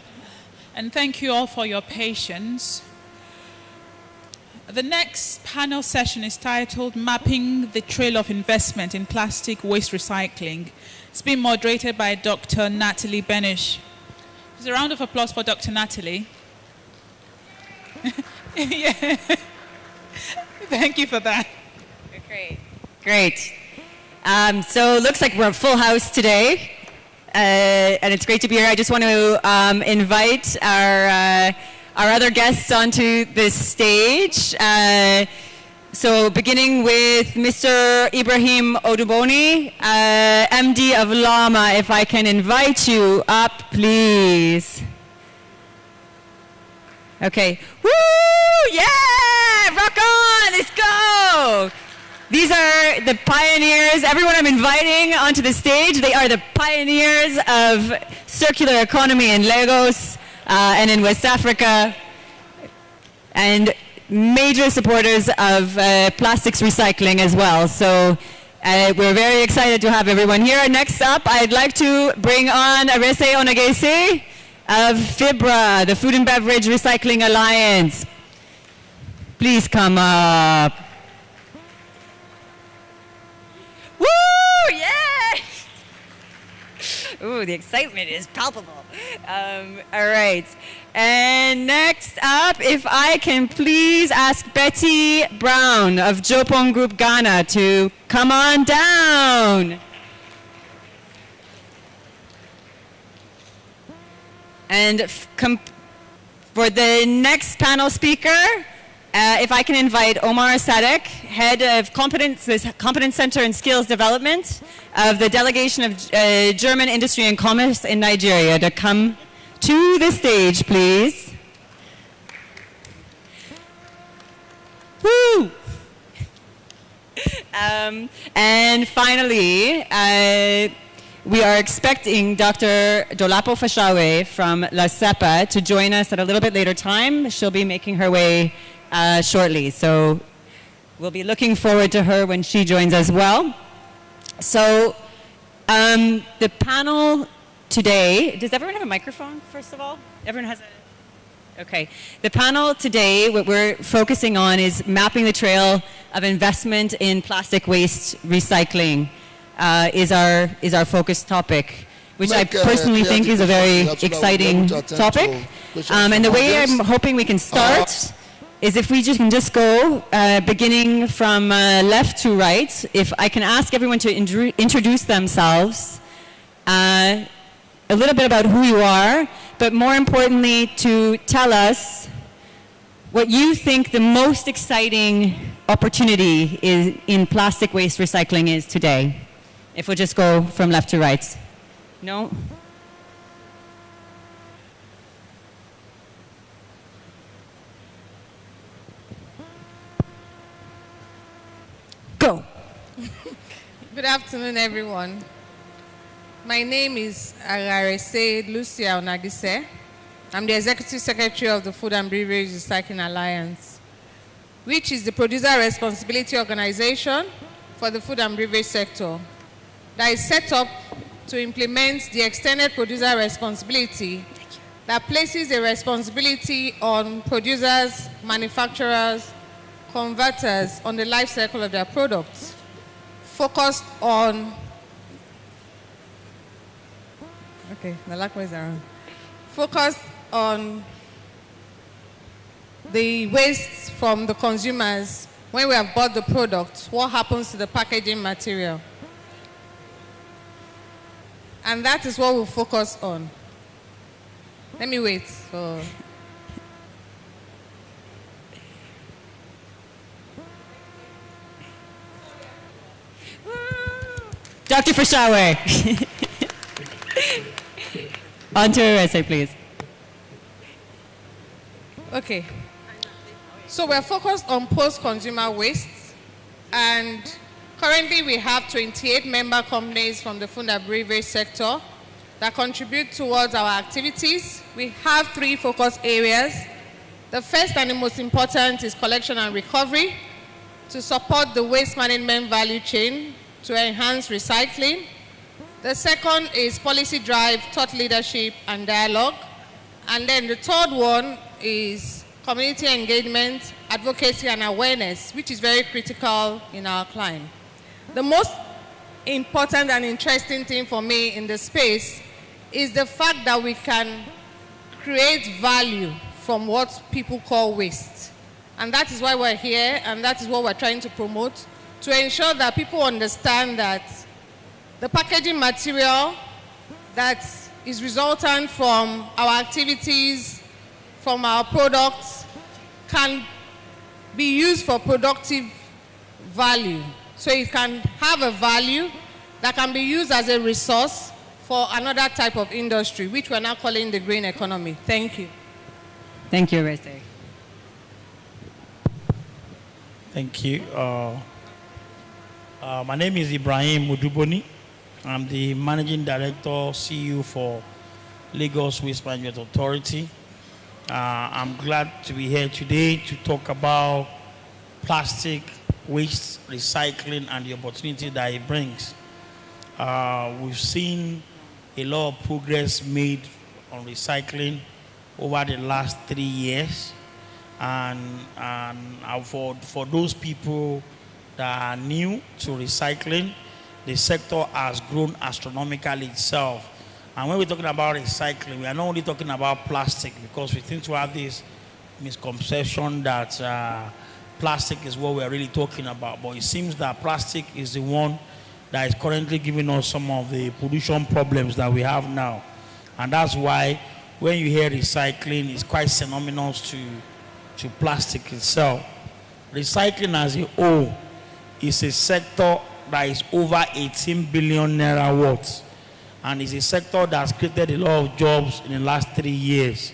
and thank you all for your patience. The next panel session is titled Mapping the Trail of Investment in Plastic Waste Recycling. It's been moderated by Dr. Natalie Benish. Just a round of applause for Dr. Natalie. Yeah. Thank you for that. Great. Great. So it looks like we're a full house today, and it's great to be here. I just want to invite our other guests onto this stage. So beginning with Mr. Ibrahim Oduboni, MD of Llama, if I can invite you up, please. Okay. Woo! Yeah! Rock on! Let's go! These are the pioneers. Everyone I'm inviting onto the stage, they are the pioneers of circular economy in Lagos and in West Africa, and major supporters of plastics recycling as well. So we're very excited to have everyone here. Next up, I'd like to bring on Arese Onagese of FIBRA, the Food and Beverage Recycling Alliance. Please come up. Woo! Yeah! Ooh, the excitement is palpable. All right. And next up, if I can please ask Betty Brown of Jopong Group Ghana to come on down. And for the next panel speaker, if I can invite Omar Sadek, Head of Competence Center and Skills Development of the Delegation of German Industry and Commerce in Nigeria, to come to the stage, please. Woo! And finally, we are expecting Dr. Dolapo Fashawe from La CEPA to join us at a little bit later time. She'll be making her way shortly, so we'll be looking forward to her when she joins as well. So the panel today, does everyone have a microphone, first of all? Everyone has a... Okay. The panel today, what we're focusing on is mapping the trail of investment in plastic waste recycling is our focus topic, which I personally think is a very exciting topic. And the way I'm hoping we can start is if we can just go beginning from left to right. If I can ask everyone to introduce themselves, a little bit about who you are, but more importantly to tell us what you think the most exciting opportunity is in plastic waste recycling is today. If we'll just go from left to right. No? Go. Good afternoon, everyone. My name is Arese Lucia Onagise. I'm the Executive Secretary of the Food and Beverage Recycling Alliance, which is the producer responsibility organization for the food and beverage sector that is set up to implement the extended producer responsibility that places a responsibility on producers, manufacturers, converters on the life cycle of their products, focused on focused on the waste from the consumers. When we have bought the product, what happens to the packaging material? And that is what we'll focus on. Let me wait for... Dr. Fashawe. On to Arese, please. Okay. So we're focused on post-consumer waste, and currently we have 28 member companies from the food and beverage sector that contribute towards our activities. We have 3 focus areas. The first and the most important is collection and recovery to support the waste management value chain to enhance recycling. The second is policy drive, thought leadership, and dialogue. And then the third one is community engagement, advocacy, and awareness, which is very critical in our climb. The most important and interesting thing for me in the space is the fact that we can create value from what people call waste. And that is why we're here, and that is what we're trying to promote, to ensure that people understand that the packaging material that is resultant from our activities, from our products, can be used for productive value. So it can have a value that can be used as a resource for another type of industry, which we're now calling the green economy. Thank you. Thank you, Wacee'. Thank you. My name is Ibrahim Muduboni. I'm the Managing Director, CEO for Lagos Waste Management Authority. I'm glad to be here today to talk about plastic waste recycling and the opportunity that it brings. We've seen a lot of progress made on recycling over the last 3 years. And for those people that are new to recycling, the sector has grown astronomically itself. And when we're talking about recycling, we are not only talking about plastic, because we think to have this misconception that plastic is what we're really talking about. But it seems that plastic is the one that is currently giving us some of the pollution problems that we have now. And that's why when you hear recycling, it's quite synonymous to plastic itself. Recycling as a whole is a sector that is over 18 billion naira worth, and is a sector that's created a lot of jobs in the last 3 years.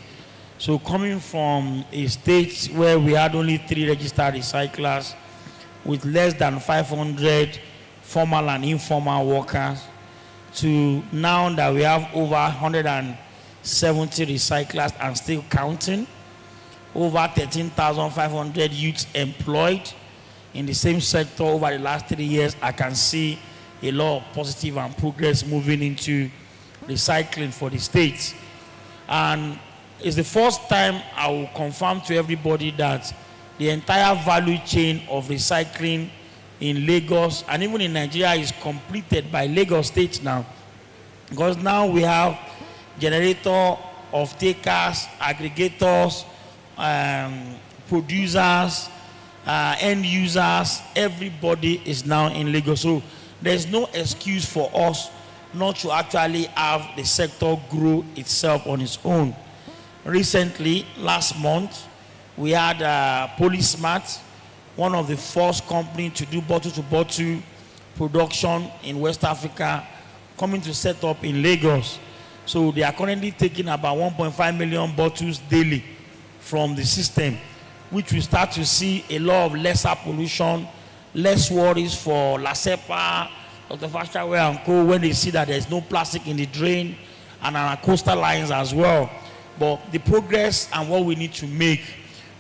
So coming from a state where we had only 3 registered recyclers with less than 500 formal and informal workers, to now that we have over 170 recyclers and still counting, over 13,500 youths employed in the same sector over the last 3 years, I can see a lot of positive and progress moving into recycling for the states. And it's the first time I will confirm to everybody that the entire value chain of recycling in Lagos and even in Nigeria is completed by Lagos State now. Because now we have generator, off-takers, aggregators, producers, end users, everybody is now in Lagos. So there's no excuse for us not to actually have the sector grow itself on its own. Recently, last month, we had Polysmart, one of the first companies to do bottle-to-bottle production in West Africa, coming to set up in Lagos. So they are currently taking about 1.5 million bottles daily from the system, which we start to see a lot of lesser pollution, less worries for LASEPA, Dr. Fashawe and Co. when they see that there's no plastic in the drain and on our coastal lines as well. But the progress and what we need to make,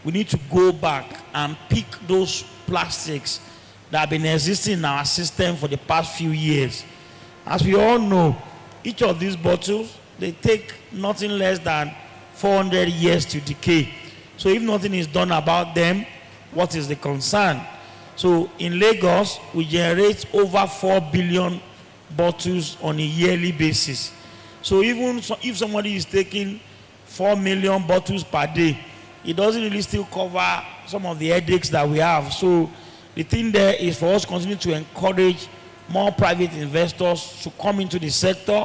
we need to go back and pick those plastics that have been existing in our system for the past few years. As we all know, each of these bottles, they take nothing less than 400 years to decay. So if nothing is done about them, what is the concern? So in Lagos, we generate over 4 billion bottles on a yearly basis. So even if somebody is taking 4 million bottles per day, it doesn't really still cover some of the headaches that we have. So the thing there is for us to continue to encourage more private investors to come into the sector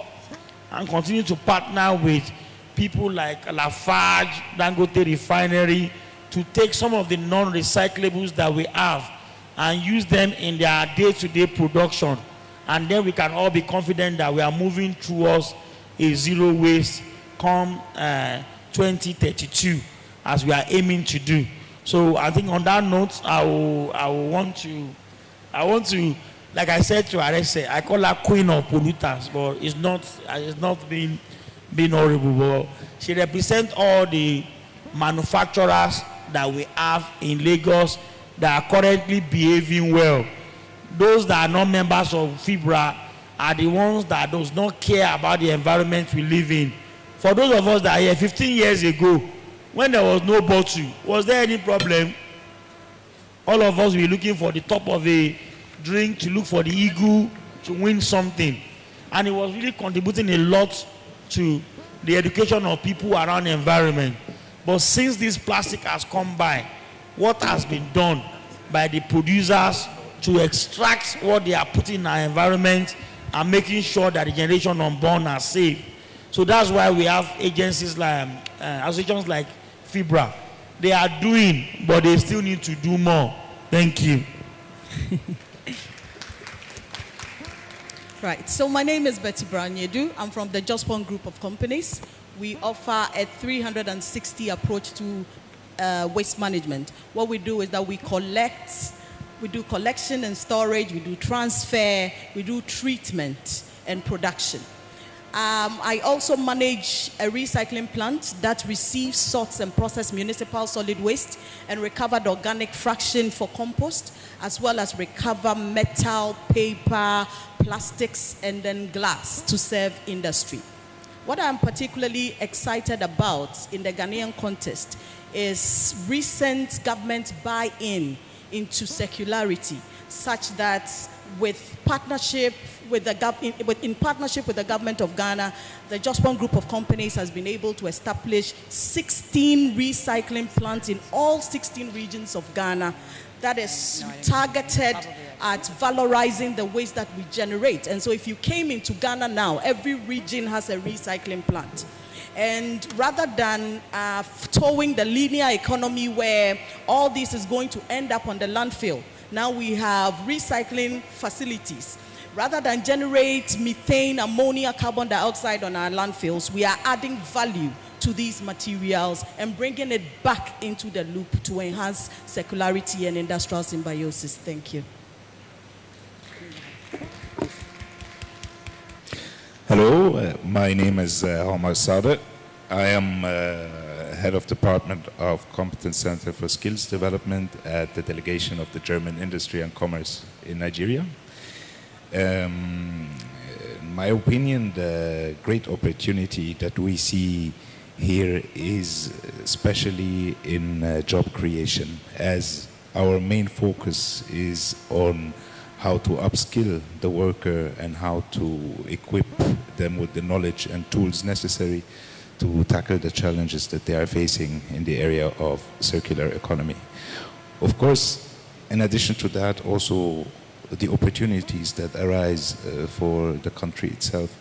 and continue to partner with people like Lafarge, Dangote Refinery, to take some of the non-recyclables that we have and use them in their day-to-day production. And then we can all be confident that we are moving towards a zero waste come 2032, as we are aiming to do. So I think on that note, I want to, like I said to Arese, I call her queen of polluters, but it's not being horrible. But she represents all the manufacturers that we have in Lagos that are currently behaving well. Those that are not members of FIBRA are the ones that does not care about the environment we live in. For those of us that are here 15 years ago, when there was no bottle, was there any problem? All of us were looking for the top of a drink, to look for the eagle, to win something. And it was really contributing a lot to the education of people around the environment. But since this plastic has come by, what has been done by the producers to extract what they are putting in our environment and making sure that the generation unborn are safe. So that's why we have agencies like, associations like FIBRA. They are doing, but they still need to do more. Thank you. Right, so my name is Betty Brown-Yedu. I'm from the Jospon Group of Companies. We offer a 360 approach to waste management. What we do is that we do collection and storage, we do transfer, we do treatment and production. I also manage a recycling plant that receives, sorts and processes municipal solid waste and recovered organic fraction for compost, as well as recover metal, paper, plastics, and then glass to serve industry. What I'm particularly excited about in the Ghanaian context is recent government buy-in into circularity, such that in partnership with the government of Ghana, the Jospon Group of Companies has been able to establish 16 recycling plants in all 16 regions of Ghana that is targeted at valorizing the waste that we generate. And so if you came into Ghana now, every region has a recycling plant. And rather than towing the linear economy where all this is going to end up on the landfill, now we have recycling facilities. Rather than generate methane, ammonia, carbon dioxide on our landfills, we are adding value to these materials and bringing it back into the loop to enhance circularity and industrial symbiosis. Thank you. Hello, my name is Omar Sadet. I am head of Department of Competence Center for Skills Development at the delegation of the German Industry and Commerce in Nigeria. In my opinion, the great opportunity that we see here is especially in job creation, as our main focus is on how to upskill the worker and how to equip them with the knowledge and tools necessary to tackle the challenges that they are facing in the area of circular economy. Of course, in addition to that, also the opportunities that arise for the country itself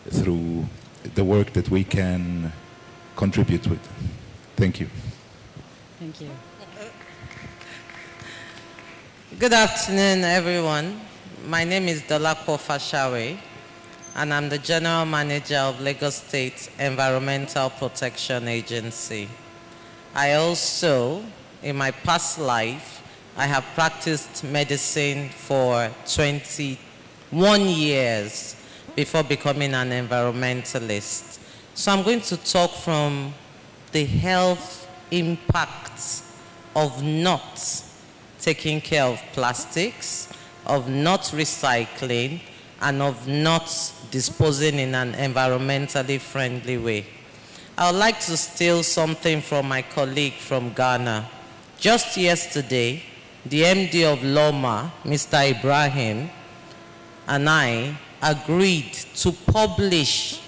through the work that we can contribute with. Thank you. Thank you. Good afternoon, everyone. My name is Dolapo Fashawe, and I'm the General Manager of Lagos State Environmental Protection Agency. I also, in my past life, I have practiced medicine for 21 years before becoming an environmentalist. So I'm going to talk from the health impacts of not taking care of plastics, of not recycling, and of not disposing in an environmentally friendly way. I would like to steal something from my colleague from Ghana. Just yesterday, the MD of Loma, Mr. Ibrahim, and I agreed to publish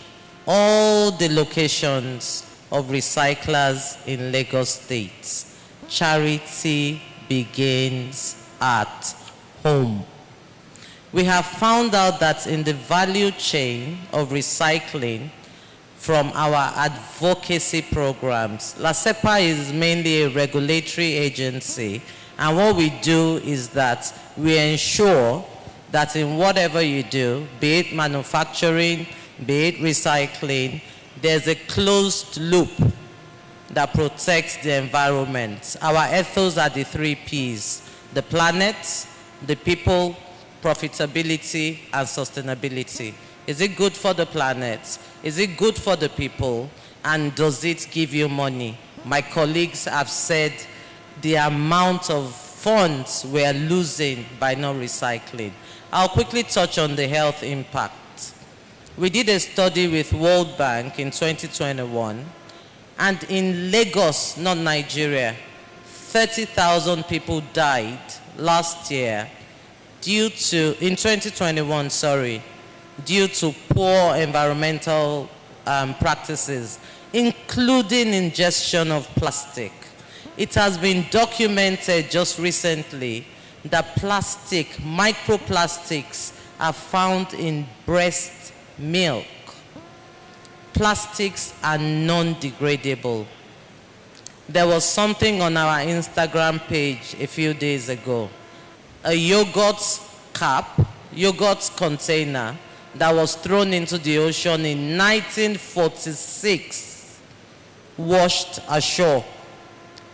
all the locations of recyclers in Lagos State. Charity begins at home. We have found out that in the value chain of recycling from our advocacy programs, LASEPA is mainly a regulatory agency, and what we do is that we ensure that in whatever you do, be it manufacturing, be it recycling, there's a closed loop that protects the environment. Our ethos are the 3 Ps: the planet, the people, profitability, and sustainability. Is it good for the planet? Is it good for the people? And does it give you money? My colleagues have said the amount of funds we are losing by not recycling. I'll quickly touch on the health impact. We did a study with World Bank in 2021, and in Lagos, not Nigeria, 30,000 people died last year in 2021, due to poor environmental practices, including ingestion of plastic. It has been documented just recently that microplastics are found in breast milk. Plastics are non-degradable. There was something on our Instagram page a few days ago. A yogurt container that was thrown into the ocean in 1946, washed ashore,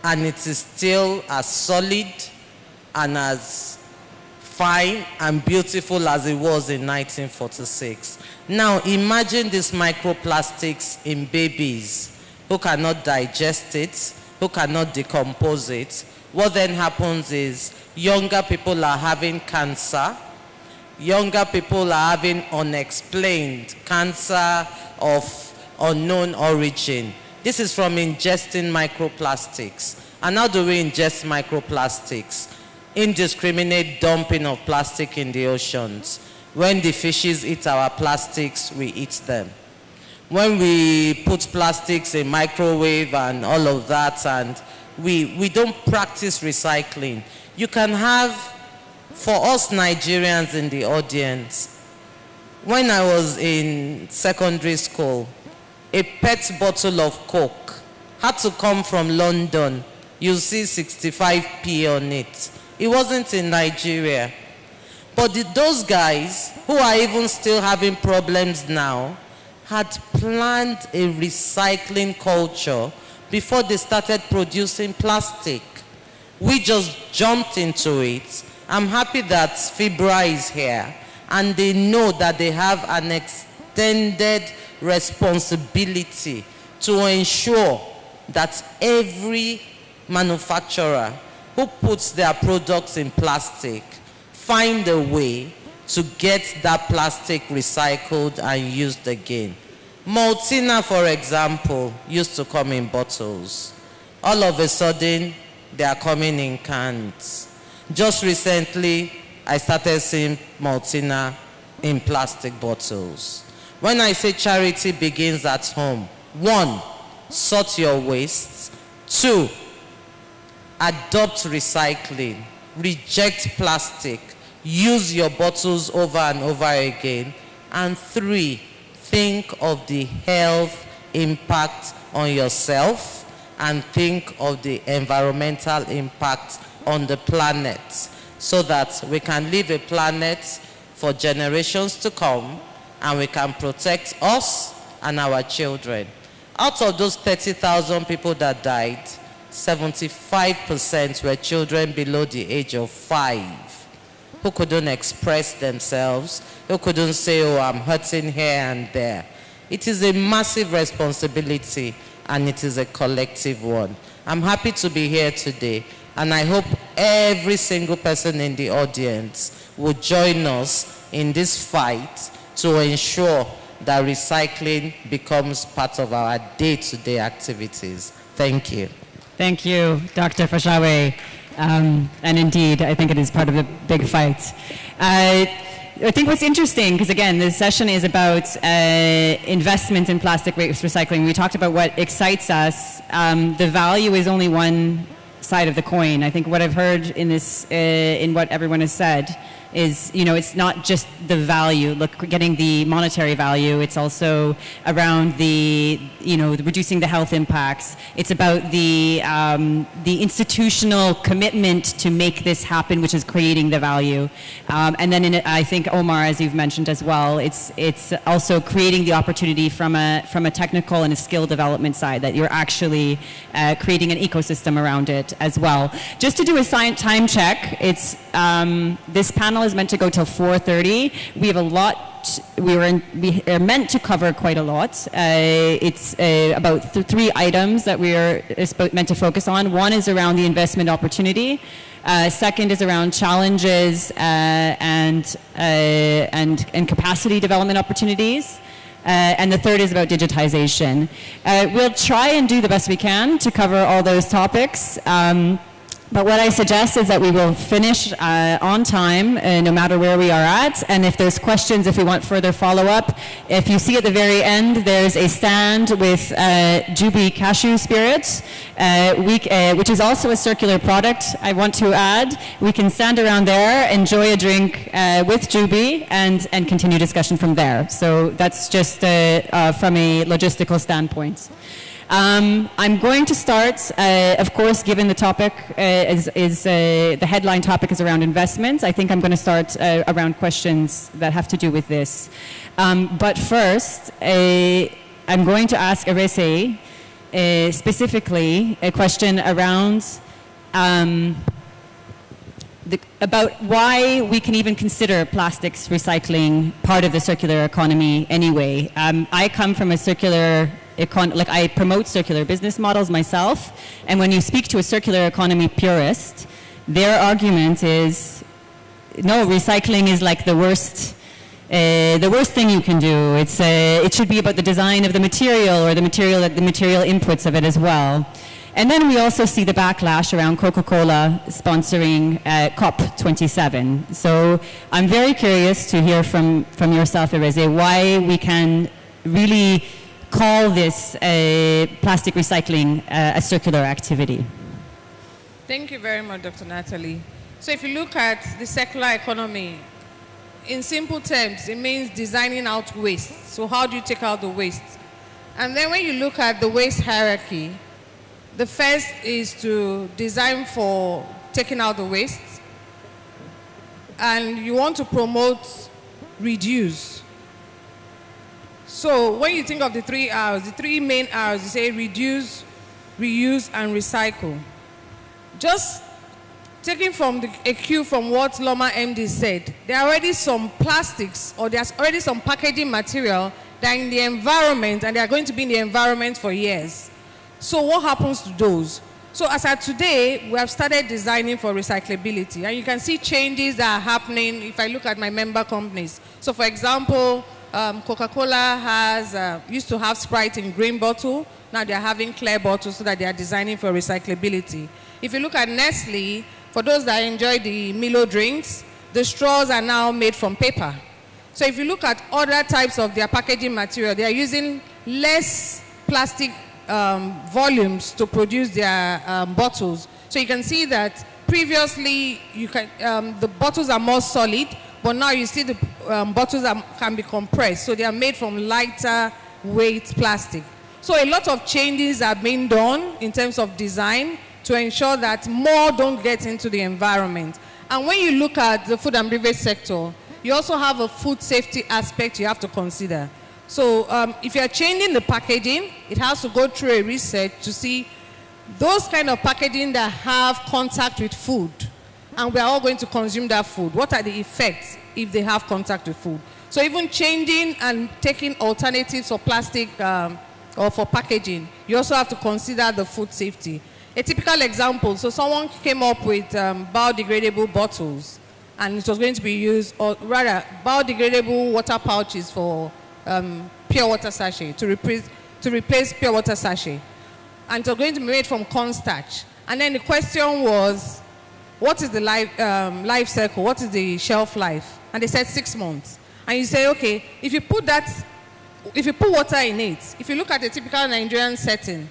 and it is still as solid and as fine and beautiful as it was in 1946. Now imagine these microplastics in babies who cannot digest it, who cannot decompose it. What then happens is younger people are having cancer. Younger people are having unexplained cancer of unknown origin. This is from ingesting microplastics. And how do we ingest microplastics? Indiscriminate dumping of plastic in the oceans. When the fishes eat our plastics, we eat them. When we put plastics in microwave and all of that, and we don't practice recycling. You can have, for us Nigerians in the audience, when I was in secondary school, a PET bottle of Coke had to come from London. You see 65p on it. It wasn't in Nigeria. But those guys, who are even still having problems now, had planned a recycling culture before they started producing plastic. We just jumped into it. I'm happy that FIBRA is here, and they know that they have an extended responsibility to ensure that every manufacturer who puts their products in plastic find a way to get that plastic recycled and used again. Maltina, for example, used to come in bottles. All of a sudden, they are coming in cans. Just recently, I started seeing Maltina in plastic bottles. When I say charity begins at home, 1, sort your waste. 2, adopt recycling. Reject plastic. Use your bottles over and over again. And 3, think of the health impact on yourself and think of the environmental impact on the planet, so that we can leave a planet for generations to come and we can protect us and our children. Out of those 30,000 people that died, 75% were children below the age of 5 who couldn't express themselves, who couldn't say, oh, I'm hurting here and there. It is a massive responsibility and it is a collective one. I'm happy to be here today, and I hope every single person in the audience will join us in this fight to ensure that recycling becomes part of our day-to-day activities. Thank you. Thank you, Dr. Fashawe. And indeed, I think it is part of the big fight. I think what's interesting, because again, this session is about investment in plastic waste recycling. We talked about what excites us. The value is only one side of the coin. I think what I've heard in this, in what everyone has said, is, you know, it's not just the value, getting the monetary value, it's also around the, you know, reducing the health impacts. It's about the institutional commitment to make this happen, which is creating the value. And then I think, Omar, as you've mentioned as well, it's also creating the opportunity from a technical and a skill development side, that you're actually creating an ecosystem around it as well. Just to do a time check, it's this panel is meant to go till 4:30. We have a lot. We are meant to cover quite a lot. It's about 3 items that we are meant to focus on. One is around the investment opportunity. Second is around challenges and capacity development opportunities. And the third is about digitization. We'll try and do the best we can to cover all those topics. But what I suggest is that we will finish on time, no matter where we are at. And if there's questions, if we want further follow-up, if you see at the very end, there's a stand with Jubi cashew spirits, which is also a circular product, I want to add. We can stand around there, enjoy a drink with Jubi, and continue discussion from there. So that's just from a logistical standpoint. I'm going to start, of course, given the topic the headline topic is around investments. I think I'm going to start around questions that have to do with this. But first, I'm going to ask Wacee' specifically a question around about why we can even consider plastics recycling part of the circular economy anyway. I come from a I promote circular business models myself, and when you speak to a circular economy purist, their argument is, no, recycling is like the worst thing you can do. It should be about the design of the material or the material inputs of it as well. And then we also see the backlash around Coca-Cola sponsoring COP27. So I'm very curious to hear from yourself, Wacee', why we can really call this plastic recycling a circular activity. Thank you very much, Dr. Natalie. So if you look at the circular economy, in simple terms, it means designing out waste. So how do you take out the waste? And then when you look at the waste hierarchy, the first is to design for taking out the waste, and you want to promote reduce. So when you think of the 3 R's, the 3 main R's, you say reduce, reuse, and recycle. Just taking from a cue from what Loma MD said, there are already some plastics or there's already some packaging material that are in the environment and they are going to be in the environment for years. So what happens to those? So as of today, we have started designing for recyclability, and you can see changes that are happening if I look at my member companies. So for example, Coca-Cola used to have Sprite in green bottle. Now they're having clear bottles so that they are designing for recyclability. If you look at Nestle, for those that enjoy the Milo drinks, the straws are now made from paper. So if you look at other types of their packaging material, they are using less plastic volumes to produce their bottles. So you can see that previously the bottles are more solid, but now you see the bottles can be compressed. So they are made from lighter weight plastic. So a lot of changes are being done in terms of design to ensure that more don't get into the environment. And when you look at the food and beverage sector, you also have a food safety aspect you have to consider. So if you're changing the packaging, it has to go through a research to see those kind of packaging that have contact with food, and we're all going to consume that food. What are the effects if they have contact with food? So even changing and taking alternatives for plastic or for packaging, you also have to consider the food safety. A typical example, so someone came up with biodegradable bottles, and it was going to be used, or rather, biodegradable water pouches for pure water sachet, to replace pure water sachet. And it was going to be made from cornstarch. And then the question was, what is the life cycle? What is the shelf life? And they said 6 months. And you say, okay, if you put water in it, if you look at a typical Nigerian setting,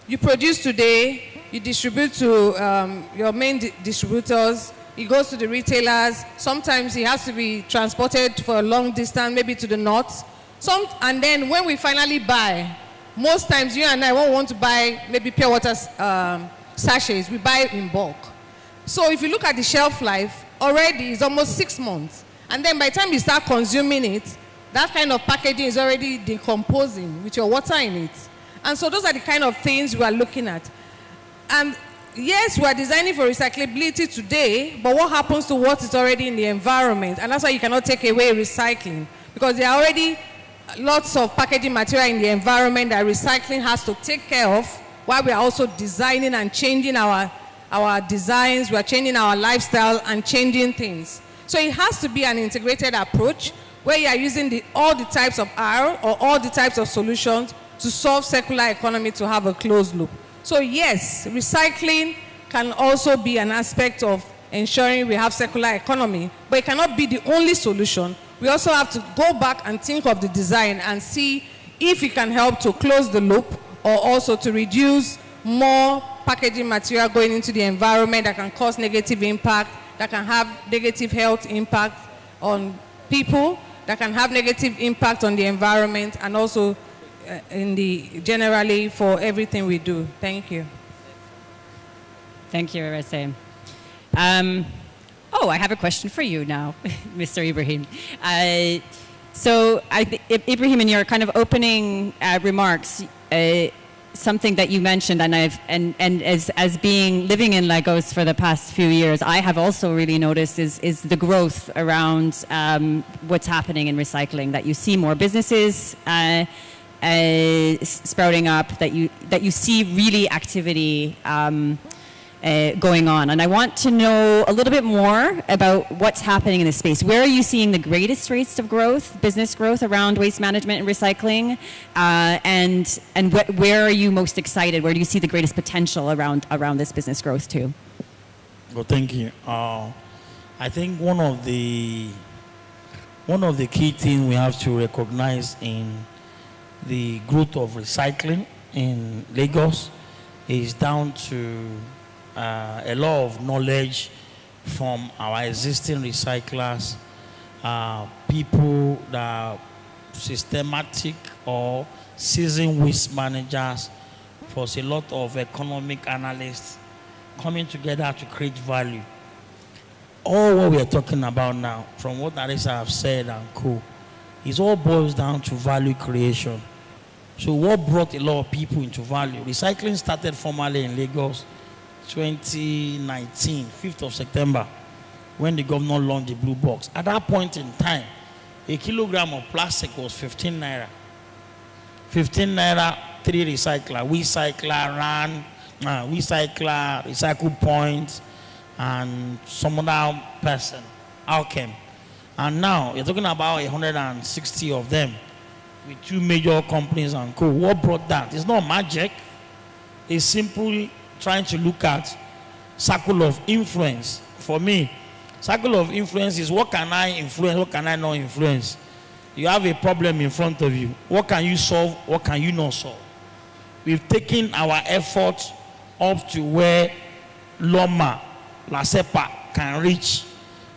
you produce today, you distribute to your main distributors, it goes to the retailers. Sometimes it has to be transported for a long distance, maybe to the north. And then when we finally buy, most times you and I won't want to buy maybe pure water sachets, we buy in bulk. So if you look at the shelf life, already it's almost 6 months. And then by the time you start consuming it, that kind of packaging is already decomposing with your water in it. And so those are the kind of things we are looking at. And yes, we are designing for recyclability today, but what happens to what is already in the environment? And that's why you cannot take away recycling, because there are already lots of packaging material in the environment that recycling has to take care of, while we are also designing and changing our our designs, we are changing our lifestyle and changing things. So it has to be an integrated approach where you are using all the types of R or all the types of solutions to solve circular economy to have a closed loop. So yes, recycling can also be an aspect of ensuring we have circular economy, but it cannot be the only solution. We also have to go back and think of the design and see if it can help to close the loop or also to reduce more packaging material going into the environment that can cause negative impact, that can have negative health impact on people, that can have negative impact on the environment, and also generally for everything we do. Thank you. Thank you, Wacee'. I have a question for you now, Mr. Ibrahim. So, Ibrahim, in your kind of opening remarks, something that you mentioned, and as being living in Lagos for the past few years, I have also really noticed is the growth around what's happening in recycling. That you see more businesses sprouting up. That you see really activity going on. And I want to know a little bit more about what's happening in this space. Where are you seeing the greatest rates of growth, business growth around waste management and recycling? And where are you most excited? Where do you see the greatest potential around this business growth too? Well, thank you. I think one of the key things we have to recognize in the growth of recycling in Lagos is down to a lot of knowledge from our existing recyclers, people that are systematic or seasoned waste managers, plus a lot of economic analysts coming together to create value. All what we are talking about now, from what Narisa have said and co, is all boils down to value creation. So what brought a lot of people into value? Recycling started formally in Lagos 2019, 5th of September, when the governor launched the blue box. At that point in time, a kilogram of plastic was 15 naira. 15 naira, 3 recycler, recycle point, and some other person, Alchem. And now you're talking about 160 of them with 2 major companies and co. What brought that? It's not magic. It's simply trying to look at circle of influence. For me, circle of influence is what can I influence, what can I not influence. You have a problem in front of you. What can you solve, what can you not solve? We've taken our efforts up to where Loma, LASEPA can reach.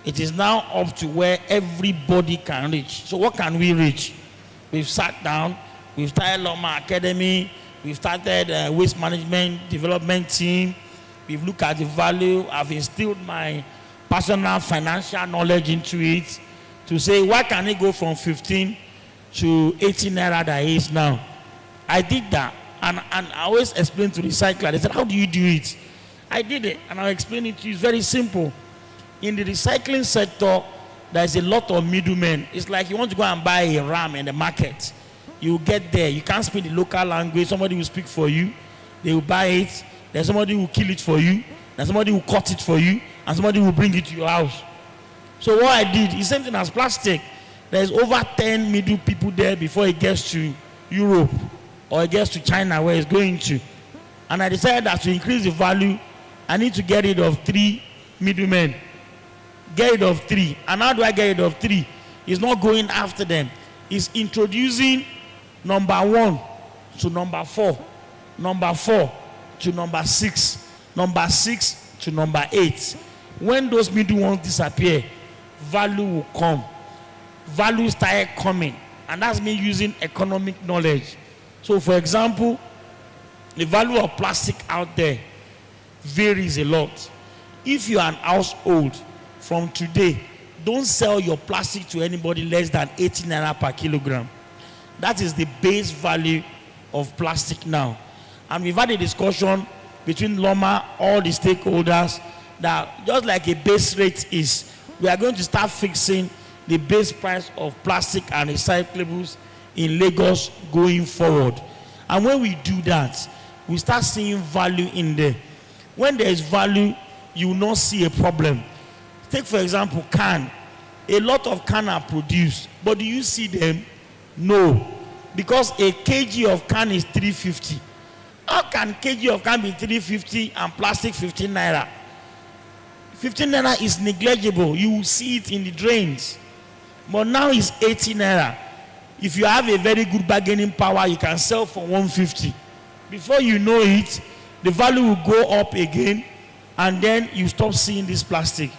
It is now up to where everybody can reach. So what can we reach? We've sat down, we've started Loma Academy, we've started waste management development team. We've looked at the value. I've instilled my personal financial knowledge into it to say, why can it go from 15 to 18 naira that it is now? I did that. And I always explain to recyclers. They said, how do you do it? I did it. And I'll explain it to you. It's very simple. In the recycling sector, there's a lot of middlemen. It's like you want to go and buy a ram in the market. You get there, you can't speak the local language, somebody will speak for you, they will buy it, there's somebody who will kill it for you, there's somebody who will cut it for you, and somebody will bring it to your house. So what I did is same thing as plastic. There's over 10 middle people there before it gets to Europe or it gets to China where it's going to. And I decided that to increase the value, I need to get rid of 3 middlemen. Get rid of 3. And how do I get rid of 3? It's not going after them. It's introducing number 1 to number 4, number 4 to number 6, number 6 to number 8. When those middle ones disappear, value will come. Value started coming, and that's me using economic knowledge. So for example, the value of plastic out there varies a lot. If you are an household, from today, don't sell your plastic to anybody less than 80 naira per kilogram. That is the base value of plastic now. And we've had a discussion between Loma, all the stakeholders, that just like a base rate is, we are going to start fixing the base price of plastic and recyclables in Lagos going forward. And when we do that, we start seeing value in there. When there is value, you will not see a problem. Take, for example, can. A lot of can are produced, but do you see them? No. Because a kg of can is 350. How can kg of can be 350 and plastic 15 naira? 15 naira is negligible. You will see it in the drains. But now it's 80 naira. If you have a very good bargaining power, you can sell for 150. Before you know it, the value will go up again, and then you stop seeing this plastic.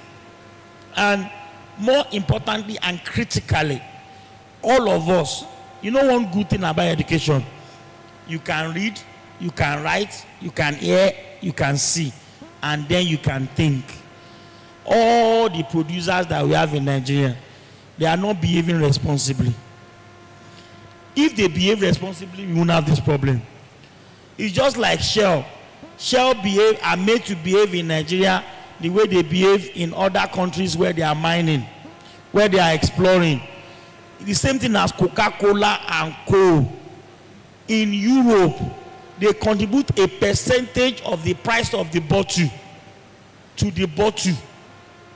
And more importantly and critically, all of us, you know one good thing about education? You can read, you can write, you can hear, you can see, and then you can think. All the producers that we have in Nigeria, they are not behaving responsibly. If they behave responsibly, we won't have this problem. It's just like Shell. Shell are made to behave in Nigeria the way they behave in other countries where they are mining, where they are exploring. The same thing as Coca-Cola and coal. In Europe, they contribute a percentage of the price of the bottle to the bottle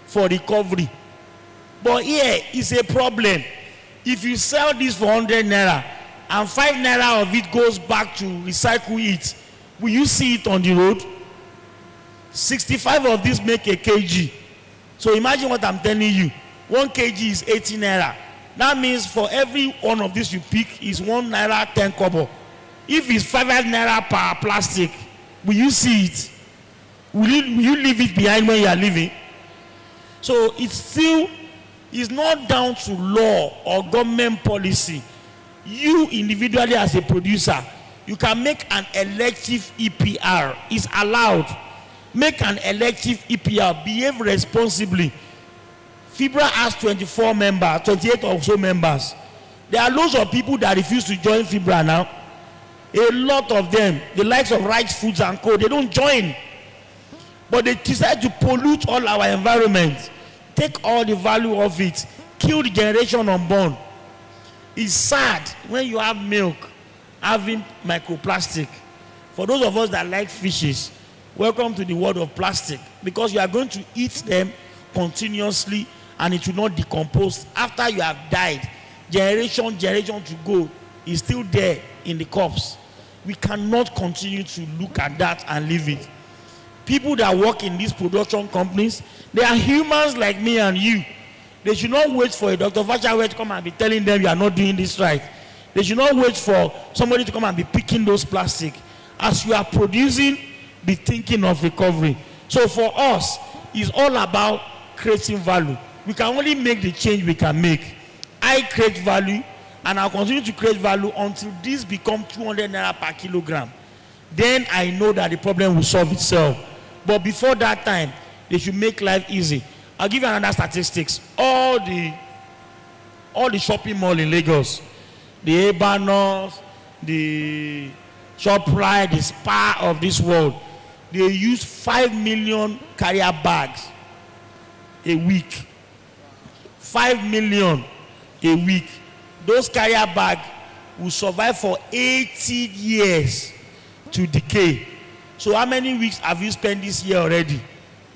for recovery. But here is a problem. If you sell this for 100 naira and 5 naira of it goes back to recycle it, will you see it on the road? 65 of these make a kg. So imagine what I'm telling you. 1 kg is 80 naira. That means for every one of these you pick is 1 naira 10 kobo. If it's 5 naira per plastic, will you see it? Will you leave it behind when you are leaving? So it's not down to law or government policy. You individually as a producer, you can make an elective EPR. It's allowed. Make an elective EPR. Behave responsibly. FIBRA has 24 members, 28 or so members. There are loads of people that refuse to join FIBRA now. A lot of them, the likes of Right Foods and Co., they don't join. But they decide to pollute all our environment, take all the value of it, kill the generation unborn. It's sad when you have milk having microplastic. For those of us that like fishes, welcome to the world of plastic, because you are going to eat them continuously and it will not decompose. After you have died, generation to go is still there in the corpse. We cannot continue to look at that and leave it. People that work in these production companies, they are humans like me and you. They should not wait for a Dr. Fashawe to come and be telling them you are not doing this right. They should not wait for somebody to come and be picking those plastic. As you are producing, be thinking of recovery. So for us, it's all about creating value. We can only make the change we can make. I create value, and I'll continue to create value until this becomes 200 naira per kilogram. Then I know that the problem will solve itself. But before that time, they should make life easy. I'll give you another statistics. All the shopping mall in Lagos, the Ebanos, the ShopRite, the Spa of this world, they use 5 million carrier bags a week. 5 million a week. Those carrier bags will survive for 80 years to decay. So how many weeks have you spent this year already?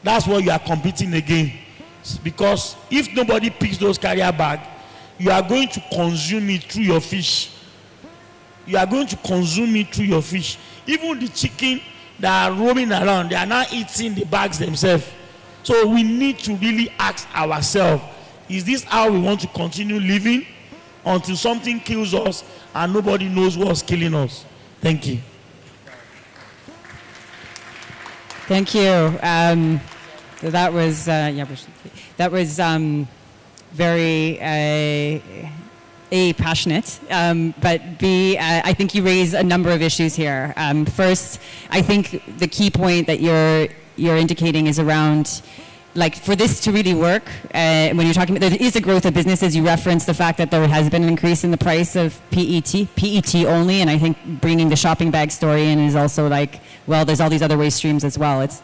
That's what you are competing against. Because if nobody picks those carrier bags, you are going to consume it through your fish. You are going to consume it through your fish. Even the chicken that are roaming around, they are now eating the bags themselves. So we need to really ask ourselves, is this how we want to continue living until something kills us and nobody knows what's killing us? Thank you. Thank you. That was very A, passionate, but B, I think you raise a number of issues here. First, I think the key point that you're indicating is around, like, for this to really work, when you're talking about, there is a growth of businesses. You referenced the fact that there has been an increase in the price of PET only, and I think bringing the shopping bag story in is also like, well, there's all these other waste streams as well. It's,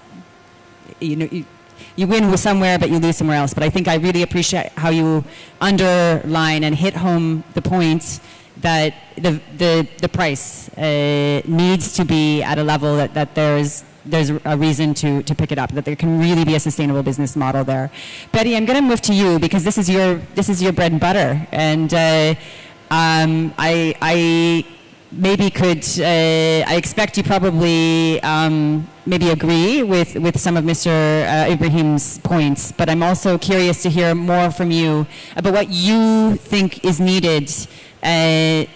you win somewhere, but you lose somewhere else. But I think I really appreciate how you underline and hit home the point that the price needs to be at a level that there's a reason to pick it up, that there can really be a sustainable business model there. Betty, I'm going to move to you because this is your bread and butter, and I maybe I expect you probably maybe agree with some of Mr. Ibrahim's points, but I'm also curious to hear more from you about what you think is needed to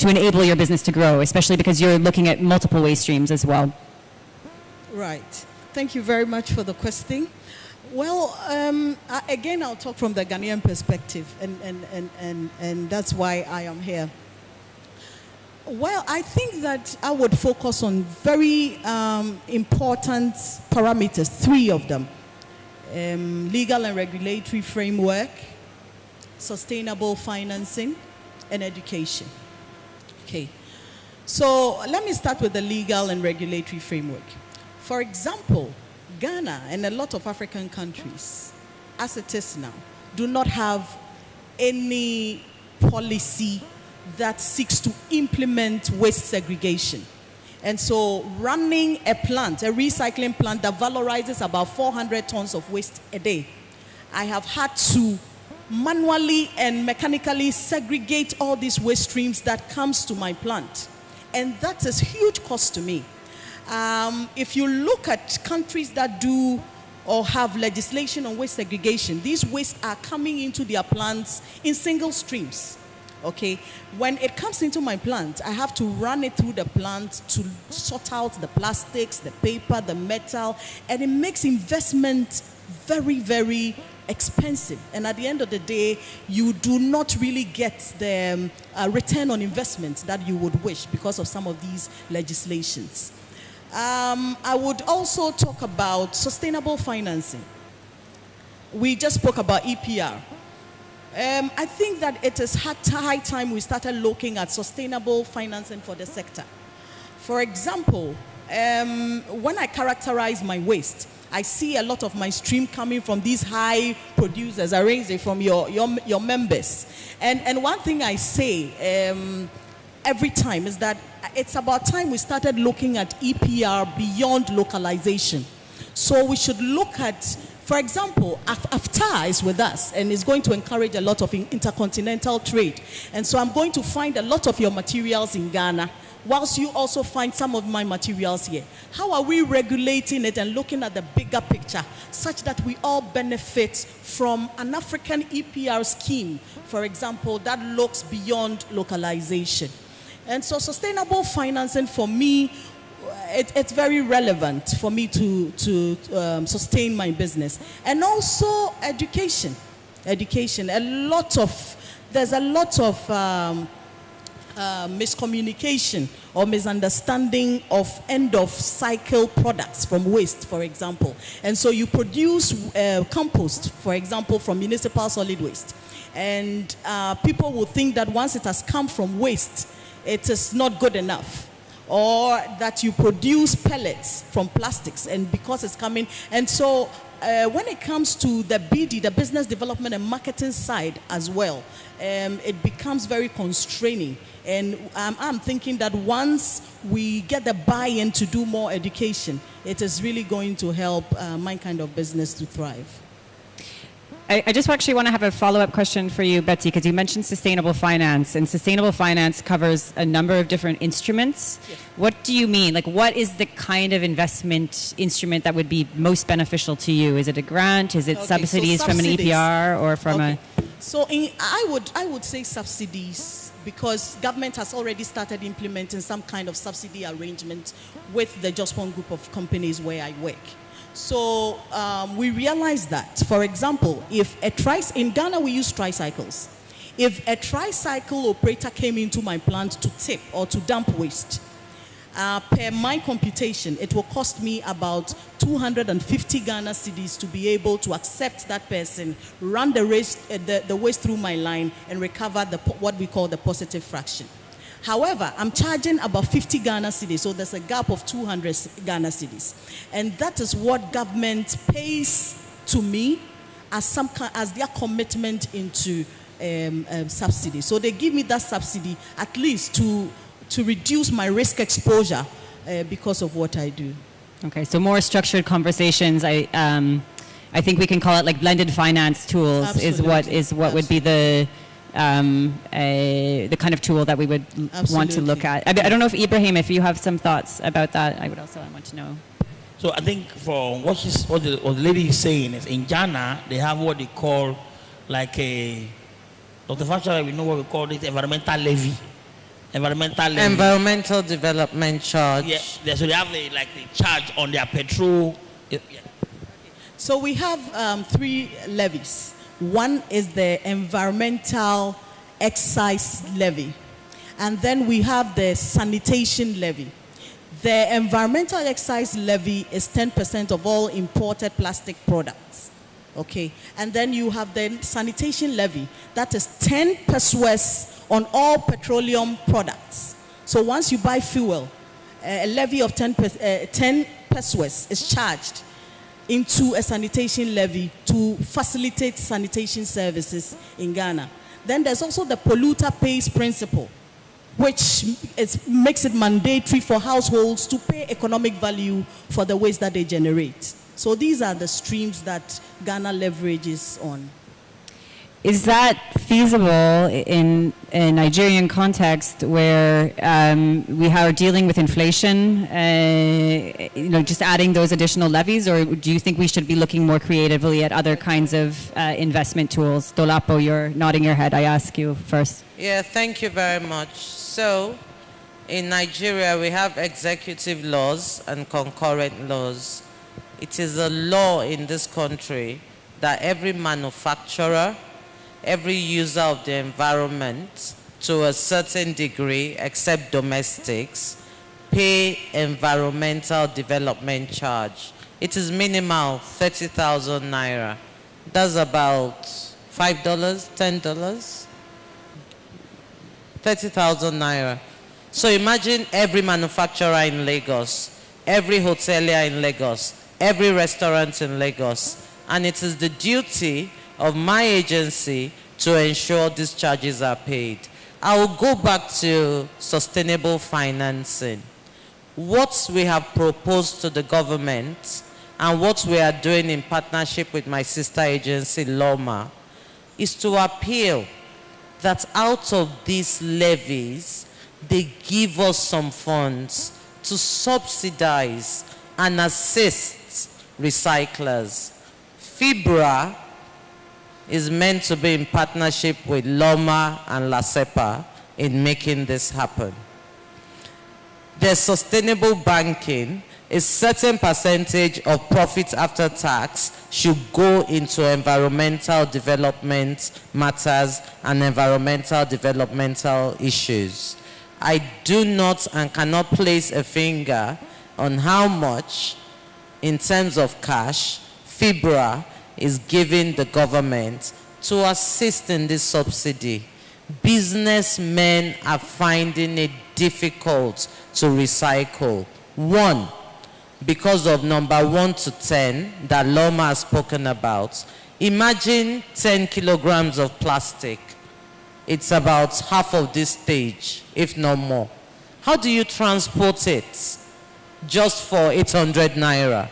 enable your business to grow, especially because you're looking at multiple waste streams as well. Right. Thank you very much for the question. Well, again, I'll talk from the Ghanaian perspective, and that's why I am here. Well, I think that I would focus on very important parameters, 3 of them. Legal and regulatory framework, sustainable financing, and education. Okay. So let me start with the legal and regulatory framework. For example, Ghana and a lot of African countries, as it is now, do not have any policy that seeks to implement waste segregation. And so running a recycling plant that valorizes about 400 tons of waste a day, I have had to manually and mechanically segregate all these waste streams that comes to my plant. And that is huge cost to me. If you look at countries that do or have legislation on waste segregation, these wastes are coming into their plants in single streams. Okay, when it comes into my plant, I have to run it through the plant to sort out the plastics, the paper, the metal, and it makes investment very, very expensive. And at the end of the day, you do not really get the return on investment that you would wish because of some of these legislations. I would also talk about sustainable financing. We just spoke about EPR. I think that it is high time we started looking at sustainable financing for the sector. For example, when I characterize my waste, I see a lot of my stream coming from these high producers, arranged from your members. And one thing I say every time is that it's about time we started looking at EPR beyond localization. So we should look at, for example, AFTA is with us and is going to encourage a lot of intercontinental trade. And so I'm going to find a lot of your materials in Ghana, whilst you also find some of my materials here. How are we regulating it and looking at the bigger picture such that we all benefit from an African EPR scheme, for example, that looks beyond localization? And so sustainable financing for me, it's very relevant for me to sustain my business. And also education. There's a lot of miscommunication or misunderstanding of end-of-cycle products from waste, for example. And so you produce compost, for example, from municipal solid waste. And people will think that once it has come from waste, it is not good enough. Or that you produce pellets from plastics, and because it's coming. And so when it comes to the BD, the business development and marketing side as well, it becomes very constraining. And I'm thinking that once we get the buy-in to do more education, it is really going to help my kind of business to thrive. I just actually want to have a follow-up question for you, Betsy, because you mentioned sustainable finance, and sustainable finance covers a number of different instruments. Yes. What do you mean? Like, what is the kind of investment instrument that would be most beneficial to you? Is it a grant? Is it subsidies from an EPR or from a... So I would say subsidies, because government has already started implementing some kind of subsidy arrangement with the Just One group of companies where I work. So we realize that, for example, if in Ghana we use tricycles. If a tricycle operator came into my plant to tip or to dump waste, per my computation, it will cost me about 250 Ghana cedis to be able to accept that person, run the waste through my line, and recover what we call the positive fraction. However, I'm charging about 50 Ghana cedis, so there's a gap of 200 Ghana cedis. And that is what government pays to me as their commitment into subsidy. So they give me that subsidy at least to reduce my risk exposure because of what I do. Okay, so more structured conversations. I think we can call it like blended finance tools. Absolutely. is what would be the kind of tool that we would want to look at. I don't know if Ibrahim, if you have some thoughts about that, I would also want to know. So I think for what the lady is saying is in Ghana they have what they call like a Dr. Fashawe, we know what we call it environmental levy. Environmental development charge. Yeah, so they have the charge on their petrol. Yeah. So we have 3 levies. One is the environmental excise levy, and then we have the sanitation levy. The environmental excise levy is 10% of all imported plastic products. Okay, and then you have the sanitation levy, that is 10 pesos on all petroleum products. So once you buy fuel, a levy of 10 pesos is charged into a sanitation levy to facilitate sanitation services in Ghana. Then there's also the polluter pays principle, which makes it mandatory for households to pay economic value for the waste that they generate. So these are the streams that Ghana leverages on. Is that feasible in a Nigerian context where we are dealing with inflation, just adding those additional levies, or do you think we should be looking more creatively at other kinds of investment tools? Dolapo, you're nodding your head. I ask you first. Yeah, thank you very much. So, in Nigeria, we have executive laws and concurrent laws. It is a law in this country that every manufacturer, every user of the environment, to a certain degree, except domestics, pay environmental development charge. It is minimal, 30,000 naira. That's about $5, $10, 30,000 naira. So imagine every manufacturer in Lagos, every hotelier in Lagos, every restaurant in Lagos, and it is the duty of my agency to ensure these charges are paid. I will go back to sustainable financing. What we have proposed to the government and what we are doing in partnership with my sister agency, LOMA, is to appeal that out of these levies, they give us some funds to subsidize and assist recyclers. FIBRA is meant to be in partnership with LOMA and LASEPA in making this happen. There's sustainable banking. A certain percentage of profits after tax should go into environmental development matters and environmental developmental issues. I do not and cannot place a finger on how much, in terms of cash, FIBRA is giving the government to assist in this subsidy. Businessmen are finding it difficult to recycle. One, because of number 1 to 10 that Loma has spoken about. Imagine 10 kilograms of plastic. It's about half of this stage, if not more. How do you transport it just for 800 naira?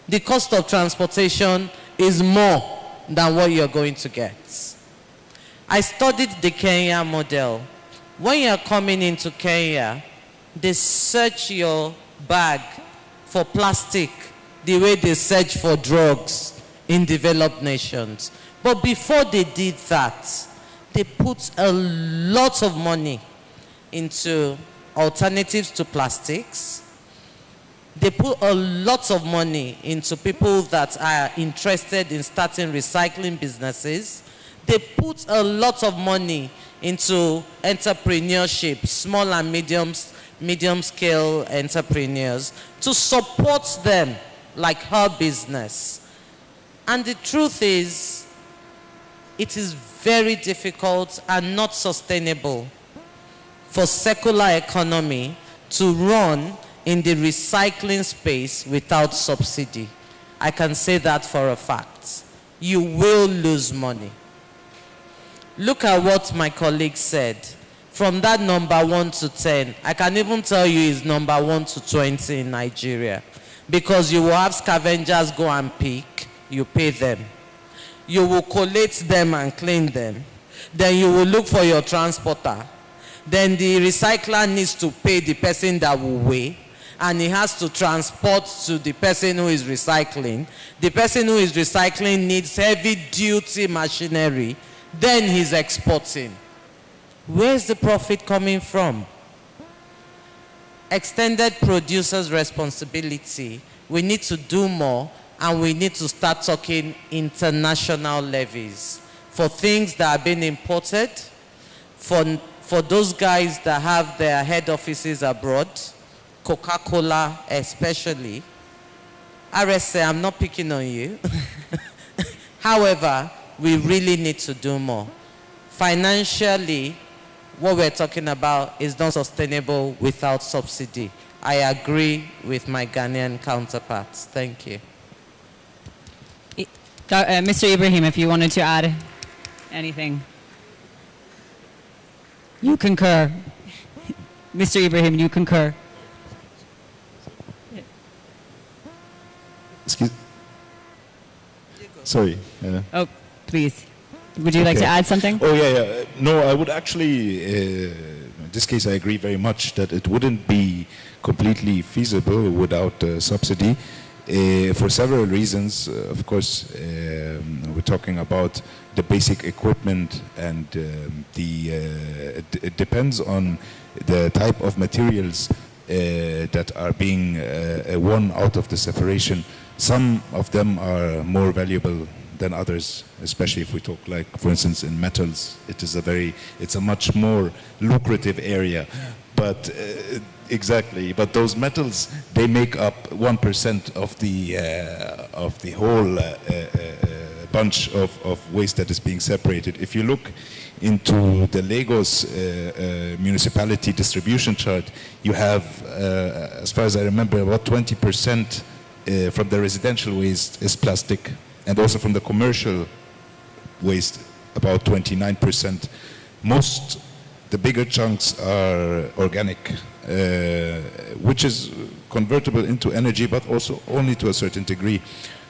The cost of transportation is more than what you're going to get. I studied the Kenya model. When you're coming into Kenya, they search your bag for plastic the way they search for drugs in developed nations. But before they did that, they put a lot of money into alternatives to plastics. They put a lot of money into people that are interested in starting recycling businesses. They put a lot of money into entrepreneurship, small and medium scale entrepreneurs, to support them like her business. And the truth is, it is very difficult and not sustainable for secular economy to run in the recycling space without subsidy. I can say that for a fact. You will lose money. Look at what my colleague said. From that number 1 to 10, I can even tell you is number 1 to 20 in Nigeria. Because you will have scavengers go and pick, you pay them. You will collate them and clean them. Then you will look for your transporter. Then the recycler needs to pay the person that will weigh, and he has to transport to the person who is recycling. The person who is recycling needs heavy-duty machinery. Then he's exporting. Where's the profit coming from? Extended producers' responsibility. We need to do more, and we need to start talking international levies for things that are being imported, for those guys that have their head offices abroad, Coca-Cola especially. RSA, I'm not picking on you. However, we really need to do more. Financially, what we're talking about is not sustainable without subsidy. I agree with my Ghanaian counterparts. Thank you. Mr. Ibrahim, if you wanted to add anything. You concur. Mr. Ibrahim, you concur. Excuse. Sorry. Oh, please. Would you like to add something? Oh, yeah. No, I would actually, in this case, I agree very much that it wouldn't be completely feasible without subsidy for several reasons. Of course, we're talking about the basic equipment, and it depends on the type of materials that are being won out of the separation. Some of them are more valuable than others, especially if we talk, like, for instance, in metals. It's a much more lucrative area. But exactly, but those metals, they make up 1% of the whole bunch of waste that is being separated. If you look into the Lagos municipality distribution chart, you have, as far as I remember, about 20% from the residential waste is plastic, and also from the commercial waste, about 29%. The bigger chunks are organic, which is convertible into energy, but also only to a certain degree.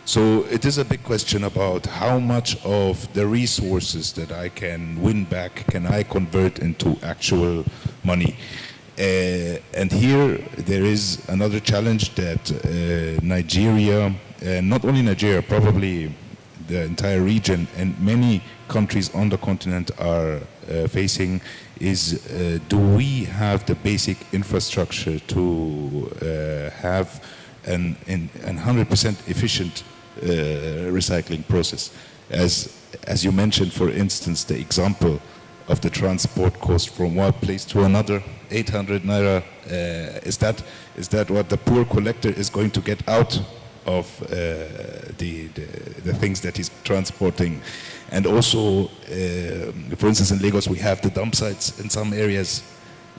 So it is a big question about how much of the resources that I can win back can I convert into actual money. And here there is another challenge that Nigeria, not only Nigeria, probably the entire region and many countries on the continent are facing is, do we have the basic infrastructure to have an 100% efficient recycling process? As you mentioned, for instance, the example of the transport cost from one place to another, 800 naira, is that what the poor collector is going to get out of the things that he's transporting? And also, for instance, in Lagos, we have the dump sites in some areas,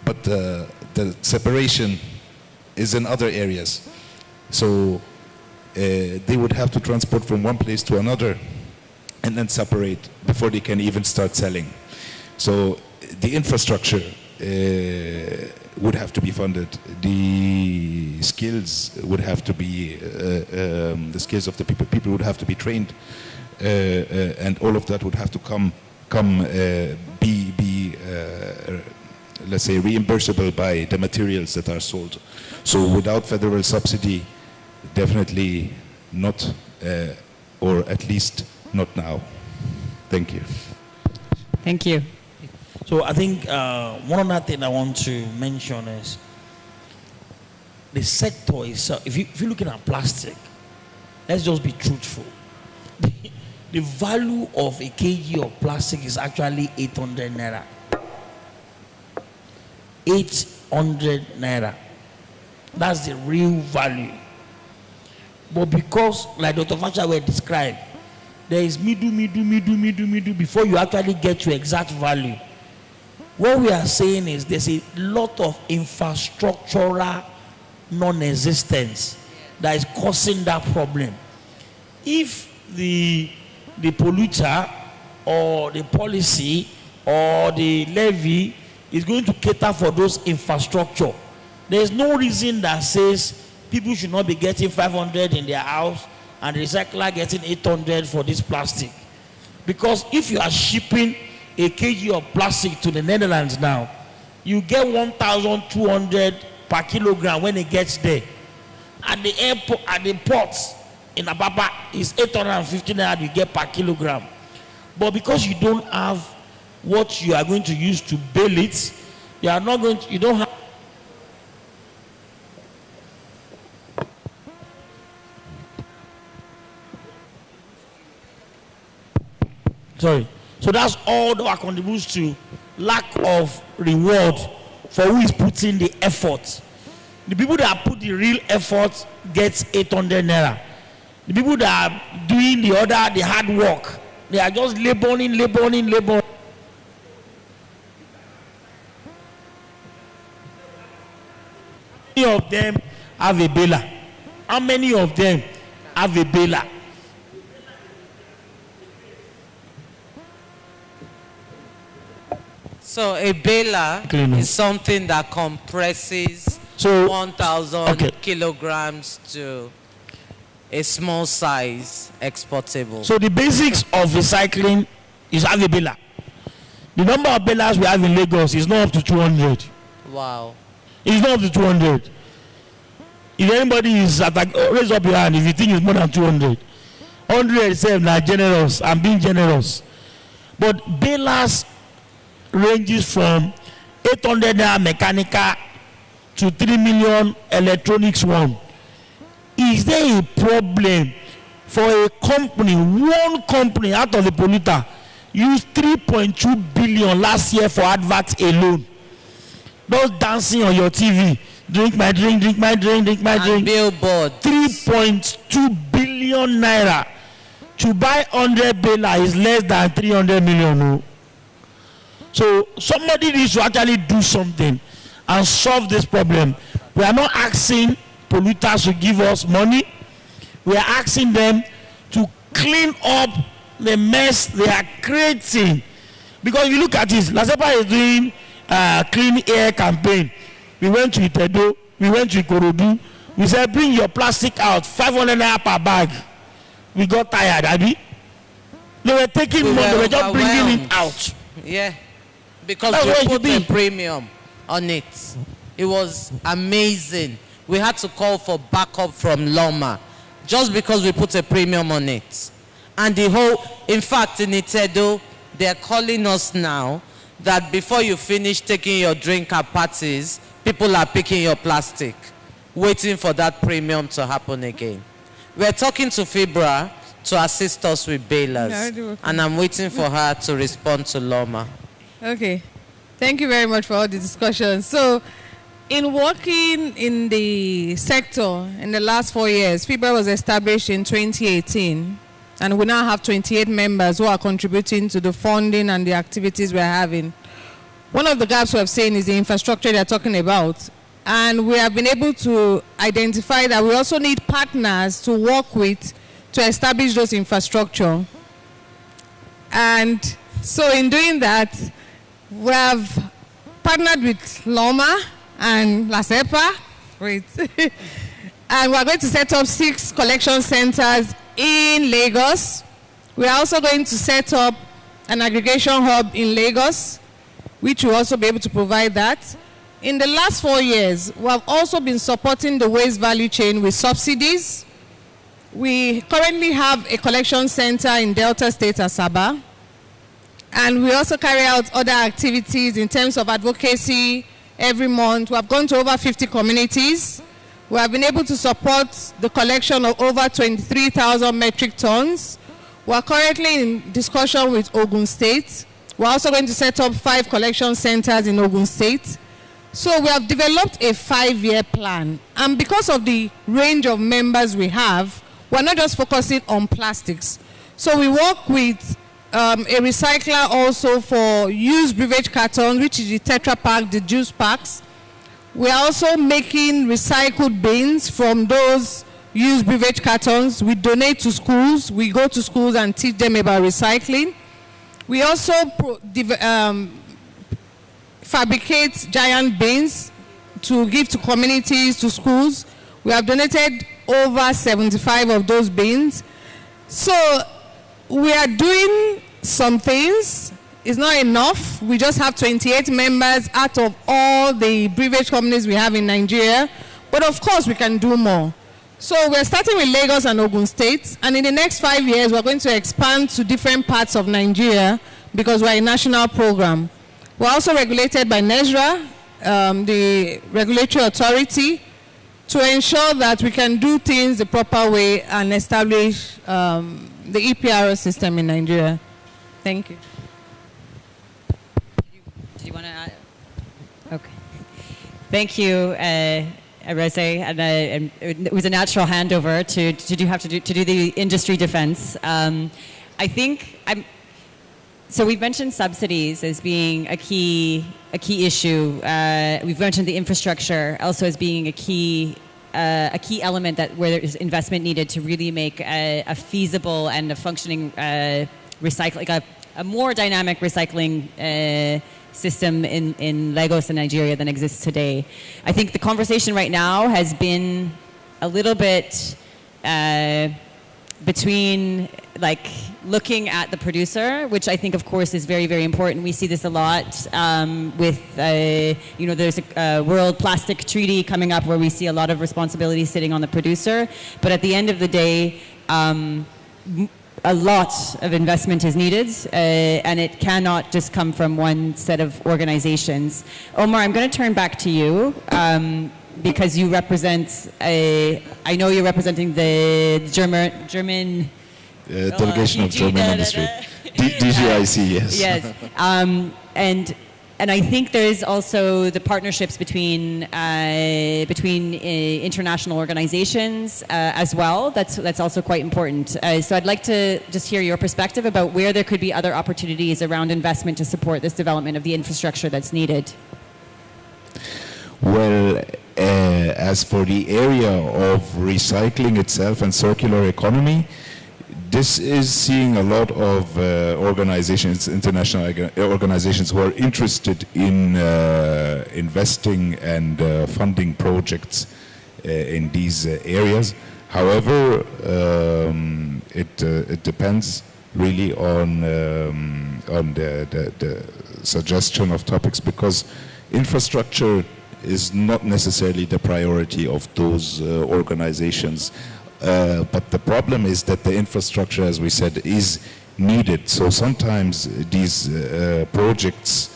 but the separation is in other areas. So they would have to transport from one place to another and then separate before they can even start selling. So the infrastructure would have to be funded. The skills would have to be, the skills of the people would have to be trained. And all of that would have to be let's say, reimbursable by the materials that are sold. So without federal subsidy, definitely not, or at least not now. Thank you. Thank you. So I think one other thing I want to mention is the sector itself. If you're looking at plastic, let's just be truthful. The value of a kg of plastic is actually 800 naira. 800 naira. That's the real value. But because, like Dr. Fashawe described, there is middle before you actually get your exact value. What we are saying is there's a lot of infrastructural non-existence that is causing that problem. If the polluter or the policy or the levy is going to cater for those infrastructure. There's no reason that says people should not be getting 500 in their house and the recycler getting 800 for this plastic. Because if you are shipping a kg of plastic to the Netherlands now, you get 1,200 per kilogram when it gets there. At the airport, at the ports in Ababa, is 850 naira you get per kilogram. But because you don't have what you are going to use to bale it, you are not going to, you don't have. Sorry. So that's all that contributes to lack of reward for who is putting the effort. The people that put the real effort gets 800 naira. The people that are doing the hard work, they are just laboring. How many of them have a baler? How many of them have a baler? So a baler is something that compresses 1,000 kilograms to a small size exportable. So the basics of recycling is have a baler. The number of balers we have in Lagos is not up to 200. Wow. It's not up to 200. If anybody is raise up your hand if you think it's more than 200. 100 itself now generous. I'm being generous. But balers ranges from 800 naira mechanical to 3 million electronics one. Is there a problem for a company, one company out of the polluter, used 3.2 billion last year for adverts alone? Those dancing on your TV, drink my drink, drink my drink, drink my drink. Billboard. 3.2 billion naira. To buy 100 baler is less than 300 million. No? So somebody needs to actually do something and solve this problem. We are not asking polluters to give us money. We are asking them to clean up the mess they are creating. Because if you look at this, LASEPA is doing clean air campaign. We went to Itedo, we went to Ikorodu. We said, bring your plastic out, 500 naira per bag. We got tired, Abby. They were taking money, they were just bringing it out. Yeah. Because we put a premium on it. It was amazing. We had to call for backup from Loma just because we put a premium on it. And the whole, in fact, in Itedo, they're calling us now that before you finish taking your drink at parties, people are picking your plastic, waiting for that premium to happen again. We're talking to Fibra to assist us with balers, and I'm waiting for her to respond to Loma. Okay, thank you very much for all the discussion. So, in working in the sector in the last 4 years, FIBRA was established in 2018, and we now have 28 members who are contributing to the funding and the activities we're having. One of the gaps we have seen is the infrastructure they're talking about, and we have been able to identify that we also need partners to work with to establish those infrastructure. And so in doing that, we have partnered with Loma and LASEPA, and we're going to set up 6 collection centers in Lagos. We're also going to set up an aggregation hub in Lagos, which will also be able to provide that. In the last 4 years, we have also been supporting the waste value chain with subsidies. We currently have a collection center in Delta State, Asaba. And we also carry out other activities in terms of advocacy every month. We have gone to over 50 communities. We have been able to support the collection of over 23,000 metric tons. We are currently in discussion with Ogun State. We're also going to set up 5 collection centers in Ogun State. So we have developed a 5-year plan. And because of the range of members we have, we're not just focusing on plastics. So we work with a recycler also for used beverage cartons, which is the Tetra Pak, the juice packs. We are also making recycled bins from those used beverage cartons. We donate to schools. We go to schools and teach them about recycling. We also fabricate giant bins to give to communities, to schools. We have donated over 75 of those bins. So we are doing some things. It's not enough. We just have 28 members out of all the beverage companies we have in Nigeria. But of course, we can do more. So we're starting with Lagos and Ogun State. And in the next 5 years, we're going to expand to different parts of Nigeria because we're a national program. We're also regulated by NESRA, the regulatory authority, to ensure that we can do things the proper way and establish the EPRO system in Nigeria. Thank you. Did you want to add? Okay. Thank you, Wacee. And it was a natural handover to do the industry defense. I think so we've mentioned subsidies as being a key issue. We've mentioned the infrastructure also as being a key element where there is investment needed to really make a feasible and a functioning recycling, a more dynamic recycling system in Lagos and Nigeria than exists today. I think the conversation right now has been a little bit between looking at the producer, which I think of course is very, very important. We see this a lot with, there's a World Plastic Treaty coming up where we see a lot of responsibility sitting on the producer. But at the end of the day, a lot of investment is needed, and it cannot just come from one set of organizations. Omar, I'm going to turn back to you because you represent I know you're representing the German delegation of German industry. DGIC, yes. Yes. And I think there's also the partnerships between international organizations as well. That's also quite important. So I'd like to just hear your perspective about where there could be other opportunities around investment to support this development of the infrastructure that's needed. Well, as for the area of recycling itself and circular economy, this is seeing a lot of organizations, international organizations, who are interested in investing and funding projects in these areas. However, it depends really on the suggestion of topics, because infrastructure is not necessarily the priority of those organizations. But the problem is that the infrastructure, as we said, is needed. So sometimes these projects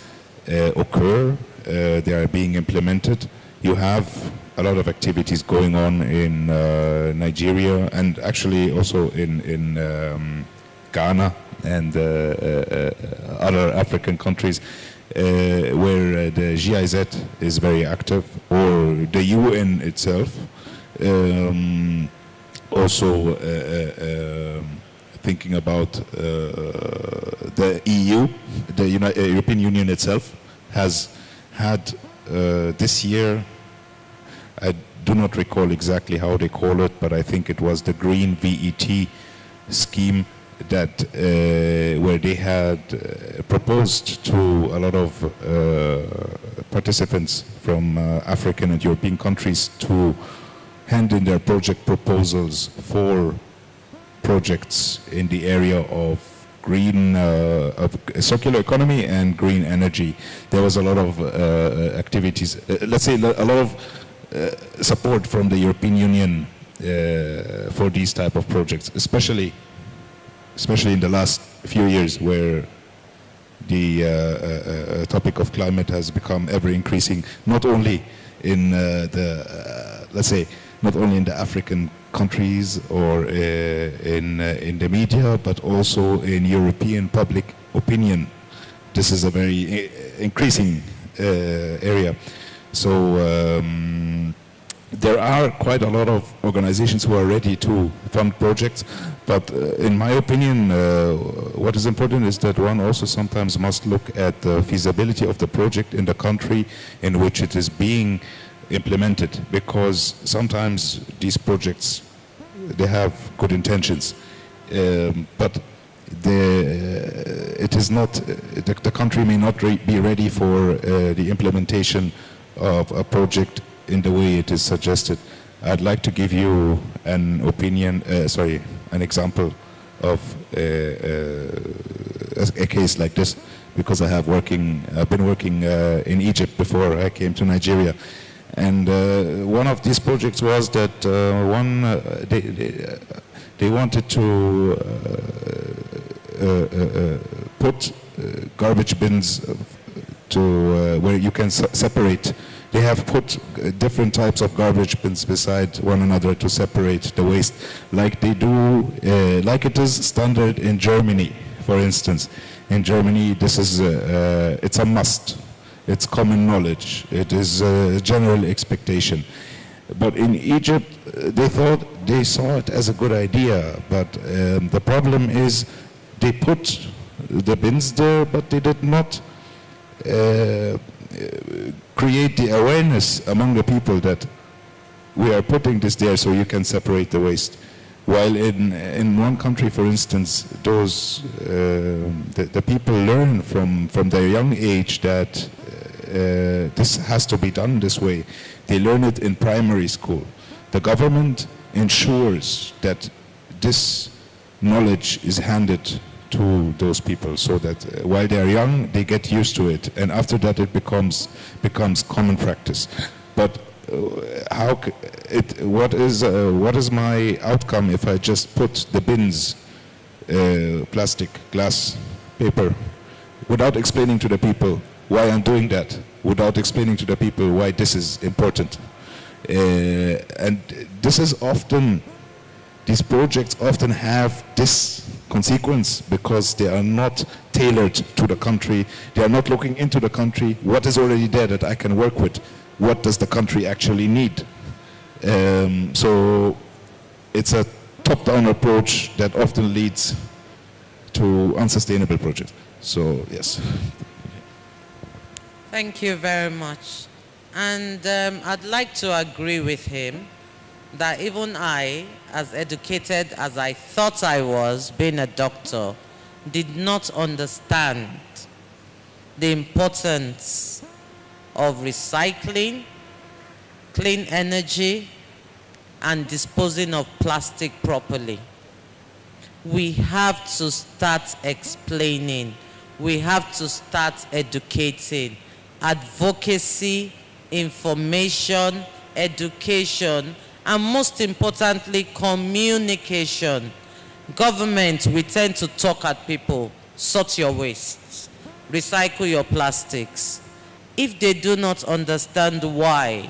occur, they are being implemented. You have a lot of activities going on in Nigeria, and actually also in Ghana and other African countries, where the GIZ is very active, or the UN itself. Also thinking about the EU, the European Union itself has had this year, I do not recall exactly how they call it, but I think it was the Green VET scheme that where they had proposed to a lot of participants from African and European countries to hand in their project proposals for projects in the area of green, of circular economy and green energy. There was a lot of activities, let's say a lot of support from the European Union for these type of projects, especially in the last few years, where the topic of climate has become ever increasing, not only in let's say, not only in the African countries or in the media, but also in European public opinion. This is a very increasing area. So there are quite a lot of organizations who are ready to fund projects, but in my opinion, what is important is that one also sometimes must look at the feasibility of the project in the country in which it is being implemented, because sometimes these projects, they have good intentions, but it is not, the country may not be ready for the implementation of a project in the way it is suggested. I'd like to give you an example of a case like this, because I've been working in Egypt before I came to Nigeria. And one of these projects was that they wanted to put garbage bins to where you can separate. They have put different types of garbage bins beside one another to separate the waste, like they do, like it is standard in Germany, for instance. In Germany, this is it's a must. It's common knowledge. It is a general expectation. But in Egypt, they saw it as a good idea. But the problem is, they put the bins there, but they did not create the awareness among the people that we are putting this there so you can separate the waste. While in one country, for instance, the people learn from their young age that this has to be done this way. They learn it in primary school. The government ensures that this knowledge is handed to those people, so that while they are young, they get used to it, and after that it becomes common practice. But what is my outcome if I just put the bins, plastic, glass, paper, without explaining to the people why I'm doing that, without explaining to the people why this is important? And this is often, these projects often have this consequence because they are not tailored to the country. They are not looking into the country. What is already there that I can work with? What does the country actually need? So it's a top-down approach that often leads to unsustainable projects. So yes. Thank you very much. And I'd like to agree with him that even I, as educated as I thought I was, being a doctor, did not understand the importance of recycling, clean energy, and disposing of plastic properly. We have to start explaining. We have to start educating. Advocacy, information, education, and most importantly, communication. Government, we tend to talk at people, sort your wastes, recycle your plastics. If they do not understand why,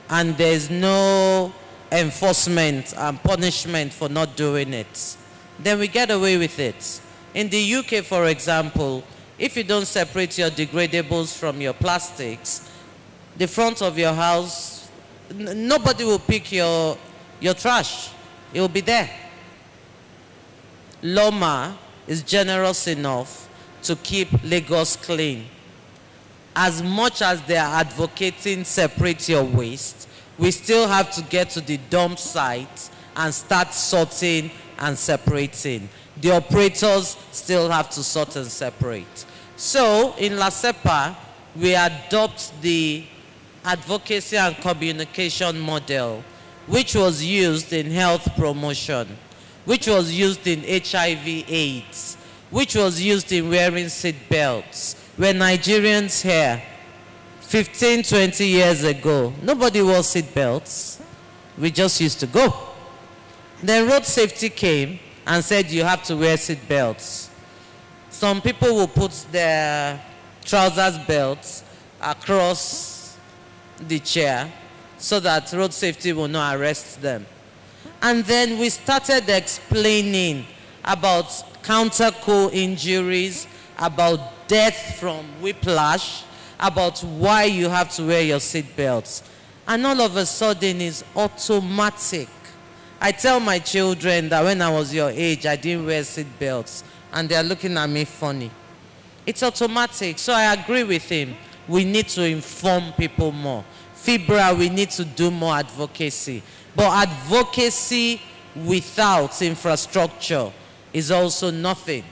and there's no enforcement and punishment for not doing it, then we get away with it. In the UK, for example, if you don't separate your degradables from your plastics, the front of your house, nobody will pick your trash. It will be there. Loma is generous enough to keep Lagos clean. As much as they are advocating separate your waste, we still have to get to the dump site and start sorting and separating. The operators still have to sort and separate. So in LASEPA, we adopt the advocacy and communication model, which was used in health promotion, which was used in HIV/AIDS, which was used in wearing seat belts. When Nigerians here, 15, 20 years ago, nobody wore seat belts. We just used to go. Then road safety came and said you have to wear seat belts. Some people will put their trousers belts across the chair so that road safety will not arrest them. And then we started explaining about counter-co injuries, about death from whiplash, about why you have to wear your seat belts. And all of a sudden it's automatic. I tell my children that when I was your age, I didn't wear seat belts, and they're looking at me funny. It's automatic. So I agree with him. We need to inform people more. FIBRA, we need to do more advocacy. But advocacy without infrastructure is also nothing.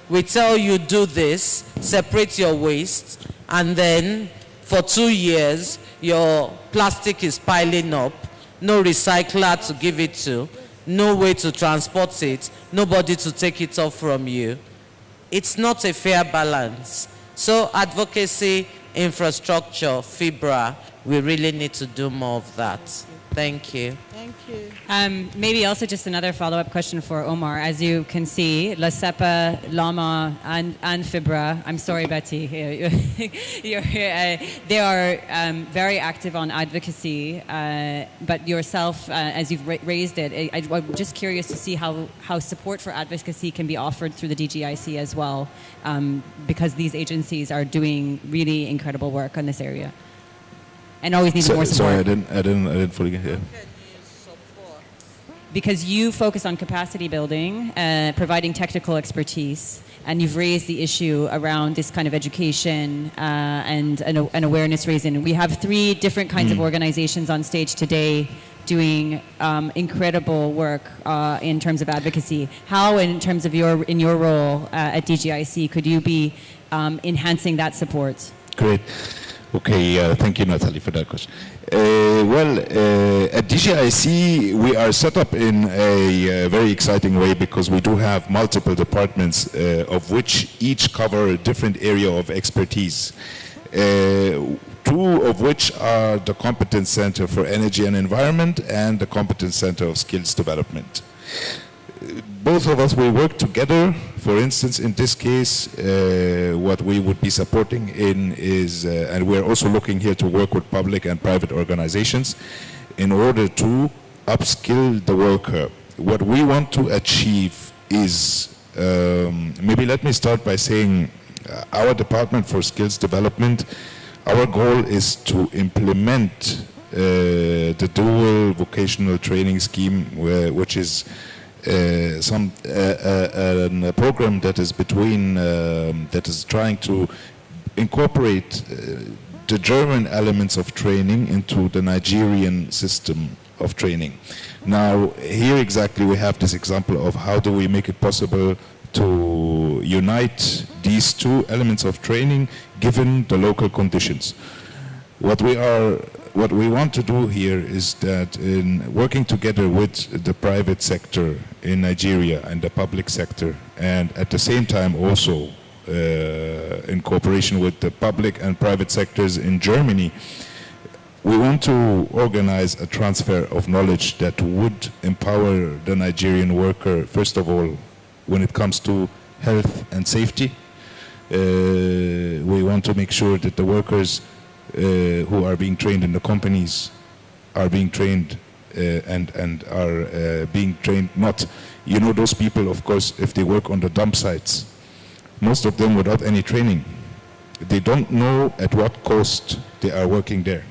We tell you do this, separate your waste, and then for 2 years, your plastic is piling up, no recycler to give it to, no way to transport it, nobody to take it off from you. It's not a fair balance. So advocacy, infrastructure, FIBRA, we really need to do more of that. Thank you. Thank you. Maybe also just another follow-up question for Omar. As you can see, La Cepa, Lama, and FIBRA, I'm sorry, Betty, they are very active on advocacy, but yourself, as you've raised it, I'm just curious to see how support for advocacy can be offered through the DGIC as well, because these agencies are doing really incredible work on this area. And always need more support. Sorry, I didn't fully get here. Because you focus on capacity building, providing technical expertise, and you've raised the issue around this kind of education and awareness raising. We have 3 different kinds of organizations on stage today doing incredible work in terms of advocacy. How, in terms of in your role at DGIC, could you be enhancing that support? Great. Okay, thank you, Natalie, for that question. At DGIC, we are set up in a very exciting way because we do have multiple departments of which each cover a different area of expertise. 2 of which are the Competence Center for Energy and Environment and the Competence Center of Skills Development. Both of us will work together. For instance, in this case, what we would be supporting in is, and we're also looking here to work with public and private organizations in order to upskill the worker. What we want to achieve is, maybe let me start by saying our Department for Skills Development, our goal is to implement the dual vocational training scheme, which is a program that is that is trying to incorporate the German elements of training into the Nigerian system of training. Now, here exactly we have this example of how do we make it possible to unite these 2 elements of training given the local conditions. What we want to do here is that in working together with the private sector in Nigeria and the public sector, and at the same time also in cooperation with the public and private sectors in Germany, we want to organize a transfer of knowledge that would empower the Nigerian worker, first of all, when it comes to health and safety. We want to make sure that the workers who are being trained in the companies are being trained and are being trained not, you know, those people, of course, if they work on the dump sites, most of them without any training, they don't know at what cost they are working there.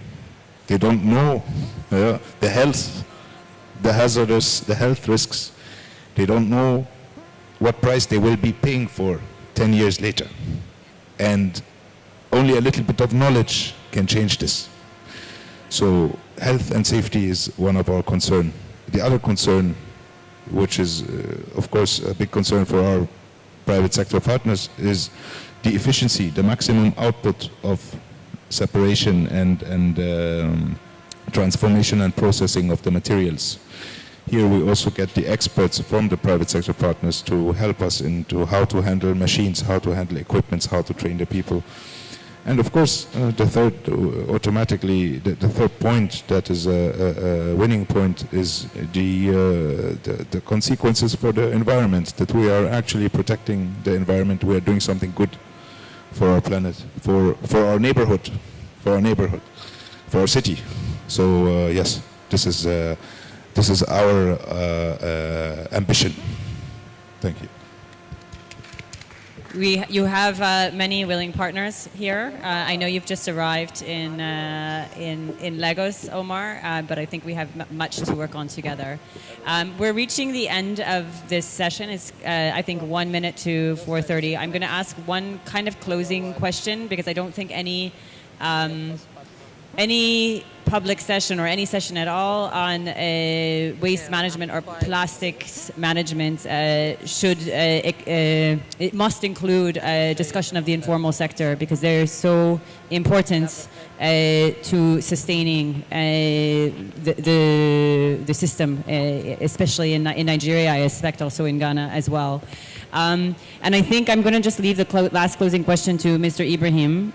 They don't know the health, the hazardous, the health risks. They don't know what price they will be paying for 10 years later. And only a little bit of knowledge can change this. So health and safety is one of our concern. The other concern, which is of course a big concern for our private sector partners, is the efficiency, the maximum output of separation and transformation and processing of the materials. Here we also get the experts from the private sector partners to help us into how to handle machines, how to handle equipments, how to train the people. And of course, the third, automatically, the third point that is a winning point is the consequences for the environment, that we are actually protecting the environment, we are doing something good for our planet, for our neighborhood, for our city. So yes, this is our ambition. Thank you. You have many willing partners here. I know you've just arrived in Lagos, Omar, but I think we have much to work on together. We're reaching the end of this session. It's I think 1 minute to 4:30. I'm going to ask one kind of closing question because I don't think any public session or any session at all on waste management or plastics management it must include a discussion of the informal sector, because they're so important to sustaining the system, especially in Nigeria. I expect also in Ghana as well. And I think I'm going to just leave the last closing question to Mr. Ibrahim,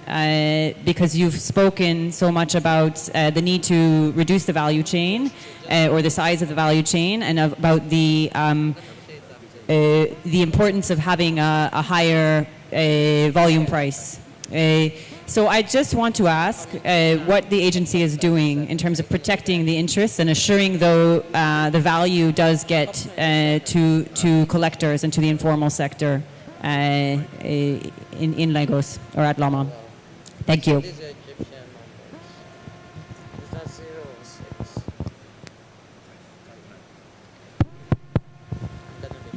because you've spoken so much about the need to reduce the value chain, or the size of the value chain, and about the importance of having a higher volume price. So I just want to ask what the agency is doing in terms of protecting the interests and assuring, though, the value does get to collectors and to the informal sector in Lagos or at Loma. Thank you.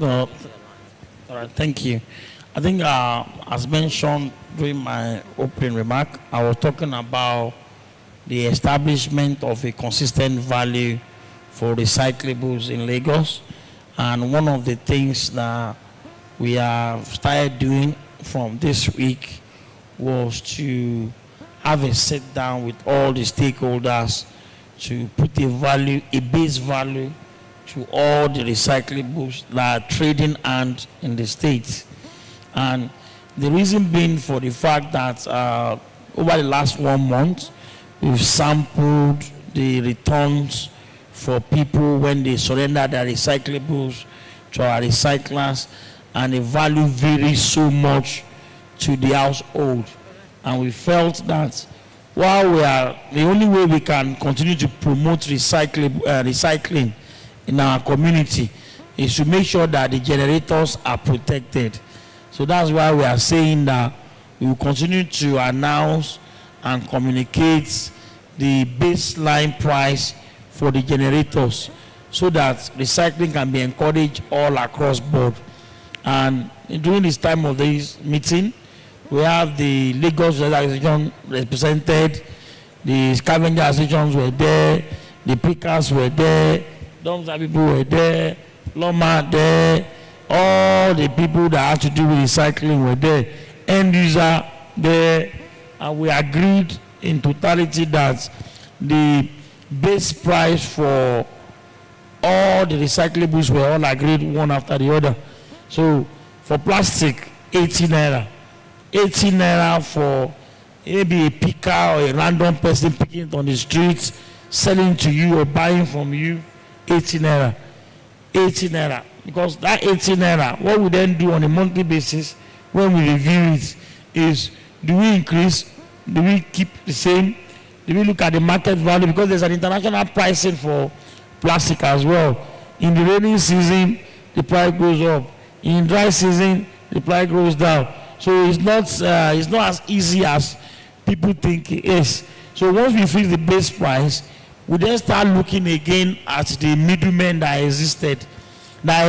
All right, thank you. I think, as mentioned during my opening remark, I was talking about the establishment of a consistent value for recyclables in Lagos. And one of the things that we have started doing from this week was to have a sit down with all the stakeholders to put a base value to all the recyclables that are trading hands in the States. And the reason being for the fact that over the last 1 month, we've sampled the returns for people when they surrender their recyclables to our recyclers, and the value varies so much to the household. And we felt that while the only way we can continue to promote recycling in our community is to make sure that the generators are protected. So that's why we are saying that we will continue to announce and communicate the baseline price for the generators so that recycling can be encouraged all across board. And during this time of this meeting, we have the Lagos Association represented, the scavenger associations were there, the pickers were there, dumpster people were there, Loma there, all the people that had to do with recycling were there, end user there, and we agreed in totality that the base price for all the recyclables were all agreed one after the other. So for plastic, 18 naira. 18 naira for maybe a picker or a random person picking it on the streets, selling to you or buying from you, 18 naira. 18 naira. Because that 18 naira, what we then do on a monthly basis when we review it is, do we increase? Do we keep the same? Do we look at the market value? Because there's an international pricing for plastic as well. In the rainy season, the price goes up. In dry season, the price goes down. So it's not as easy as people think it is. So once we fix the base price, we then start looking again at the middlemen that are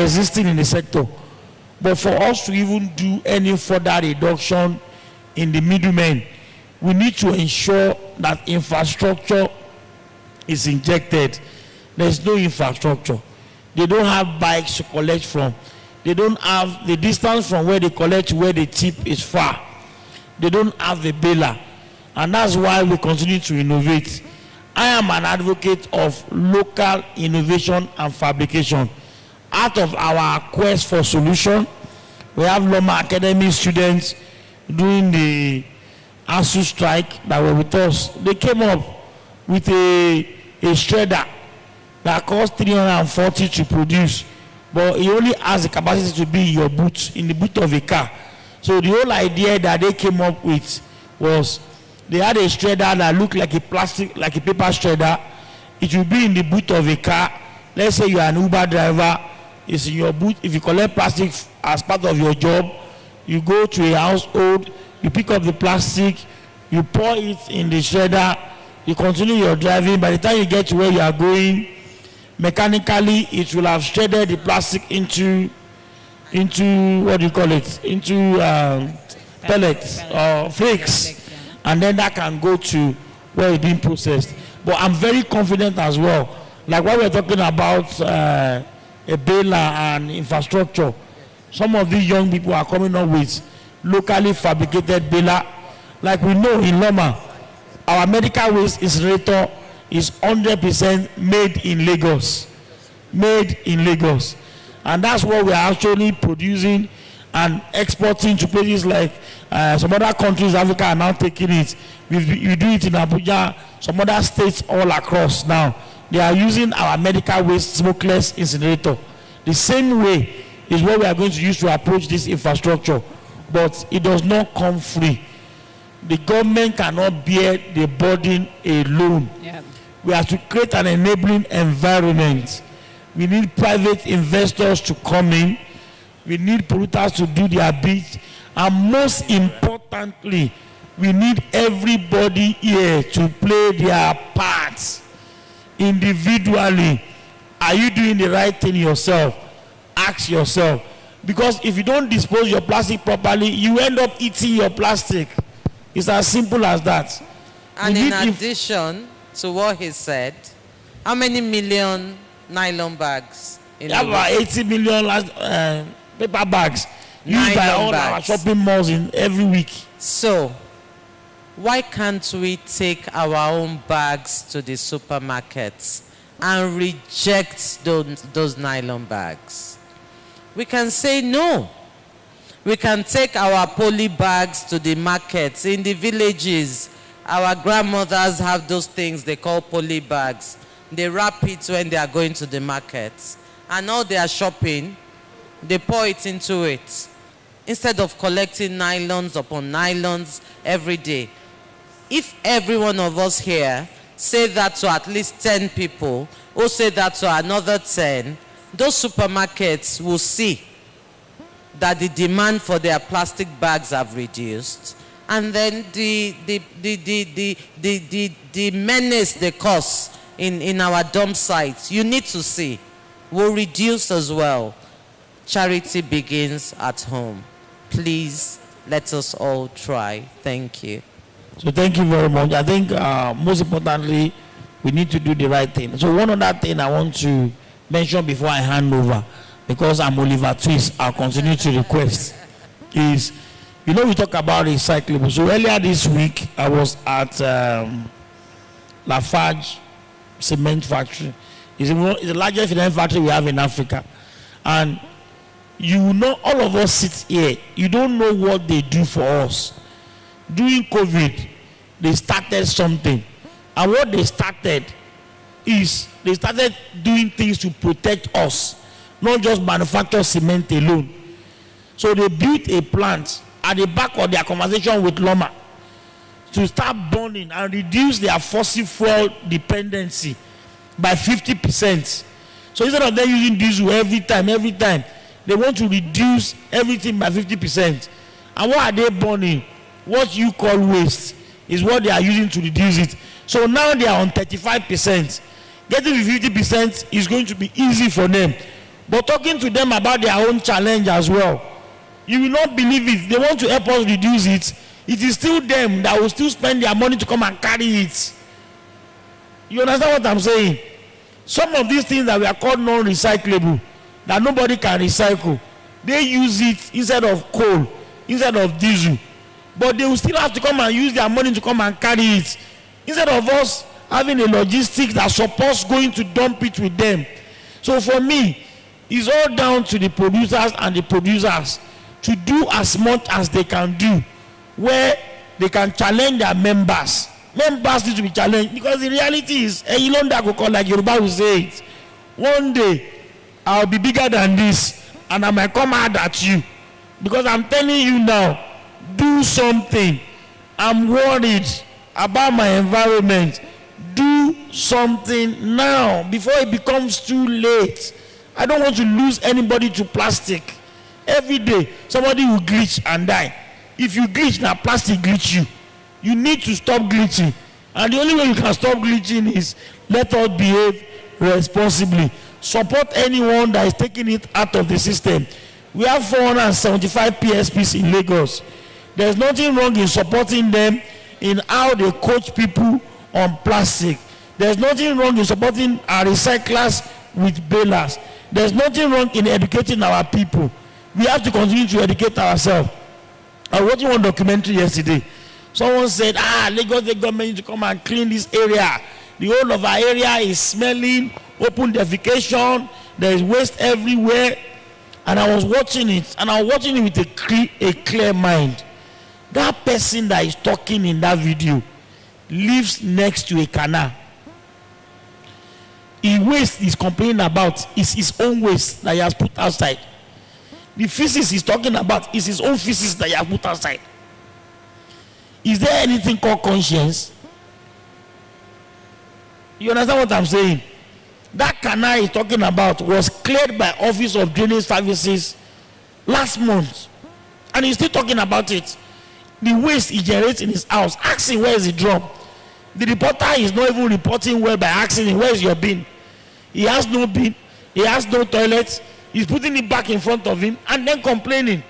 existing in the sector. But for us to even do any further reduction in the middlemen, we need to ensure that infrastructure is injected. There's no infrastructure. They don't have bikes to collect from. They don't have the distance from where they collect to where they tip is far. They don't have a baler. And that's why we continue to innovate. I am an advocate of local innovation and fabrication. Out of our quest for solution, we have Loma Academy students doing the ASU strike that were with us. They came up with a shredder that cost 340 to produce, but it only has the capacity to be in your boot, in the boot of a car. So the whole idea that they came up with was they had a shredder that looked like a paper shredder. It will be in the boot of a car. Let's say you are an Uber driver, it's in your boot. If you collect plastic as part of your job, you go to a household, you pick up the plastic, you pour it in the shredder, you continue your driving. By the time you get to where you are going, mechanically it will have shredded the plastic into what do you call it? Into pellets or flakes, and then that can go to where it's being processed. But I'm very confident as well. Like what we're talking about, Ebola and infrastructure. Some of these young people are coming up with locally fabricated bela. Like we know in Loma, our medical waste incinerator is 100% made in Lagos. Made in Lagos. And that's what we are actually producing and exporting to places like some other countries, Africa are now taking it. We do it in Abuja, some other states all across now. They are using our medical waste smokeless incinerator. The same way is what we are going to use to approach this infrastructure. But it does not come free. The government cannot bear the burden alone. Yeah. We have to create an enabling environment. We need private investors to come in. We need polluters to do their bit. And most importantly, we need everybody here to play their parts individually. Are you doing the right thing yourself? Ask yourself. Because if you don't dispose your plastic properly, you end up eating your plastic. It's as simple as that. And in addition to what he said, how many million nylon bags? About 80 million paper bags used by all our shopping malls in every week. So, why can't we take our own bags to the supermarkets and reject those nylon bags? We can say no. We can take our poly bags to the markets. In the villages, our grandmothers have those things they call poly bags. They wrap it when they are going to the markets. And all they are shopping, they pour it into it. Instead of collecting nylons upon nylons every day. If every one of us here say that to at least 10 people, or say that to another 10, those supermarkets will see that the demand for their plastic bags have reduced, and then the menace they cause in our dump sites, you need to see, will reduce as well. Charity begins at home. Please, let us all try. Thank you. So thank you very much. I think most importantly, we need to do the right thing. So one other thing I want to mention before I hand over, because I'm Oliver Twist, I'll continue to request, is, we talk about recyclable. So earlier this week, I was at Lafarge Cement Factory. It's the largest cement factory we have in Africa. And all of us sit here, you don't know what they do for us. During COVID, they started something. And what they started is, they started doing things to protect us, not just manufacture cement alone. So they built a plant at the back of their conversation with Loma to start burning and reduce their fossil fuel dependency by 50%. So instead of them using diesel every time, they want to reduce everything by 50%. And what are they burning? What you call waste is what they are using to reduce it. So now they are on 35%. Getting to 50% is going to be easy for them. But talking to them about their own challenge as well, you will not believe it. They want to help us reduce it. It is still them that will still spend their money to come and carry it. You understand what I'm saying? Some of these things that we are called non-recyclable, that nobody can recycle, they use it instead of coal, instead of diesel. But they will still have to come and use their money to come and carry it. Instead of us having a logistics that supports going to dump it with them. So for me, it's all down to the producers and the producers to do as much as they can do, where they can challenge their members. Members need to be challenged, because the reality is, like Yoruba will say it, one day I'll be bigger than this and I might come out at you. Because I'm telling you now, do something. I'm worried about my environment. Do something now before it becomes too late. I don't want to lose anybody to plastic. Every day, somebody will glitch and die. If you glitch, now plastic glitch you. You need to stop glitching. And the only way you can stop glitching is let us behave responsibly. Support anyone that is taking it out of the system. We have 475 PSPs in Lagos. There's nothing wrong in supporting them in how they coach people on plastic. There's nothing wrong in supporting our recyclers with balers. There's nothing wrong in educating our people. We have to continue to educate ourselves. I was watching one documentary yesterday. Someone said, Lagos the government needs to come and clean this area. The whole of our area is smelling, open defecation, there is waste everywhere. And I was watching it, and I was watching it with a clear mind. That person that is talking in that video lives next to a canal. The waste he's complaining about is his own waste that he has put outside. The feces he's talking about is his own feces that he has put outside. Is there anything called conscience? You understand what I'm saying? That canal he's talking about was cleared by Office of Drainage Services last month. And he's still talking about it. The waste he generates in his house. Ask him where is the drum. The reporter is not even reporting well by asking him where is your bin. He has no bin. He has no toilet. He's putting it back in front of him and then complaining.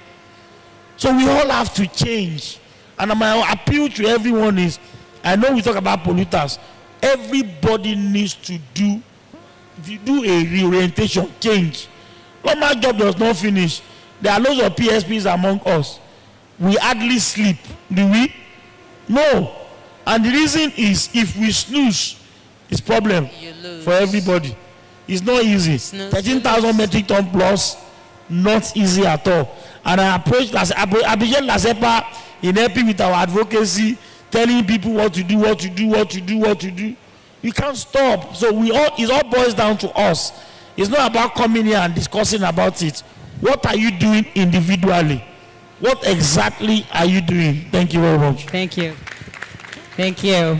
So we all have to change. And my appeal to everyone is, I know we talk about polluters. Everybody needs to do a reorientation, change. Normal job does not finish. There are loads of PSPs among us. We hardly sleep, do we? No. And the reason is, if we snooze, it's problem for everybody. It's not easy. 13,000 metric ton plus, not easy at all. And I approach LASEPA in helping with our advocacy, telling people what to do. We can't stop. So it all boils down to us. It's not about coming here and discussing about it. What are you doing individually? What exactly are you doing? Thank you very much. Thank you. Thank you.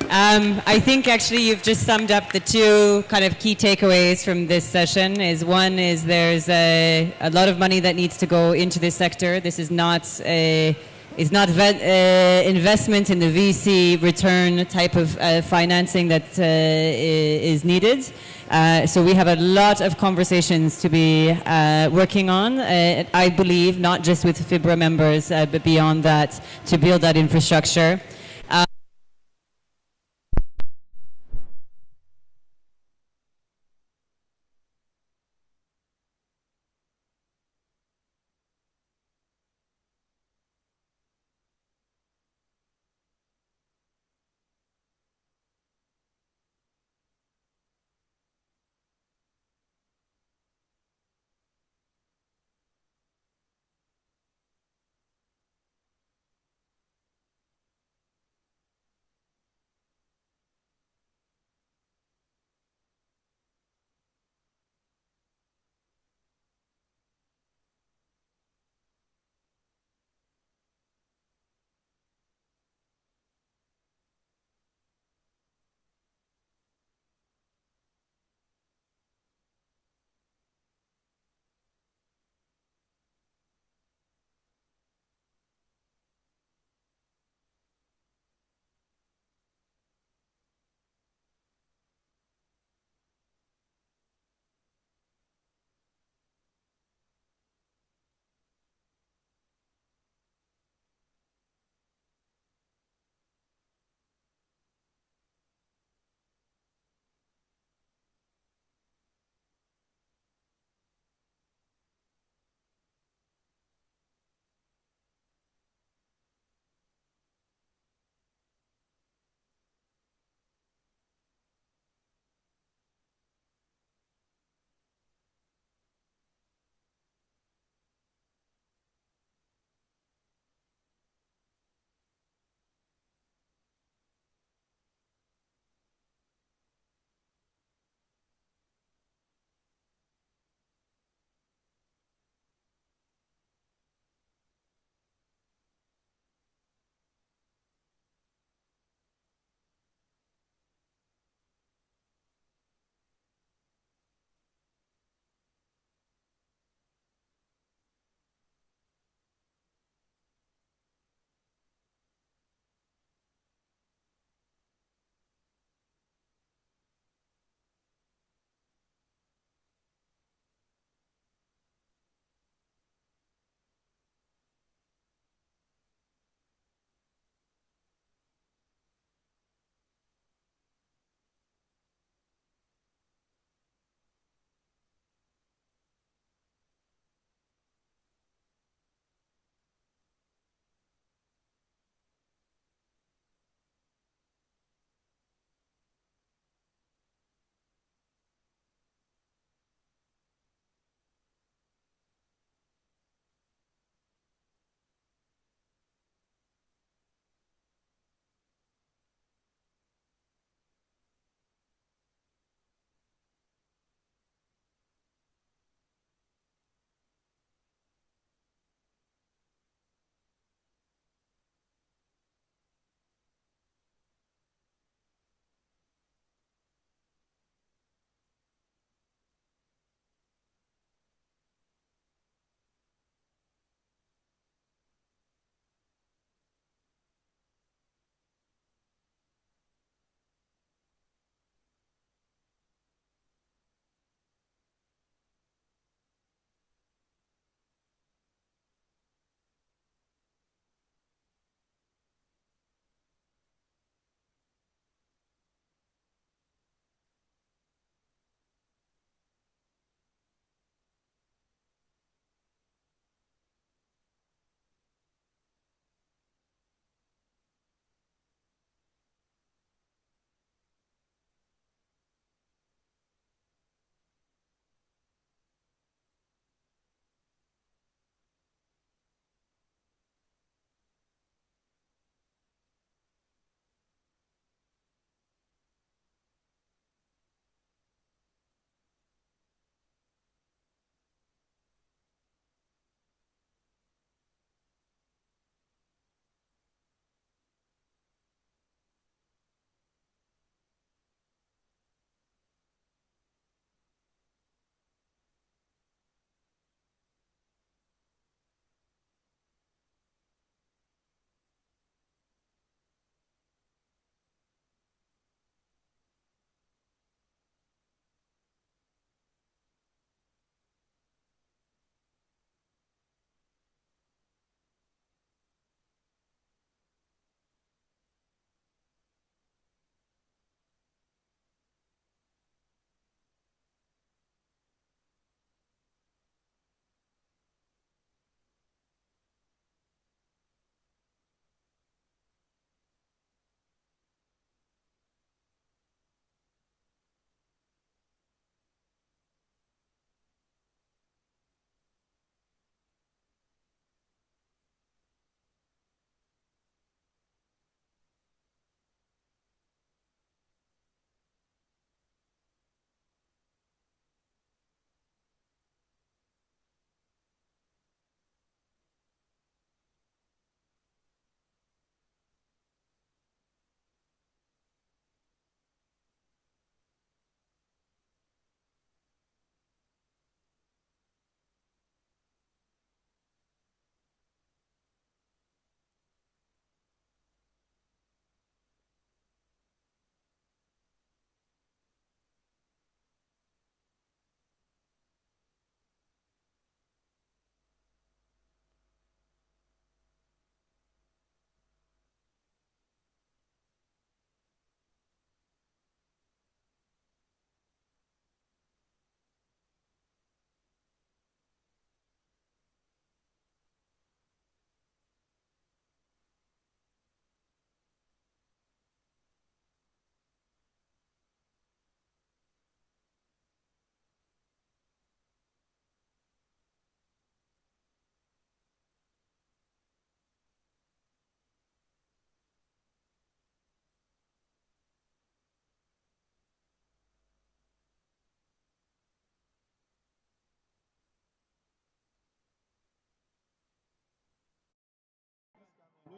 I think actually you've just summed up the two kind of key takeaways from this session. One is there's a lot of money that needs to go into this sector. This is not investment in the VC return type of financing that is needed. So we have a lot of conversations to be working on, I believe, not just with FIBRA members, but beyond that, to build that infrastructure.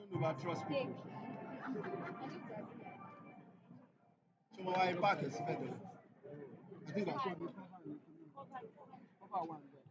Don't trust people. So why back is better? I think that's what cover one there.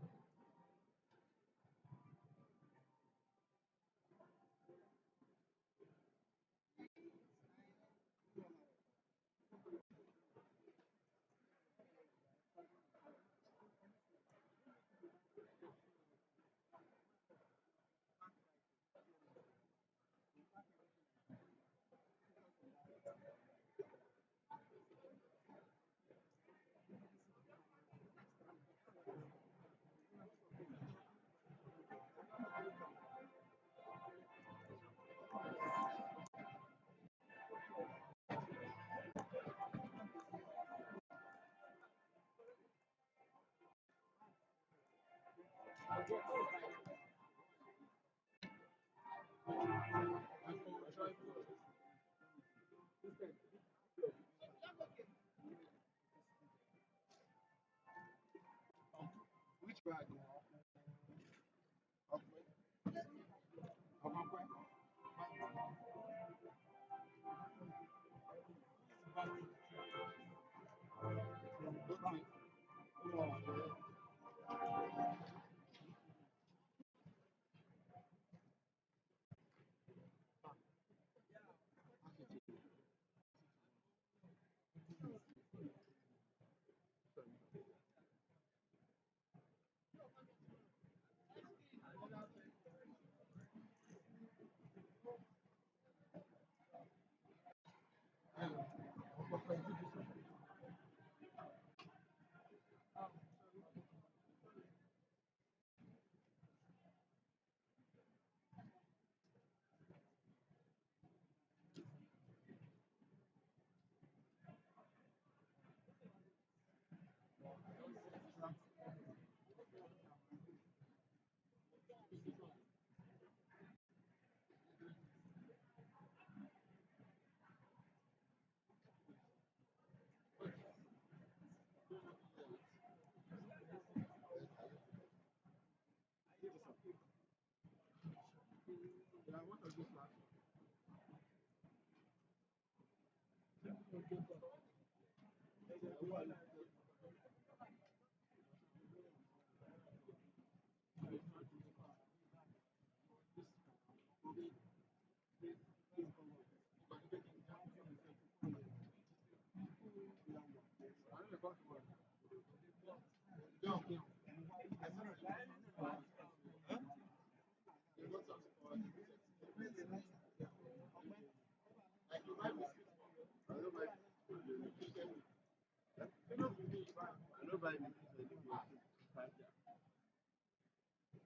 Which bag?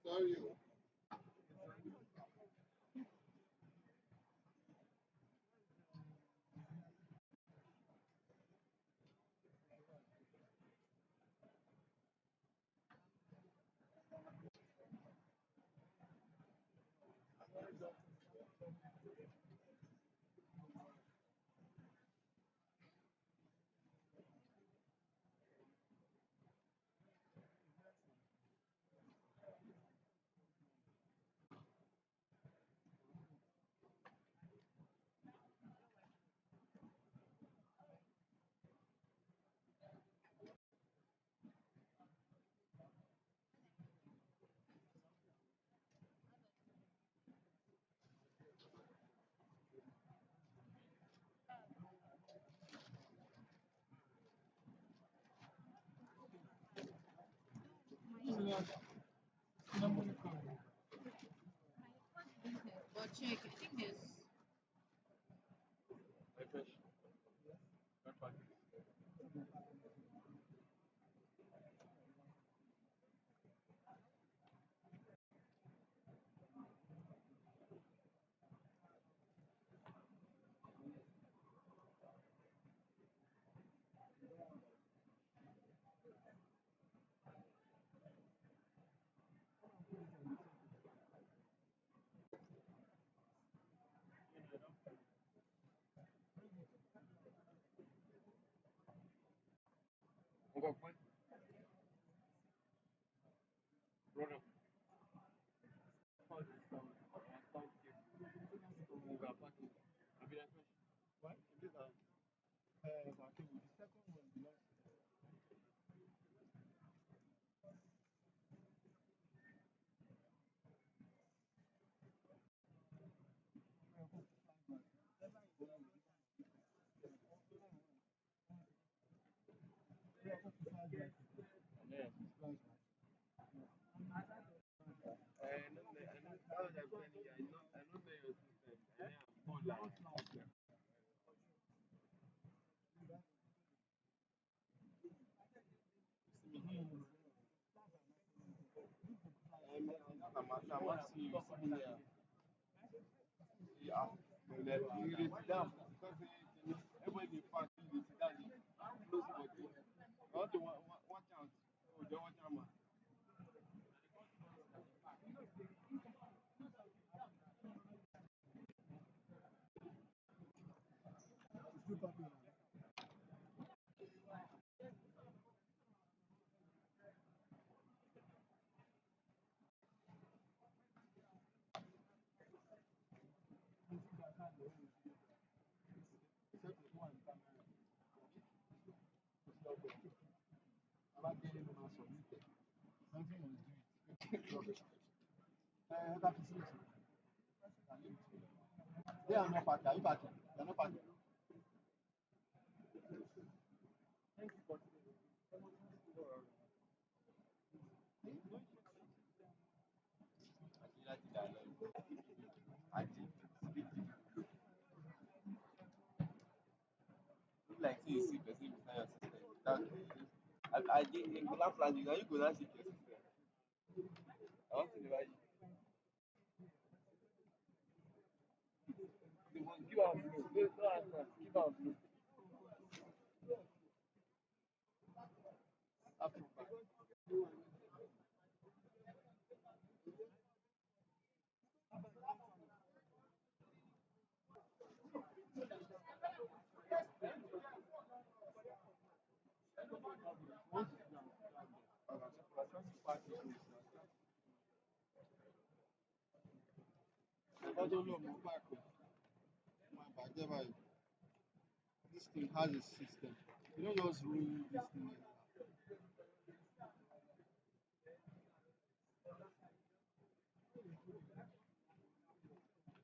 Sorry. But check, I think there's Brother. They are not parking. Are you parking? They are not parking. Like say you see person beside your system. I did in last landing, now you go now check your system. I want to know why you must give am blue. No answer, give am blue. This thing has a system. You don't just rule this thing.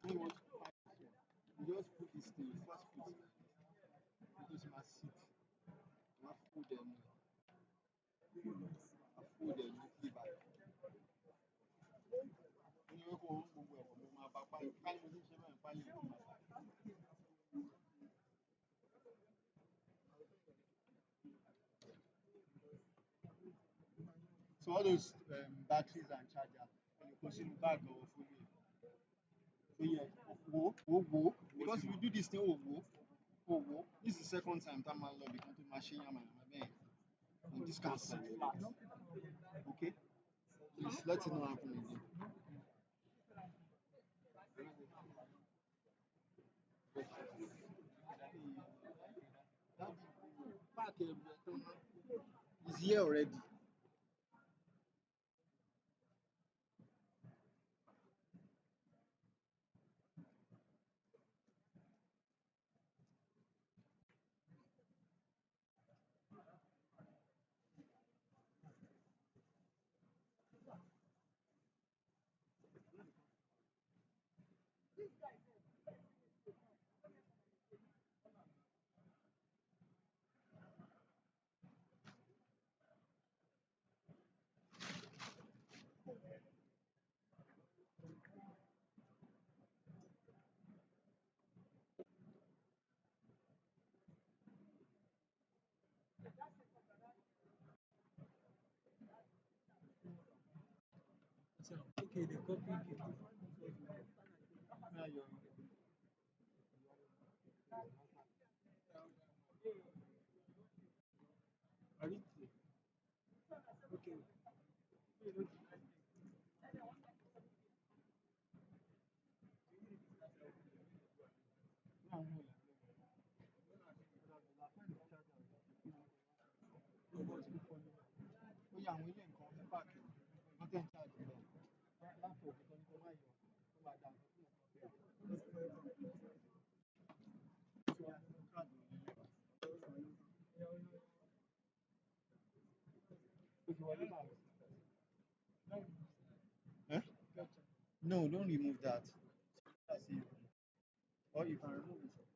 You want to find this one. You just put this thing, first put it. You just must sit. You have food them. Food them, you give back. You go home, go work. You must buy. Can't you say man buy you? So all those batteries and charger, when you consume bag or fully. So yeah, wo. Because we do this thing wo. This is the second time that man lobby come to machine my man. And this can circulate. Okay? Please let it not happen again. That pack is here already. Okay, the copy. Okay. Ó yà àwọn ilé nǹkan ní páàkì wọ́n tẹ̀ ń ṣáàjì lọ lápò òkú tó ní kó má yọ tó bá dà nǹkan No, don't remove that. That's it. Or you can remove it.